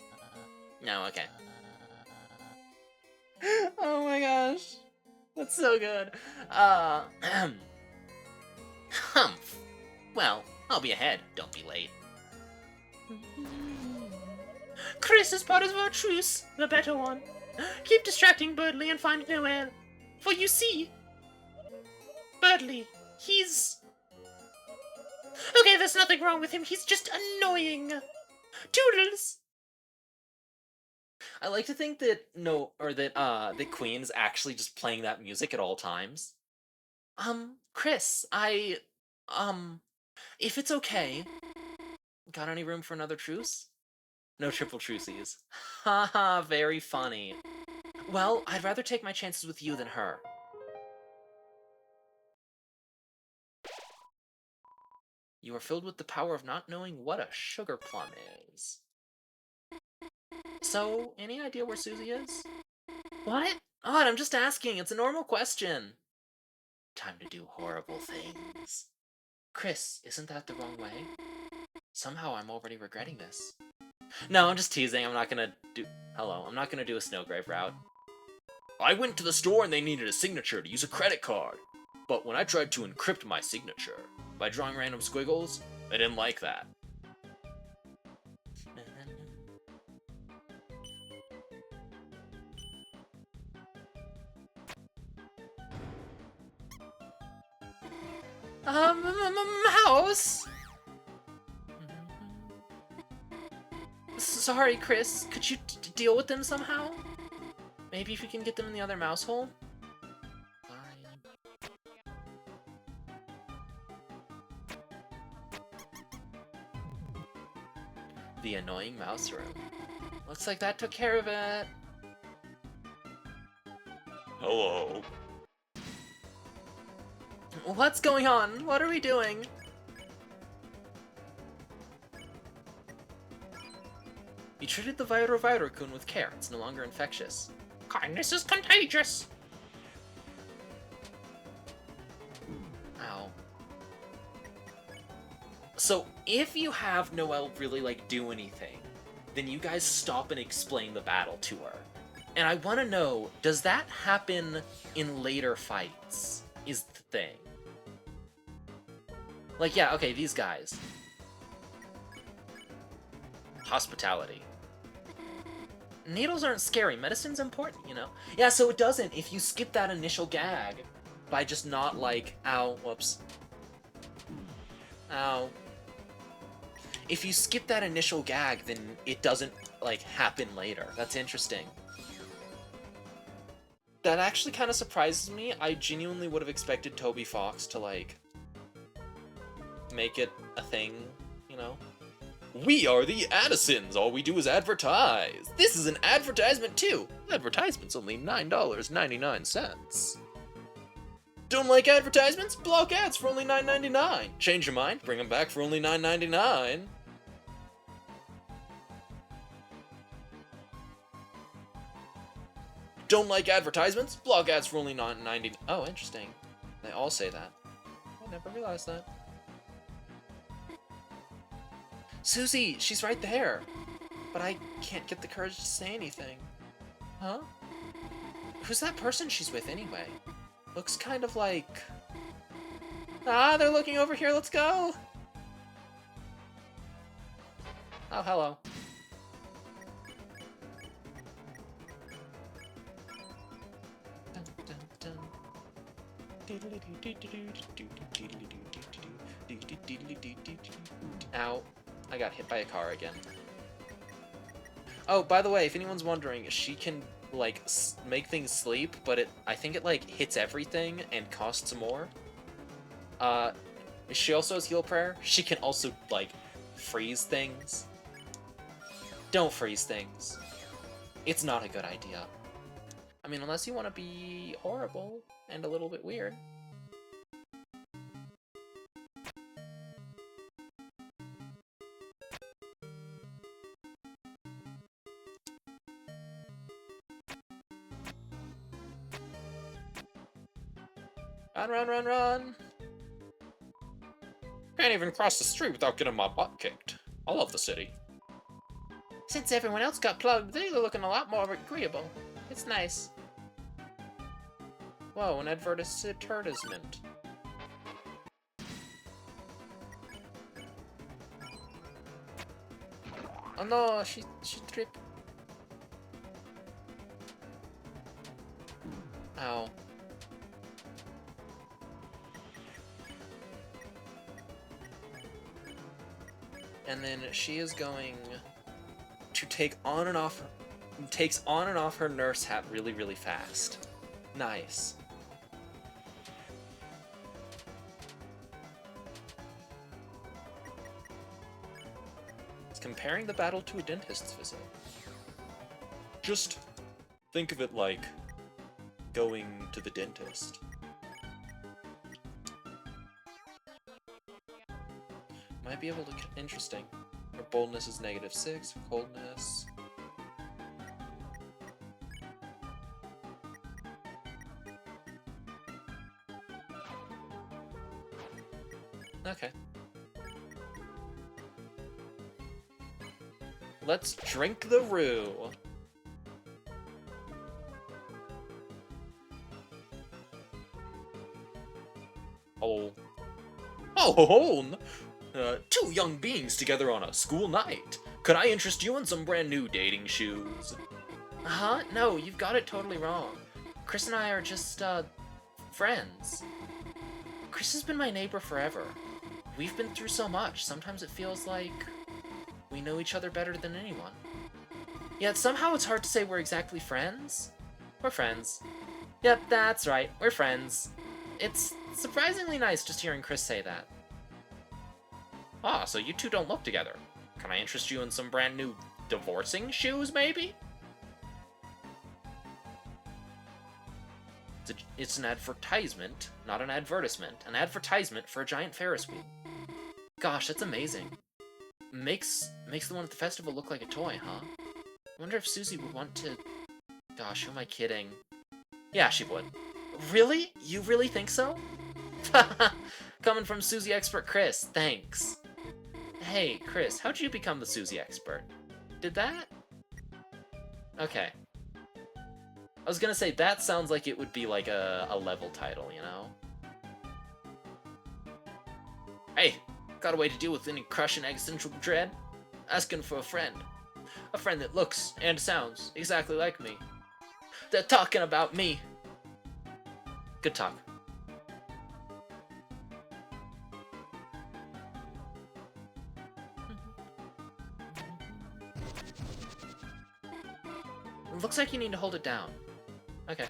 No, okay. Oh my gosh. That's so good. Humph. Well, I'll be ahead. Don't be late. Chris is part of our truce, the better one. Keep distracting Birdley and find Noelle. For you see, Birdley, he's... Okay, there's nothing wrong with him, he's just annoying. Toodles! I like to think that that Queen's actually just playing that music at all times. Chris, if it's okay, got any room for another truce? No triple truces. Haha, very funny. Well, I'd rather take my chances with you than her. You are filled with the power of not knowing what a sugar plum is. So, any idea where Susie is? What? Odd, I'm just asking. It's a normal question. Time to do horrible things. Chris, isn't that the wrong way? Somehow I'm already regretting this. No, I'm just teasing. I'm not gonna do a Snowgrave route. I went to the store and they needed a signature to use a credit card. But when I tried to encrypt my signature by drawing random squiggles, I didn't like that. Mouse? Sorry, Chris. Could you deal with them somehow? Maybe if you can get them in the other mouse hole? The annoying mouse room. Looks like that took care of it. Hello. What's going on? What are we doing? You treated the Viro-Kun with care. It's no longer infectious. Kindness is contagious. Ow. So, if you have Noelle really, like, do anything, then you guys stop and explain the battle to her. And I want to know, does that happen in later fights? Is the thing. Like, yeah, okay, these guys. Hospitality. Needles aren't scary. Medicine's important, you know? Yeah, so it doesn't if you skip that initial gag by just not, like, ow, whoops. Ow. If you skip that initial gag, then it doesn't, like, happen later. That's interesting. That actually kind of surprises me. I genuinely would have expected Toby Fox to, like, make it a thing, you know? We are the Addisons. All we do is advertise. This is an advertisement too. Advertisement's only $9.99. Don't like advertisements? Block ads for only $9.99. Change your mind? Bring them back for only $9.99. Don't like advertisements? Block ads for only $9.99. Oh, interesting. They all say that. I never realized that. Susie, she's right there. But I can't get the courage to say anything. Huh? Who's that person she's with anyway? Looks kind of like... Ah, they're looking over here, let's go! Oh, hello. Ow. I got hit by a car again. Oh, by the way, if anyone's wondering, she can, like, make things sleep, but I think it, like, hits everything and costs more. She also has Heal Prayer. She can also, like, freeze things. Don't freeze things. It's not a good idea. I mean, unless you want to be horrible and a little bit weird. Run, run, run, run! Can't even cross the street without getting my butt kicked. I love the city. Since everyone else got plugged, they're looking a lot more agreeable. It's nice. Whoa, an advertisement. Oh no, she tripped. Ow. And then she is going to takes on and off her nurse hat really, really fast. Nice. It's comparing the battle to a dentist's visit. Just think of it like going to the dentist. Might be able to... Interesting. Her boldness is -6, her coldness... Okay. Let's drink the roux. Oh. Oh, two young beings together on a school night. Could I interest you in some brand new dating shoes? Huh? No, you've got it totally wrong. Chris and I are just, friends. Chris has been my neighbor forever. We've been through so much, sometimes it feels like we know each other better than anyone. Yet somehow it's hard to say we're exactly friends. We're friends. Yep, that's right, we're friends. It's surprisingly nice just hearing Chris say that. Ah, so you two don't look together. Can I interest you in some brand new divorcing shoes, maybe? It's an advertisement, not an advertisement. An advertisement for a giant Ferris wheel. Gosh, that's amazing. Makes the one at the festival look like a toy, huh? Wonder if Susie would want to... Gosh, who am I kidding? Yeah, she would. Really? You really think so? Coming from Susie expert Chris, thanks. Hey, Chris, how'd you become the Susie expert? Did that? Okay. I was gonna say, that sounds like it would be like a level title, you know? Hey, got a way to deal with any crushing existential dread? Asking for a friend. A friend that looks and sounds exactly like me. They're talking about me. Good talk. It looks like you need to hold it down. Okay.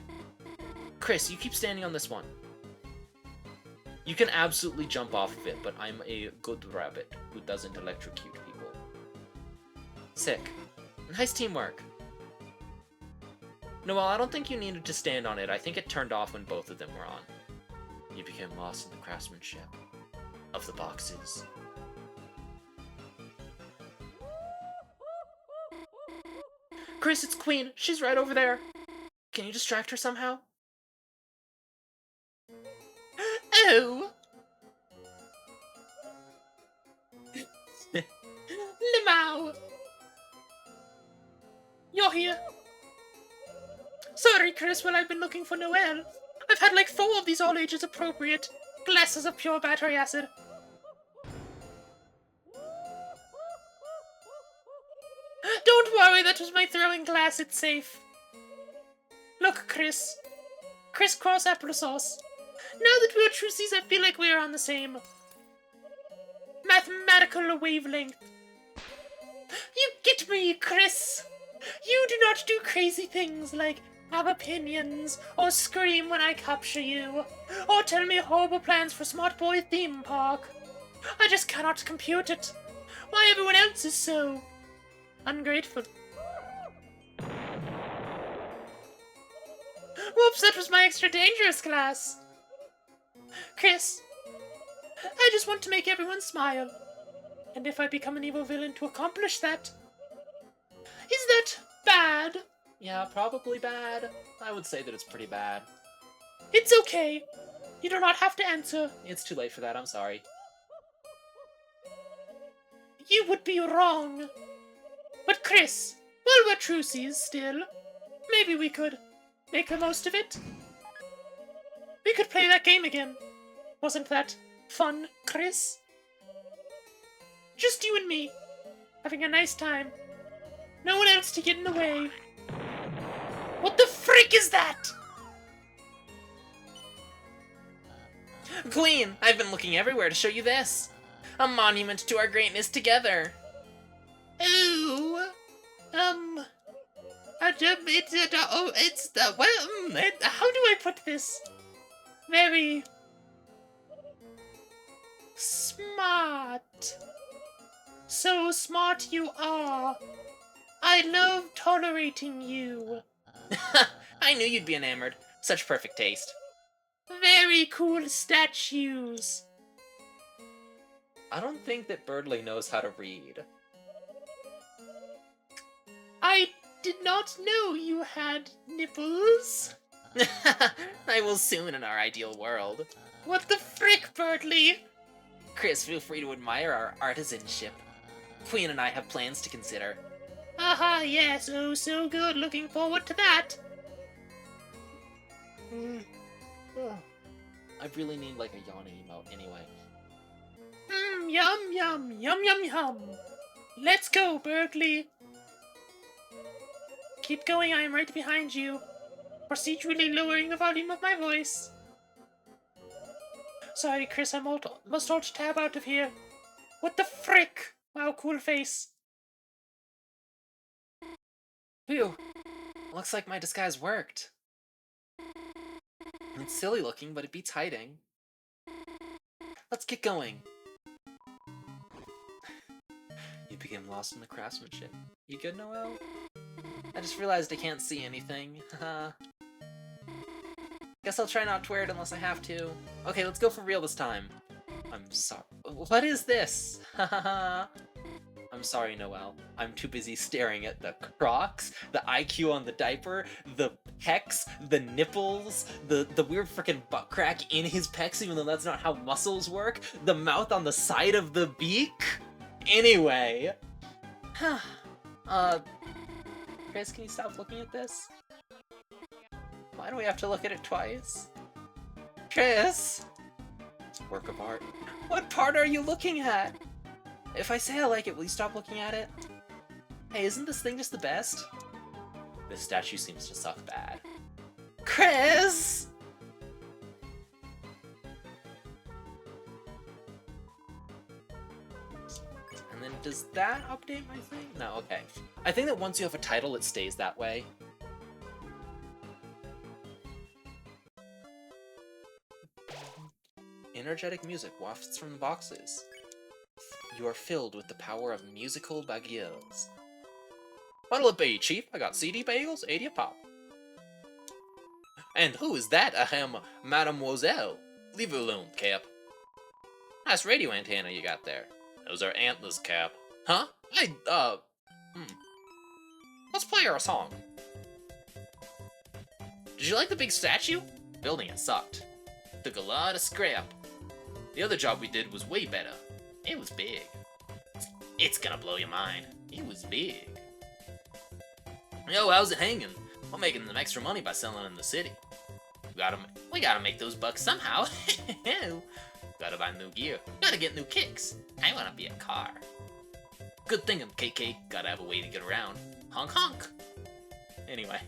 Chris, you keep standing on this one. You can absolutely jump off of it, but I'm a good rabbit who doesn't electrocute people. Sick. Nice teamwork. Noelle, I don't think you needed to stand on it. I think it turned off when both of them were on. You became lost in the craftsmanship of the boxes. Chris, it's Queen. She's right over there. Can you distract her somehow? Oh! Limau! You're here. Sorry, Chris, while I've been looking for Noelle. I've had like 4 of these all ages appropriate glasses of pure battery acid. Don't worry, that was my throwing glass, it's safe. Look, Chris. Crisscross applesauce. Now that we're trucies, I feel like we're on the same mathematical wavelength. You get me, Chris. You do not do crazy things like have opinions, or scream when I capture you, or tell me horrible plans for Smart Boy theme park. I just cannot compute it. Why everyone else is so ungrateful. Whoops, that was my extra dangerous glass. Chris, I just want to make everyone smile. And if I become an evil villain to accomplish that, is that bad? Yeah, probably bad. I would say that it's pretty bad. It's okay. You do not have to answer. It's too late for that, I'm sorry. You would be wrong. But Chris, while we're trucies still, maybe we could make the most of it. We could play that game again. Wasn't that fun, Chris? Just you and me, having a nice time. No one else to get in the way. What the frick is that? Queen, I've been looking everywhere to show you this. A monument to our greatness together. Ooh. It's the, well, how do I put this? Very smart. So smart you are. I love tolerating you. I knew you'd be enamored. Such perfect taste. Very cool statues. I don't think that Birdley knows how to read. I did not know you had nipples. I will soon in our ideal world. What the frick, Birdley? Chris, feel free to admire our artisanship. Queen and I have plans to consider. Aha, yes, oh so good, looking forward to that. I really need like a yawn emote anyway. Yum, yum, yum, yum, yum. Let's go, Berkeley. Keep going, I am right behind you. Procedurally lowering the volume of my voice. Sorry, Chris, I must alt-tab out of here. What the frick? Wow, cool face. Phew. Looks like my disguise worked. It's silly looking, but it beats hiding. Let's get going. You became lost in the craftsmanship. You good, Noelle? I just realized I can't see anything. Guess I'll try not to wear it unless I have to. Okay, let's go for real this time. I'm sorry. What is this? Hahaha. I'm sorry, Noelle. I'm too busy staring at the Crocs, the IQ on the diaper, the pecs, the nipples, the weird freaking butt crack in his pecs, even though that's not how muscles work, the mouth on the side of the beak. Anyway. Chris, can you stop looking at this? Why do we have to look at it twice? Chris! It's a work of art. What part are you looking at? If I say I like it, will you stop looking at it? Hey, isn't this thing just the best? This statue seems to suck bad. Chris! And then does that update my thing? No, okay. I think that once you have a title, it stays that way. Energetic music wafts from the boxes. You are filled with the power of musical bagels. What'll it be, Chief? I got CD bagels, 80 a pop. And who is that, ahem, mademoiselle? Leave it alone, Cap. Nice radio antenna you got there. Those are antlers, Cap. Huh? Let's play her a song. Did you like the big statue? Building it sucked. Took a lot of scrap. The other job we did was way better. It was big. It's gonna blow your mind. It was big. Yo, how's it hanging? We're making some extra money by selling in the city. We gotta make those bucks somehow. Gotta buy new gear. Gotta get new kicks. I wanna be a car. Good thinking, KK. Gotta have a way to get around. Honk honk. Anyway.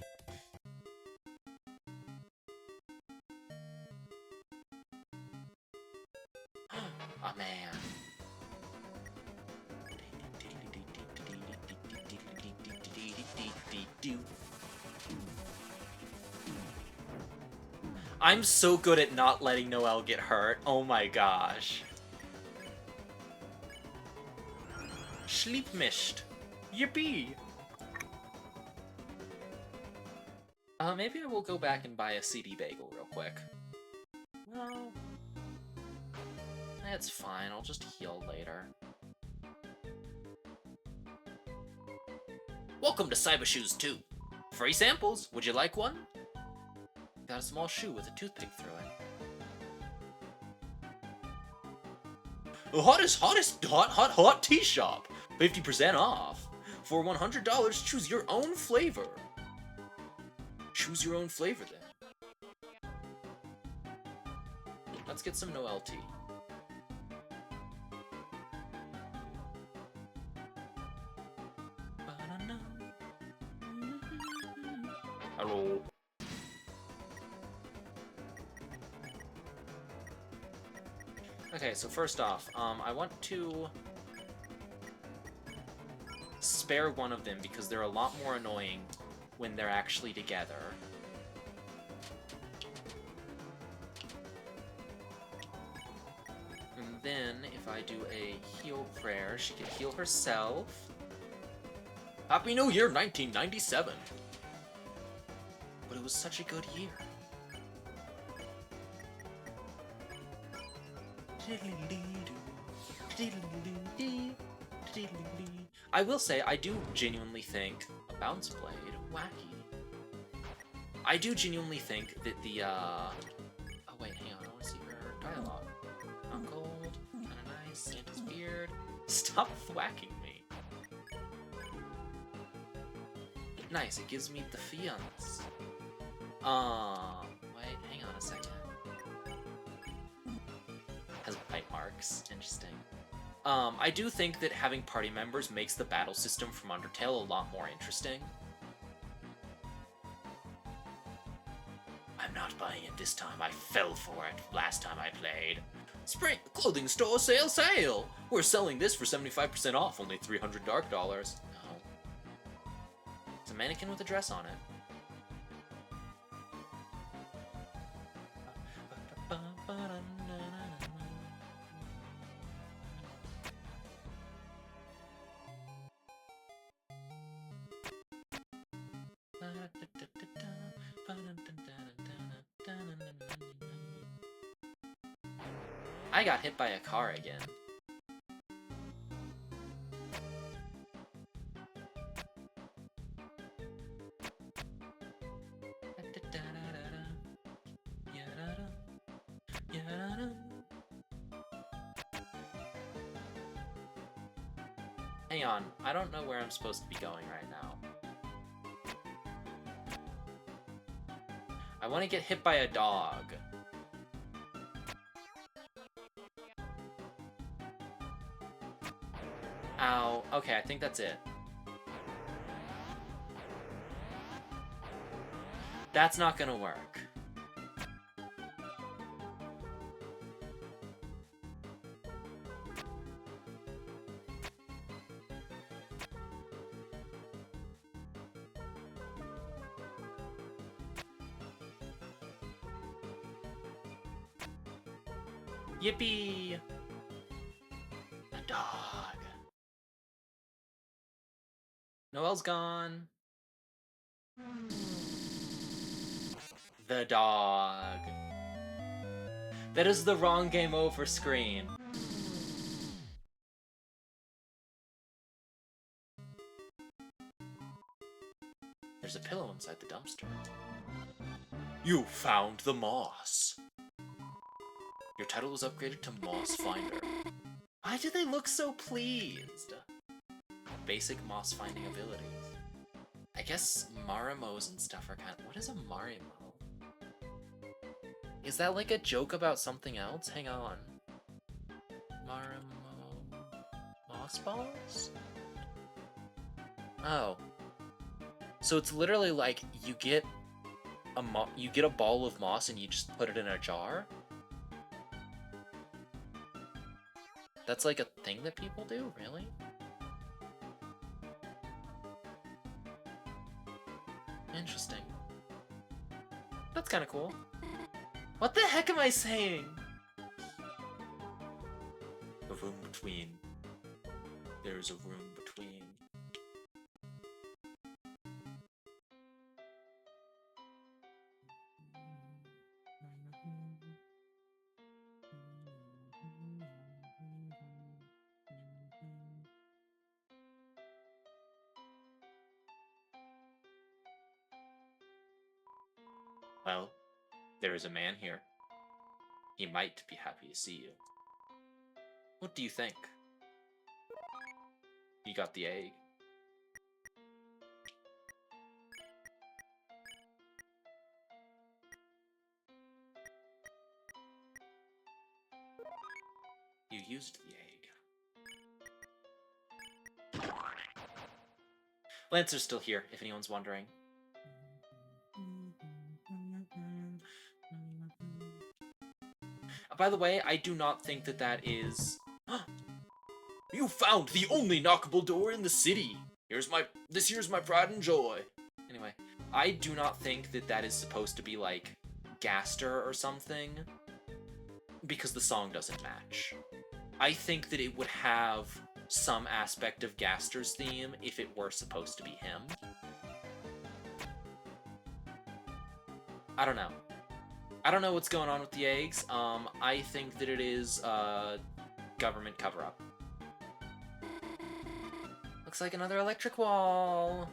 Oh man. I'm so good at not letting Noelle get hurt. Oh my gosh. Sleep mist. Yippee! Maybe I will go back and buy a CD bagel real quick. No. It's fine, I'll just heal later. Welcome to Cyber Shoes 2. Free samples, would you like one? Got a small shoe with a toothpick through it. Hot tea shop! 50% off! For $100, choose your own flavor. Choose your own flavor then. Let's get some Noelle tea. Hello. Okay, so first off, I want to spare one of them because they're a lot more annoying when they're actually together. And then, if I do a heal prayer, she can heal herself. Happy New Year, 1997! But it was such a good year. I will say, I do genuinely think a bounce blade, wacky. I do genuinely think that the, oh wait, hang on, I want to see her dialogue. I'm cold, kinda nice, Santa's beard. Stop thwacking me. Nice, it gives me the fiance. Wait, hang on a second. Has bite marks, interesting. I do think that having party members makes the battle system from Undertale a lot more interesting. I'm not buying it this time, I fell for it last time I played. Spring clothing store sale! We're selling this for 75% off, only 300 dark dollars. No. It's a mannequin with a dress on it. I got hit by a car again. Hang on, I don't know where I'm supposed to be going right now. I want to get hit by a dog. Ow. Okay, I think that's it. That's not gonna work. Yippee! A dog. Noelle's gone. The dog. That is the wrong game over screen. There's a pillow inside the dumpster. You found the moss. Your title was upgraded to Moss Finder. Why do they look so pleased? Basic moss finding abilities. I guess Marimos and stuff are kind of... What is a Marimo? Is that like a joke about something else? Hang on. Marimo... Moss balls? Oh. So it's literally like you get a ball of moss and you just put it in a jar? That's like a thing that people do? Really? Interesting. That's kind of cool. What the heck am I saying? A room between. There's a room between. Well, there is a man here. He might be happy to see you. What do you think? You got the egg. You used the egg. Lancer's still here, if anyone's wondering. By the way, I do not think that that is... You found the only knockable door in the city! This here's my pride and joy! Anyway, I do not think that that is supposed to be, like, Gaster or something, because the song doesn't match. I think that it would have some aspect of Gaster's theme if it were supposed to be him. I don't know. I don't know what's going on with the eggs. I think that it is government cover-up. Looks like another electric wall.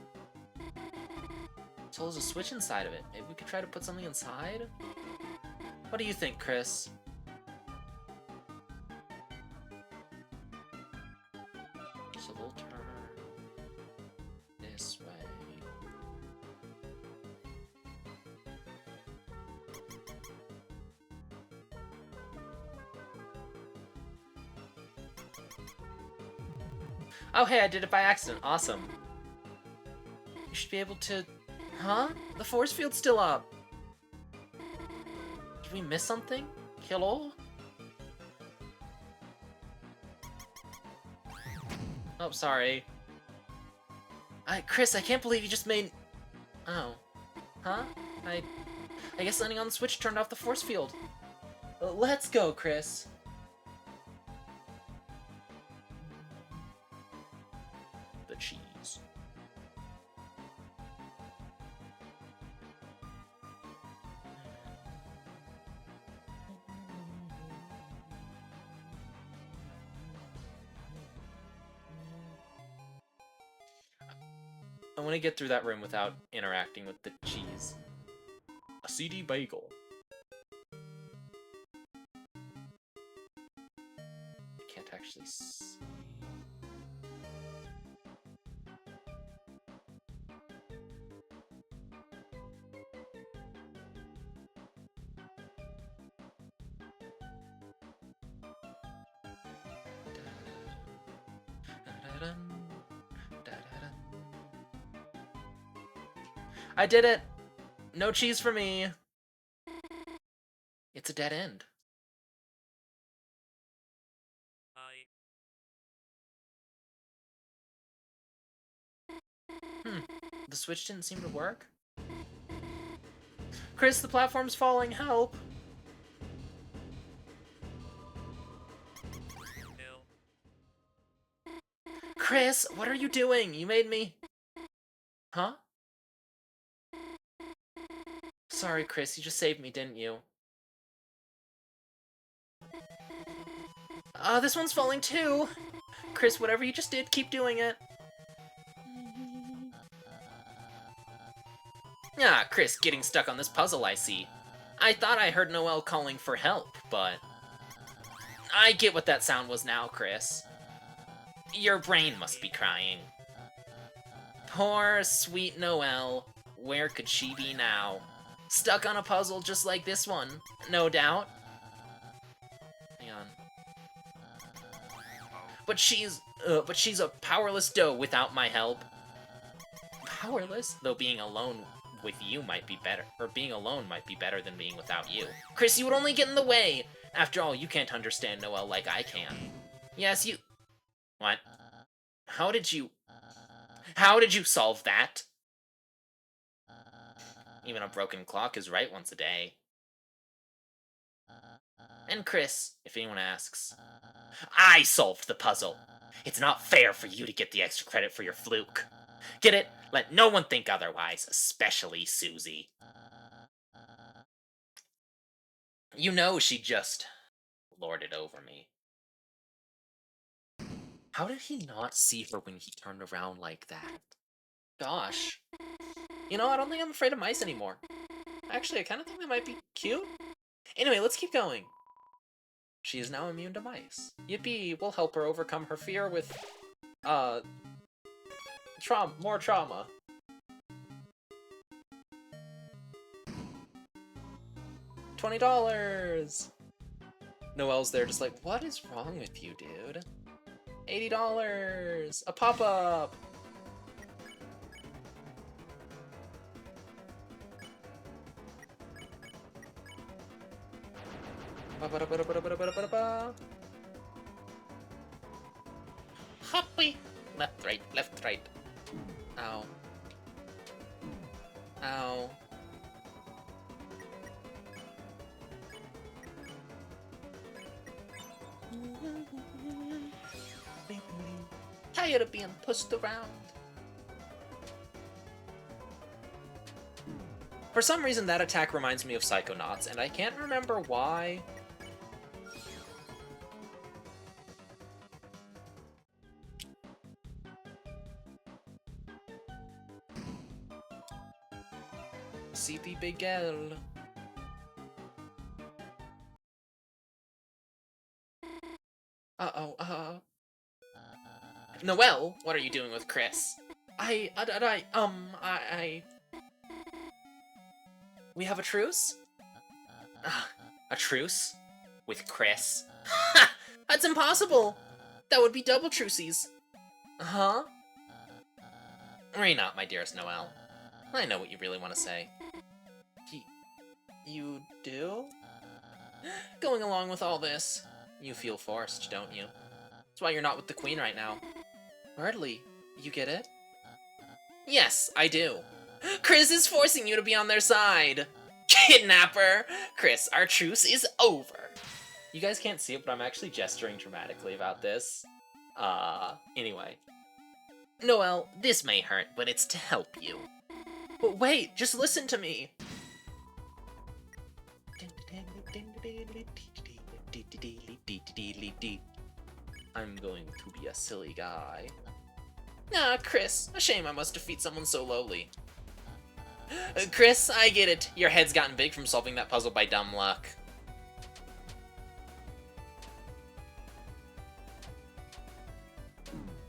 So there's a switch inside of it. Maybe we could try to put something inside? What do you think, Chris? So we'll turn this way. Oh, hey, I did it by accident. Awesome. You should be able to... Huh? The force field's still up. Did we miss something? Hello? Oh, sorry. Chris, I can't believe you just made... Oh. Huh? I guess landing on the switch turned off the force field. Let's go, Chris. The cheese. I want to get through that room without interacting with the cheese. A CD bagel. I can't actually see. I did it! No cheese for me! It's a dead end. The switch didn't seem to work. Chris, the platform's falling, help! Chris, what are you doing? You made me... Huh? Sorry, Chris, you just saved me, didn't you? This one's falling too! Chris, whatever you just did, keep doing it. Ah, Chris, getting stuck on this puzzle, I see. I thought I heard Noelle calling for help, but... I get what that sound was now, Chris. Your brain must be crying. Poor, sweet Noelle. Where could she be now? Stuck on a puzzle just like this one, no doubt. Hang on. But she's a powerless doe without my help. Powerless? Though being alone with you might be better, or being alone might be better than being without you. Chris, you would only get in the way! After all, you can't understand Noelle like I can. Yes, you... What? How did you solve that? Even a broken clock is right once a day. And Chris, if anyone asks, I solved the puzzle. It's not fair for you to get the extra credit for your fluke. Get it? Let no one think otherwise, especially Susie. You know she just lorded over me. How did he not see her when he turned around like that? Gosh. You know, I don't think I'm afraid of mice anymore. Actually, I kind of think they might be cute. Anyway, let's keep going. She is now immune to mice. Yippee, we'll help her overcome her fear with, more trauma. $20! Noelle's there just like, what is wrong with you, dude? $80! A pop-up! Hoppy. Left, right, left, right. Ow. Ow. Tired of being pushed around. For some reason, that attack reminds me of Psychonauts, and I can't remember why. CP Bigel. Noelle, what are you doing with Chris? We have a truce? A truce? With Chris? Ha! That's impossible! That would be double truces. Huh? Worry not, my dearest Noelle. I know what you really want to say. You do? Going along with all this, you feel forced, don't you? That's why you're not with the Queen right now. Hardly. You get it? Yes, I do. Chris is forcing you to be on their side! Kidnapper! Chris, our truce is over! You guys can't see it, but I'm actually gesturing dramatically about this. Anyway. Noelle, this may hurt, but it's to help you. But wait, just listen to me! I'm going to be a silly guy. Ah, Chris, a shame I must defeat someone so lowly. Chris, I get it. Your head's gotten big from solving that puzzle by dumb luck.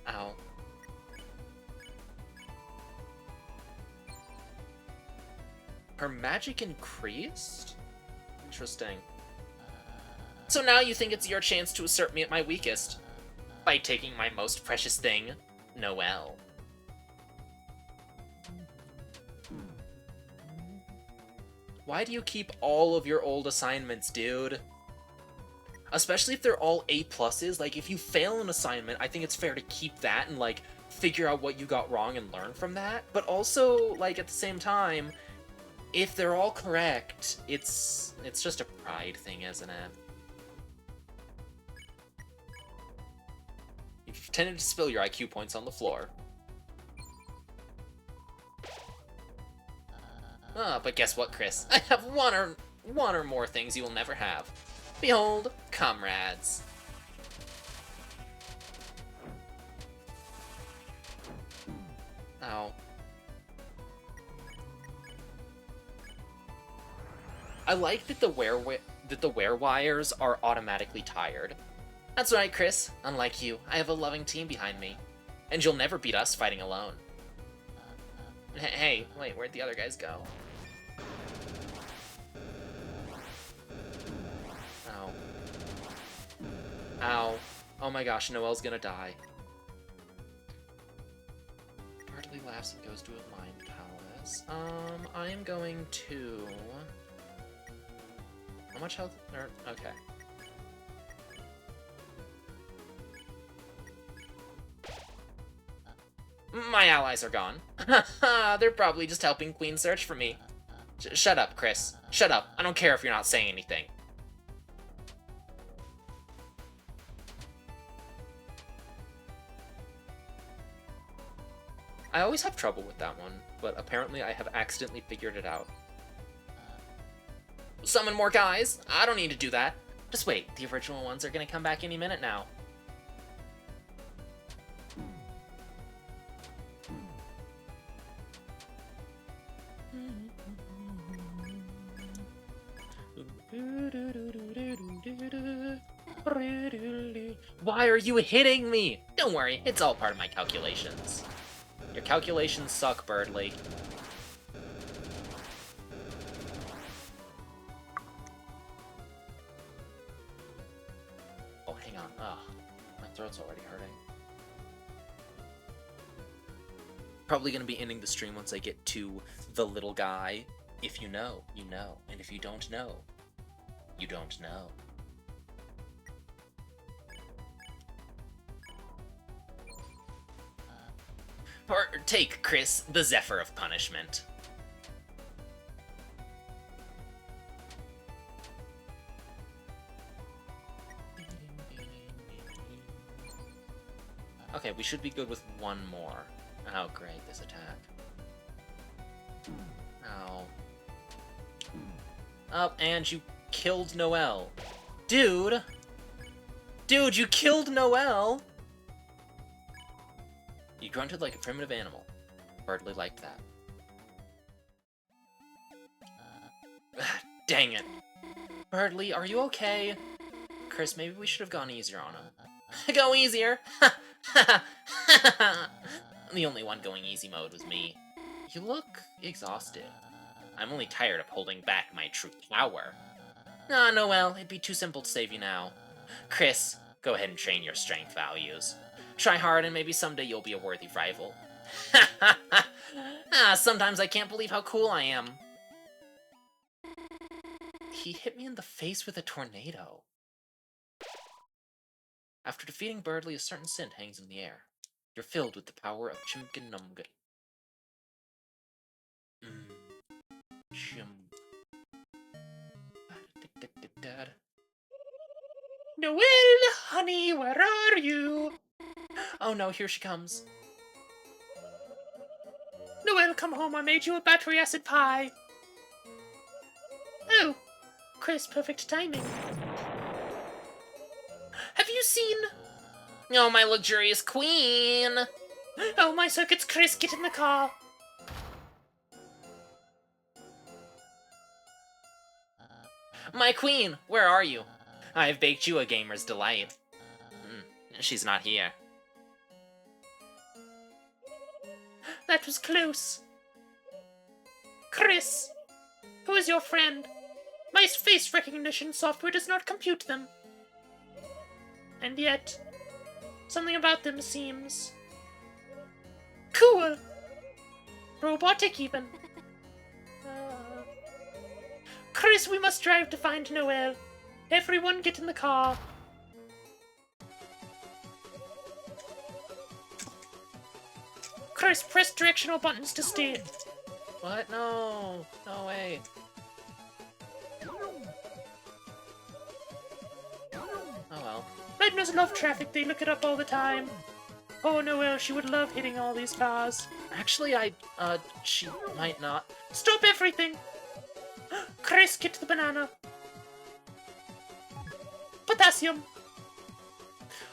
Ow. Her magic increased? Interesting. So now you think it's your chance to assert me at my weakest. By taking my most precious thing, Noelle. Why do you keep all of your old assignments, dude? Especially if they're all A+. Like, if you fail an assignment, I think it's fair to keep that and, like, figure out what you got wrong and learn from that. But also, like, at the same time, if they're all correct, it's just a pride thing, isn't it? You've tended to spill your IQ points on the floor. Ah, but guess what, Chris? I have one or more things you will never have. Behold, comrades. Ow. I like that the wear wires are automatically tired. That's right, Chris. Unlike you, I have a loving team behind me. And you'll never beat us fighting alone. Hey, wait, where'd the other guys go? Ow. Ow. Oh my gosh, Noelle's gonna die. Bartley laughs and goes to a mind palace. I am going to... How much health? Okay. My allies are gone. They're probably just helping Queen search for me. Shut up, Chris. Shut up. I don't care if you're not saying anything. I always have trouble with that one, but apparently I have accidentally figured it out. Summon more guys? I don't need to do that. Just wait, the original ones are gonna come back any minute now. Why are you hitting me? Don't worry, it's all part of my calculations. Your calculations suck, Birdly. Oh, hang on. Ugh, my throat's already hurting. Probably gonna be ending the stream once I get to the little guy. If you know, you know. And if you don't know, you don't know. Take, Chris, the Zephyr of Punishment. Okay, we should be good with one more. Oh, great, this attack. Ow. Oh, and you killed Noelle. Dude! Dude, you killed Noelle! You grunted like a primitive animal. Bartley liked that. Dang it. Bartley, are you okay? Chris, maybe we should have gone easier on him. Go easier? The only one going easy mode was me. You look exhausted. I'm only tired of holding back my true power. Ah, Noelle, it'd be too simple to save you now. Chris, go ahead and train your strength values. Try hard and maybe someday you'll be a worthy rival. Sometimes I can't believe how cool I am. He hit me in the face with a tornado. After defeating Birdly, a certain scent hangs in the air. You're filled with the power of Chimganumga. Noelle, honey, where are you? Oh no, here she comes. Noelle, come home. I made you a battery acid pie. Oh, Chris, perfect timing. Have you seen... Oh, my luxurious queen! Oh, my circuits, Chris, get in the car. My queen, where are you? I've baked you a gamer's delight. She's not here. That was close. Chris, who is your friend? My face recognition software does not compute them. And yet, something about them seems cool. Robotic, even. Chris, we must drive to find Noel. Everyone get in the car. Chris, press directional buttons to steer. What? No. No way. Oh well. Ledners love traffic, they look it up all the time. Oh, Noel, she would love hitting all these cars. Actually, she might not. Stop everything! Chris, get the banana. Potassium.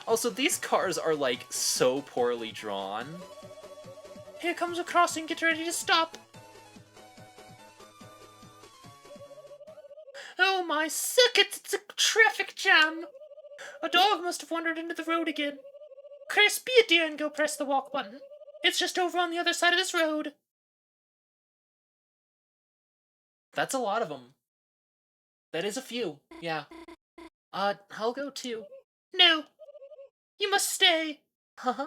Also, these cars are, like, so poorly drawn. Here comes a crossing, get ready to stop. Oh my circuits, it's a traffic jam. A dog must have wandered into the road again. Chris, be a dear and go press the walk button. It's just over on the other side of this road. That's a lot of them. That is a few, yeah. I'll go too. No. You must stay. Huh?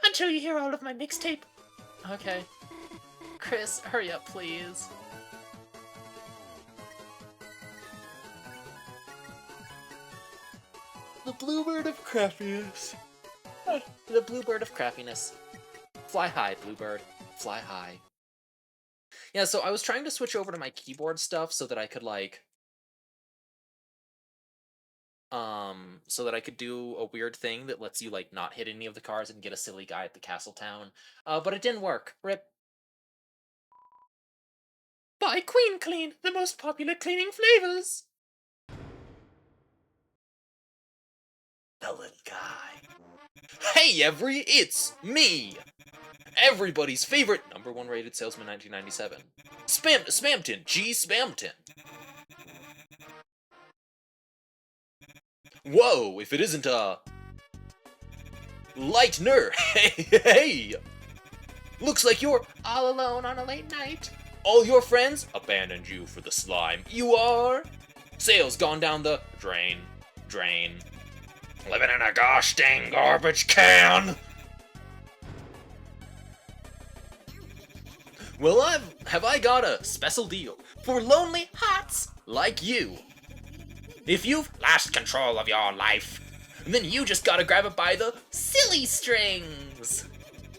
Until you hear all of my mixtape. Okay. Chris, hurry up, please. The bluebird of crappiness. The bluebird of crappiness. Fly high, bluebird. Fly high. Yeah, so I was trying to switch over to my keyboard stuff so that I could, like... so that I could do a weird thing that lets you, like, not hit any of the cars and get a silly guy at the castle town. But it didn't work. Rip. Buy Queen Clean, the most popular cleaning flavors. Villain guy. Hey, it's me! Everybody's favorite #1 rated salesman 1997. Spamton, G. Spamton. Whoa, if it isn't Lightner, hey! Looks like you're All alone on a late night. all your friends abandoned you for the slime. You are? Sales gone down the drain. Living in a gosh dang garbage can! Well, have I got a special deal for lonely hearts like you. If you've lost control of your life, then you just gotta grab it by the silly strings.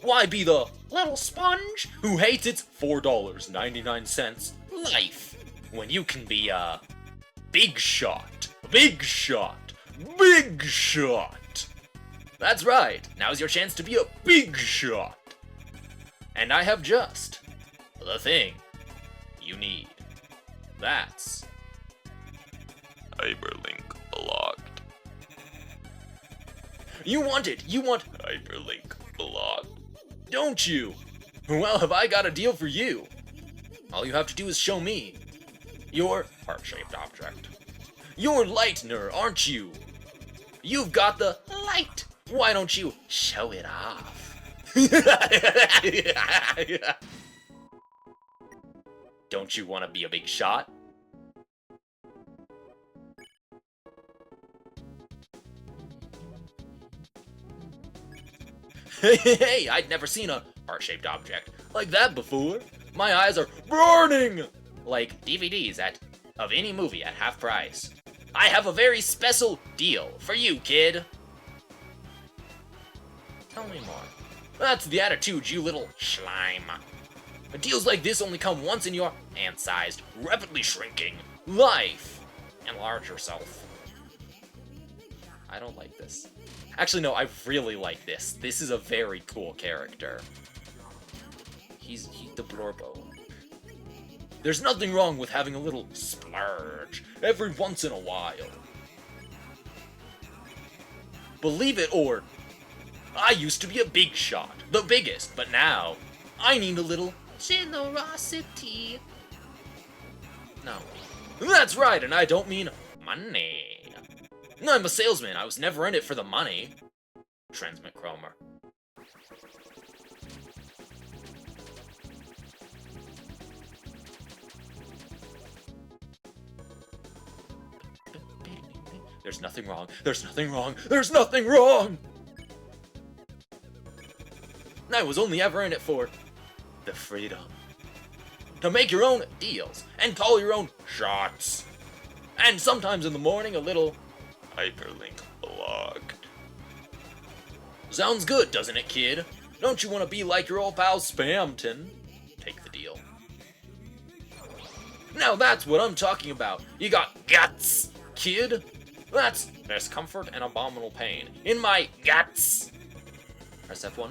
Why be the little sponge who hates its $4.99 life when you can be a big shot? That's right, now's your chance to be a big shot. And I have just the thing you need. That's hyperlink blocked. You want hyperlink blocked, don't you? Well, have I got a deal for you. All you have to do is show me your heart-shaped object. You're Lightner, aren't you? You've got the light. Why don't you show it off? Don't you want to be a big shot? Hey, I'd never seen a heart-shaped object like that before. My eyes are burning! Like DVDs of any movie at half price. I have a very special deal for you, kid. Tell me more. That's the attitude, you little slime. Deals like this only come once in your ant-sized, rapidly shrinking life. Enlarge yourself. I don't like this. Actually, no, I really like this. This is a very cool character. He's the Blorbo. There's nothing wrong with having a little splurge every once in a while. Believe it or I used to be a big shot, the biggest, but now I need a little generosity. No. That's right, and I don't mean money. I'm a salesman, I was never in it for the money. Transmit Cromer. There's nothing wrong. There's nothing wrong. There's nothing wrong! I was only ever in it for the freedom. To make your own deals and call your own shots. And sometimes in the morning a little hyperlink blocked. Sounds good, doesn't it, kid? Don't you want to be like your old pal Spamton? Take the deal. Now that's what I'm talking about. You got guts, kid. That's discomfort and abominable pain in my guts. Press F1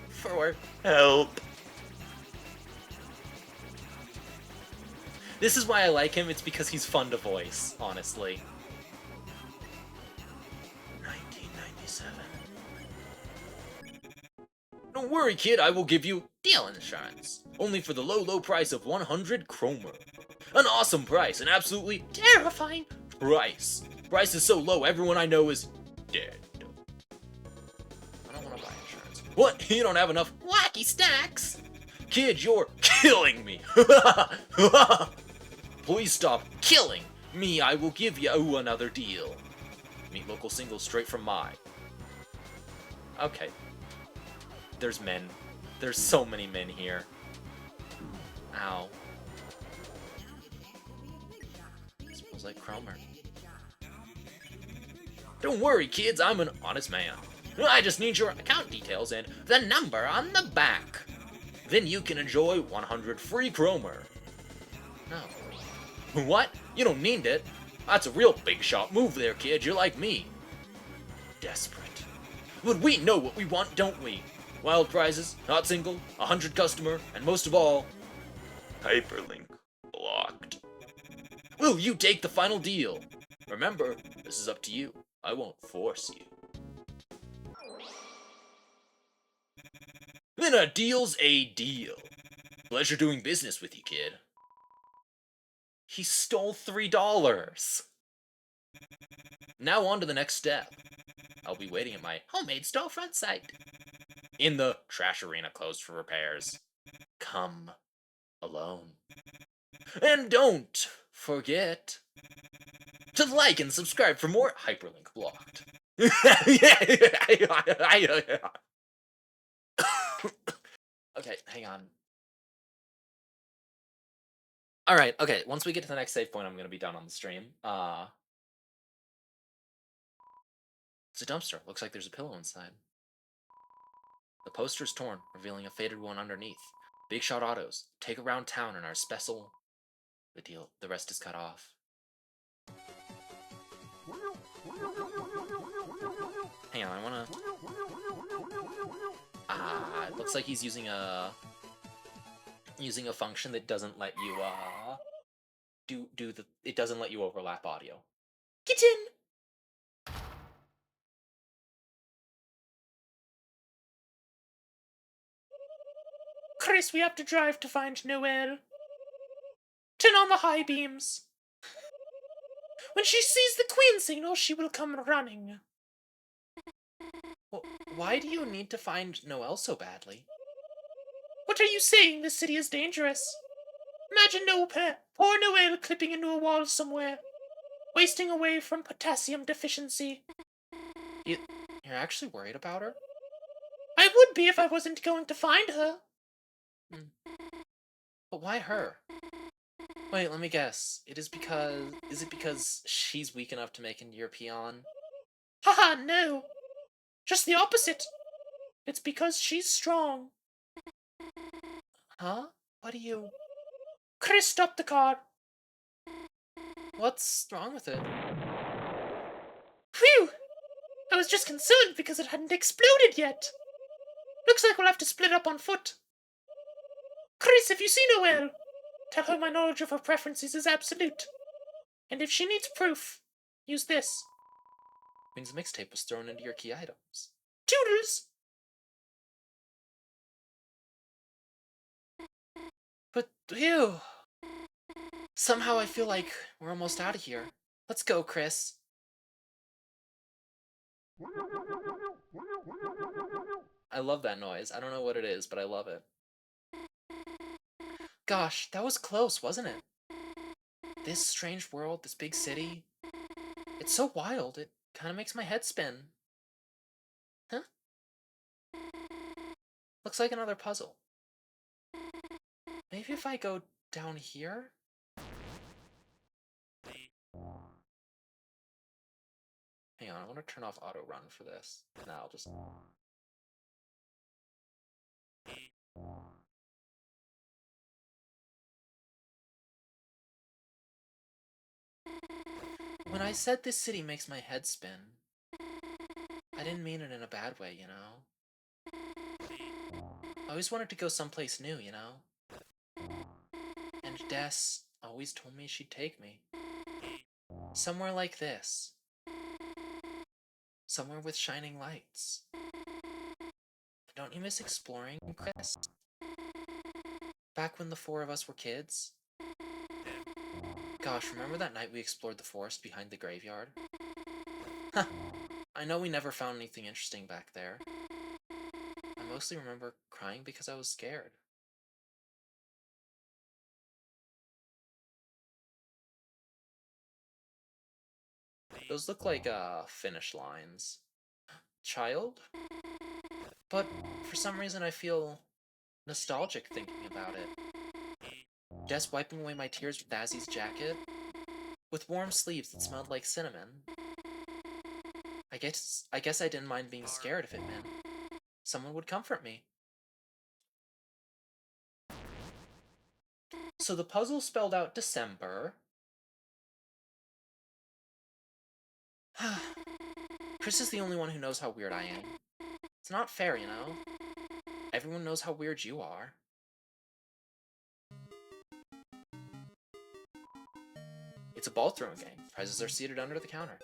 for help. This is why I like him. It's because he's fun to voice, honestly. 1997. Don't worry, kid. I will give you deal insurance. Only for the low, low price of 100 Cromer. An awesome price. An absolutely terrifying price. Price is so low, everyone I know is dead. I don't want to buy insurance. What? You don't have enough wacky stacks? Kid, you're killing me. Please stop killing me. I will give you another deal. Meet local singles straight from my. Okay. There's men. There's so many men here. Ow. Smells like Cromer. Don't worry, kids, I'm an honest man. I just need your account details and the number on the back. Then you can enjoy 100 free Cromer. No. What? You don't need it. That's a real big shot move there, kid. You're like me. Desperate. But we know what we want, don't we? Wild prizes, not single, 100 customer, and most of all, hyperlink blocked. Will you take the final deal? Remember, this is up to you. I won't force you. Then a deal's a deal. Pleasure doing business with you, kid. He stole $3. Now on to the next step. I'll be waiting at my homemade storefront site. In the trash arena closed for repairs. Come alone. And don't forget to like and subscribe for more hyperlink blocked. Okay, hang on. Alright, okay, once we get to the next save point, I'm gonna be done on the stream. It's a dumpster. Looks like there's a pillow inside. The poster's torn, revealing a faded one underneath. Big Shot Autos. Take around town in our special... The rest is cut off. Hang on, I wanna... it looks like he's using a function that doesn't let you, it doesn't let you overlap audio. Get in! Chris, we have to drive to find Noelle. Turn on the high beams. When she sees the queen signal, she will come running. Well, why do you need to find Noelle so badly? What are you saying? This city is dangerous. Imagine poor Noelle clipping into a wall somewhere, wasting away from potassium deficiency. You're actually worried about her? I would be if I wasn't going to find her. But why her? Wait, let me guess. Is it because she's weak enough to make into your peon? Haha, no. Just the opposite. It's because she's strong. Huh? What do you... Chris, stop the car. What's wrong with it? Phew! I was just concerned because it hadn't exploded yet. Looks like we'll have to split up on foot. Chris, if you see Noelle, tell her my knowledge of her preferences is absolute. And if she needs proof, use this. Means the mixtape was thrown into your key items. Toodles! But, phew. Somehow I feel like we're almost out of here. Let's go, Chris. I love that noise. I don't know what it is, but I love it. Gosh, that was close, wasn't it? This strange world, this big city. It's so wild, it kind of makes my head spin. Huh? Looks like another puzzle. Maybe if I go down here? Hang on, I want to turn off auto run for this. Now I'll just... When I said this city makes my head spin, I didn't mean it in a bad way, you know? I always wanted to go someplace new, you know? And Des always told me she'd take me. Somewhere like this. Somewhere with shining lights. Don't you miss exploring, Chris? Back when the four of us were kids? Gosh, remember that night we explored the forest behind the graveyard? Huh. I know we never found anything interesting back there. I mostly remember crying because I was scared. Those look like, finish lines. Child? But for some reason I feel nostalgic thinking about it. Just wiping away my tears with Dazzy's jacket, with warm sleeves that smelled like cinnamon. I guess I didn't mind being scared if it meant someone would comfort me. So the puzzle spelled out December. Chris is the only one who knows how weird I am. It's not fair, you know? Everyone knows how weird you are. It's a ball throwing game. Prizes are seated under the counter.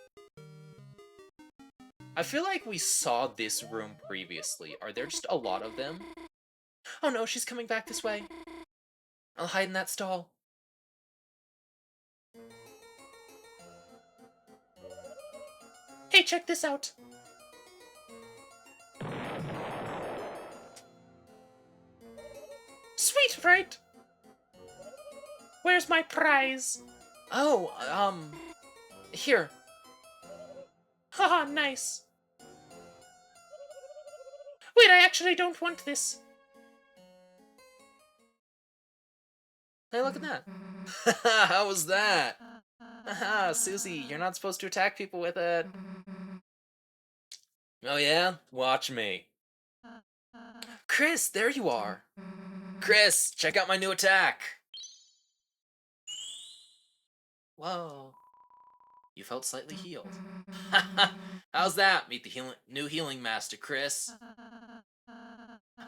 I feel like we saw this room previously. Are there just a lot of them? Oh no, she's coming back this way. I'll hide in that stall. Hey, check this out. Sweet, right? Where's my prize? Oh, here. Haha, nice. Wait, I actually don't want this. Hey, look at that. How was that? Haha, Susie, you're not supposed to attack people with it. Oh yeah? Watch me. Chris, there you are. Chris, check out my new attack. Whoa. You felt slightly healed. How's that? Meet the new healing master, Chris.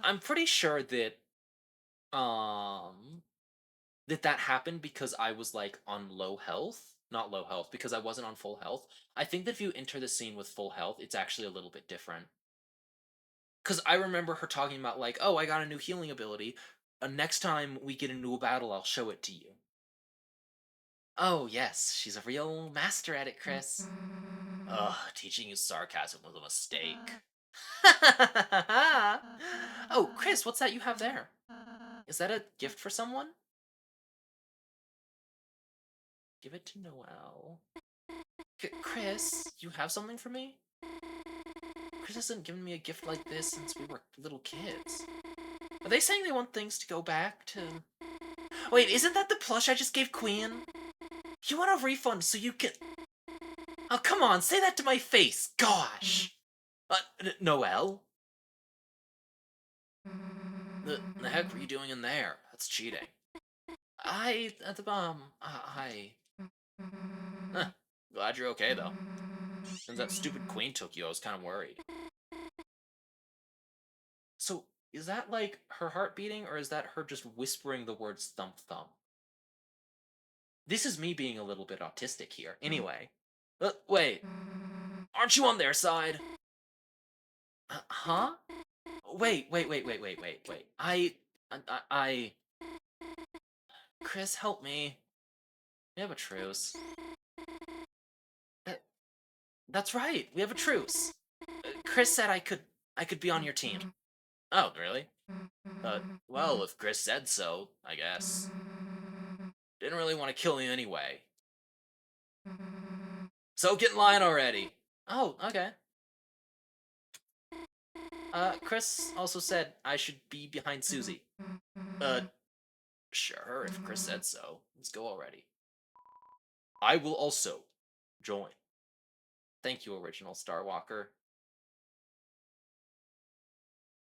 I'm pretty sure that, that happened because I was, like, on low health. Not low health, because I wasn't on full health. I think that if you enter the scene with full health, it's actually a little bit different. Because I remember her talking about, like, oh, I got a new healing ability. Next time we get into a battle, I'll show it to you. Oh, yes, she's a real master at it, Chris. Ugh, teaching you sarcasm was a mistake. Oh, Chris, what's that you have there? Is that a gift for someone? Give it to Noelle. Chris, you have something for me? Chris hasn't given me a gift like this since we were little kids. Are they saying they want things to go back to... Wait, isn't that the plush I just gave Queen? You want a refund so you can... Oh, come on, say that to my face, gosh! Noelle? The heck were you doing in there? That's cheating. Huh, glad you're okay, though. Since that stupid queen took you, I was kind of worried. So, is that, like, her heart beating, or is that her just whispering the words thump thump? This is me being a little bit autistic here. Anyway. Wait. Aren't you on their side? Huh? Wait. I... Chris, help me. We have a truce. That's right. We have a truce. Chris said I could be on your team. Oh, really? Well, if Chris said so, I guess. Didn't really want to kill you anyway. So get in line already. Oh, okay. Chris also said I should be behind Susie. Uh, sure, if Chris said so. Let's go already. I will also join. Thank you, original Star Walker.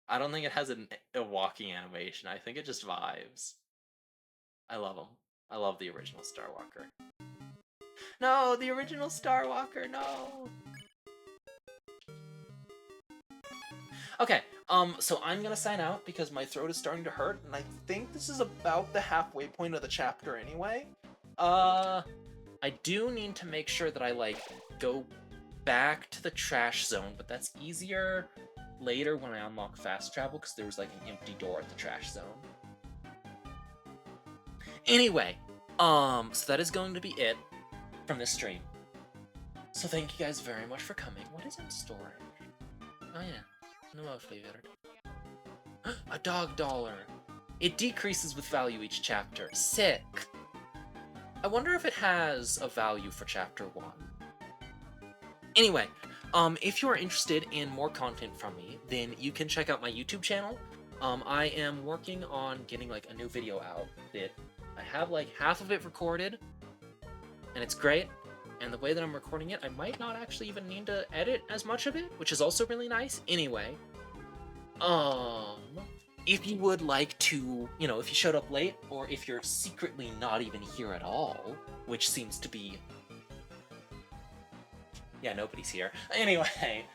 I don't think it has a walking animation. I think it just vibes. I love him. I love the original Star Walker. No, the original Star Walker, no! Okay, so I'm gonna sign out because my throat is starting to hurt, and I think this is about the halfway point of the chapter anyway. I do need to make sure that I, like, go back to the trash zone, but that's easier later when I unlock fast travel, because there was, like, an empty door at the trash zone. Anyway, so that is going to be it from this stream. So thank you guys very much for coming. What is in storage? Oh yeah, no flavored. A dog dollar. It decreases with value each chapter. Sick. I wonder if it has a value for chapter 1. Anyway, if you are interested in more content from me, then you can check out my YouTube channel. I am working on getting like a new video out that I have like half of it recorded, and it's great. And the way that I'm recording it, I might not actually even need to edit as much of it, which is also really nice. Anyway, if you would like to, you know, if you showed up late, or if you're secretly not even here at all, which seems to be... Yeah, nobody's here. Anyway,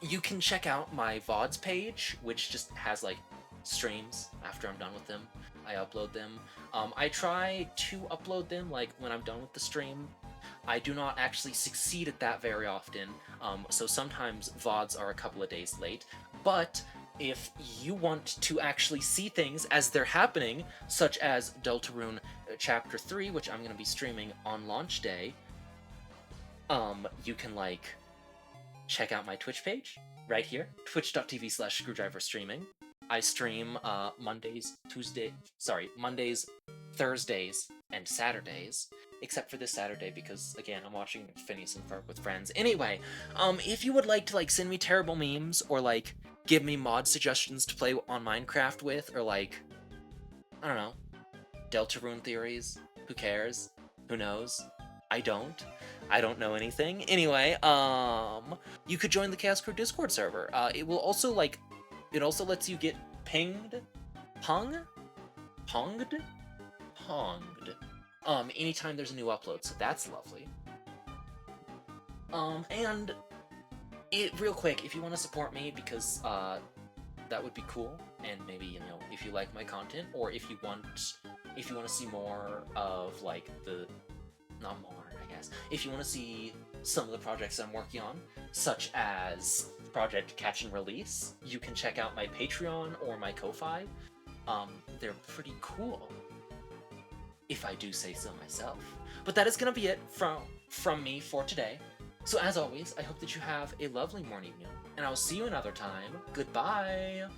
you can check out my VODs page, which just has, like, streams after I'm done with them. I upload them. I try to upload them, like, when I'm done with the stream. I do not actually succeed at that very often, so sometimes VODs are a couple of days late, but if you want to actually see things as they're happening, such as Deltarune Chapter 3, which I'm going to be streaming on launch day, you can, like, check out my Twitch page, right here, twitch.tv/screwdriverstreaming. I stream Mondays, Thursdays, and Saturdays, except for this Saturday because, again, I'm watching Phineas and Ferb with friends. Anyway, if you would like to, like, send me terrible memes, or, like, give me mod suggestions to play on Minecraft with, or, like, I don't know, Deltarune theories, who cares? Who knows? I don't know anything. Anyway, you could join the Chaos Crew Discord server. It will also, like, it also lets you get pinged, anytime there's a new upload, so that's lovely. And real quick, if you want to support me, because that would be cool, and maybe, you know, if you like my content, or if you want to see more of, like, not more, I guess, if you want to see some of the projects I'm working on, such as Project Catch and Release, you can check out my Patreon or my Ko-Fi. They're pretty cool, if I do say so myself. But that is gonna be it from me for today. So as always, I hope that you have a lovely morning, and I'll see you another time. Goodbye!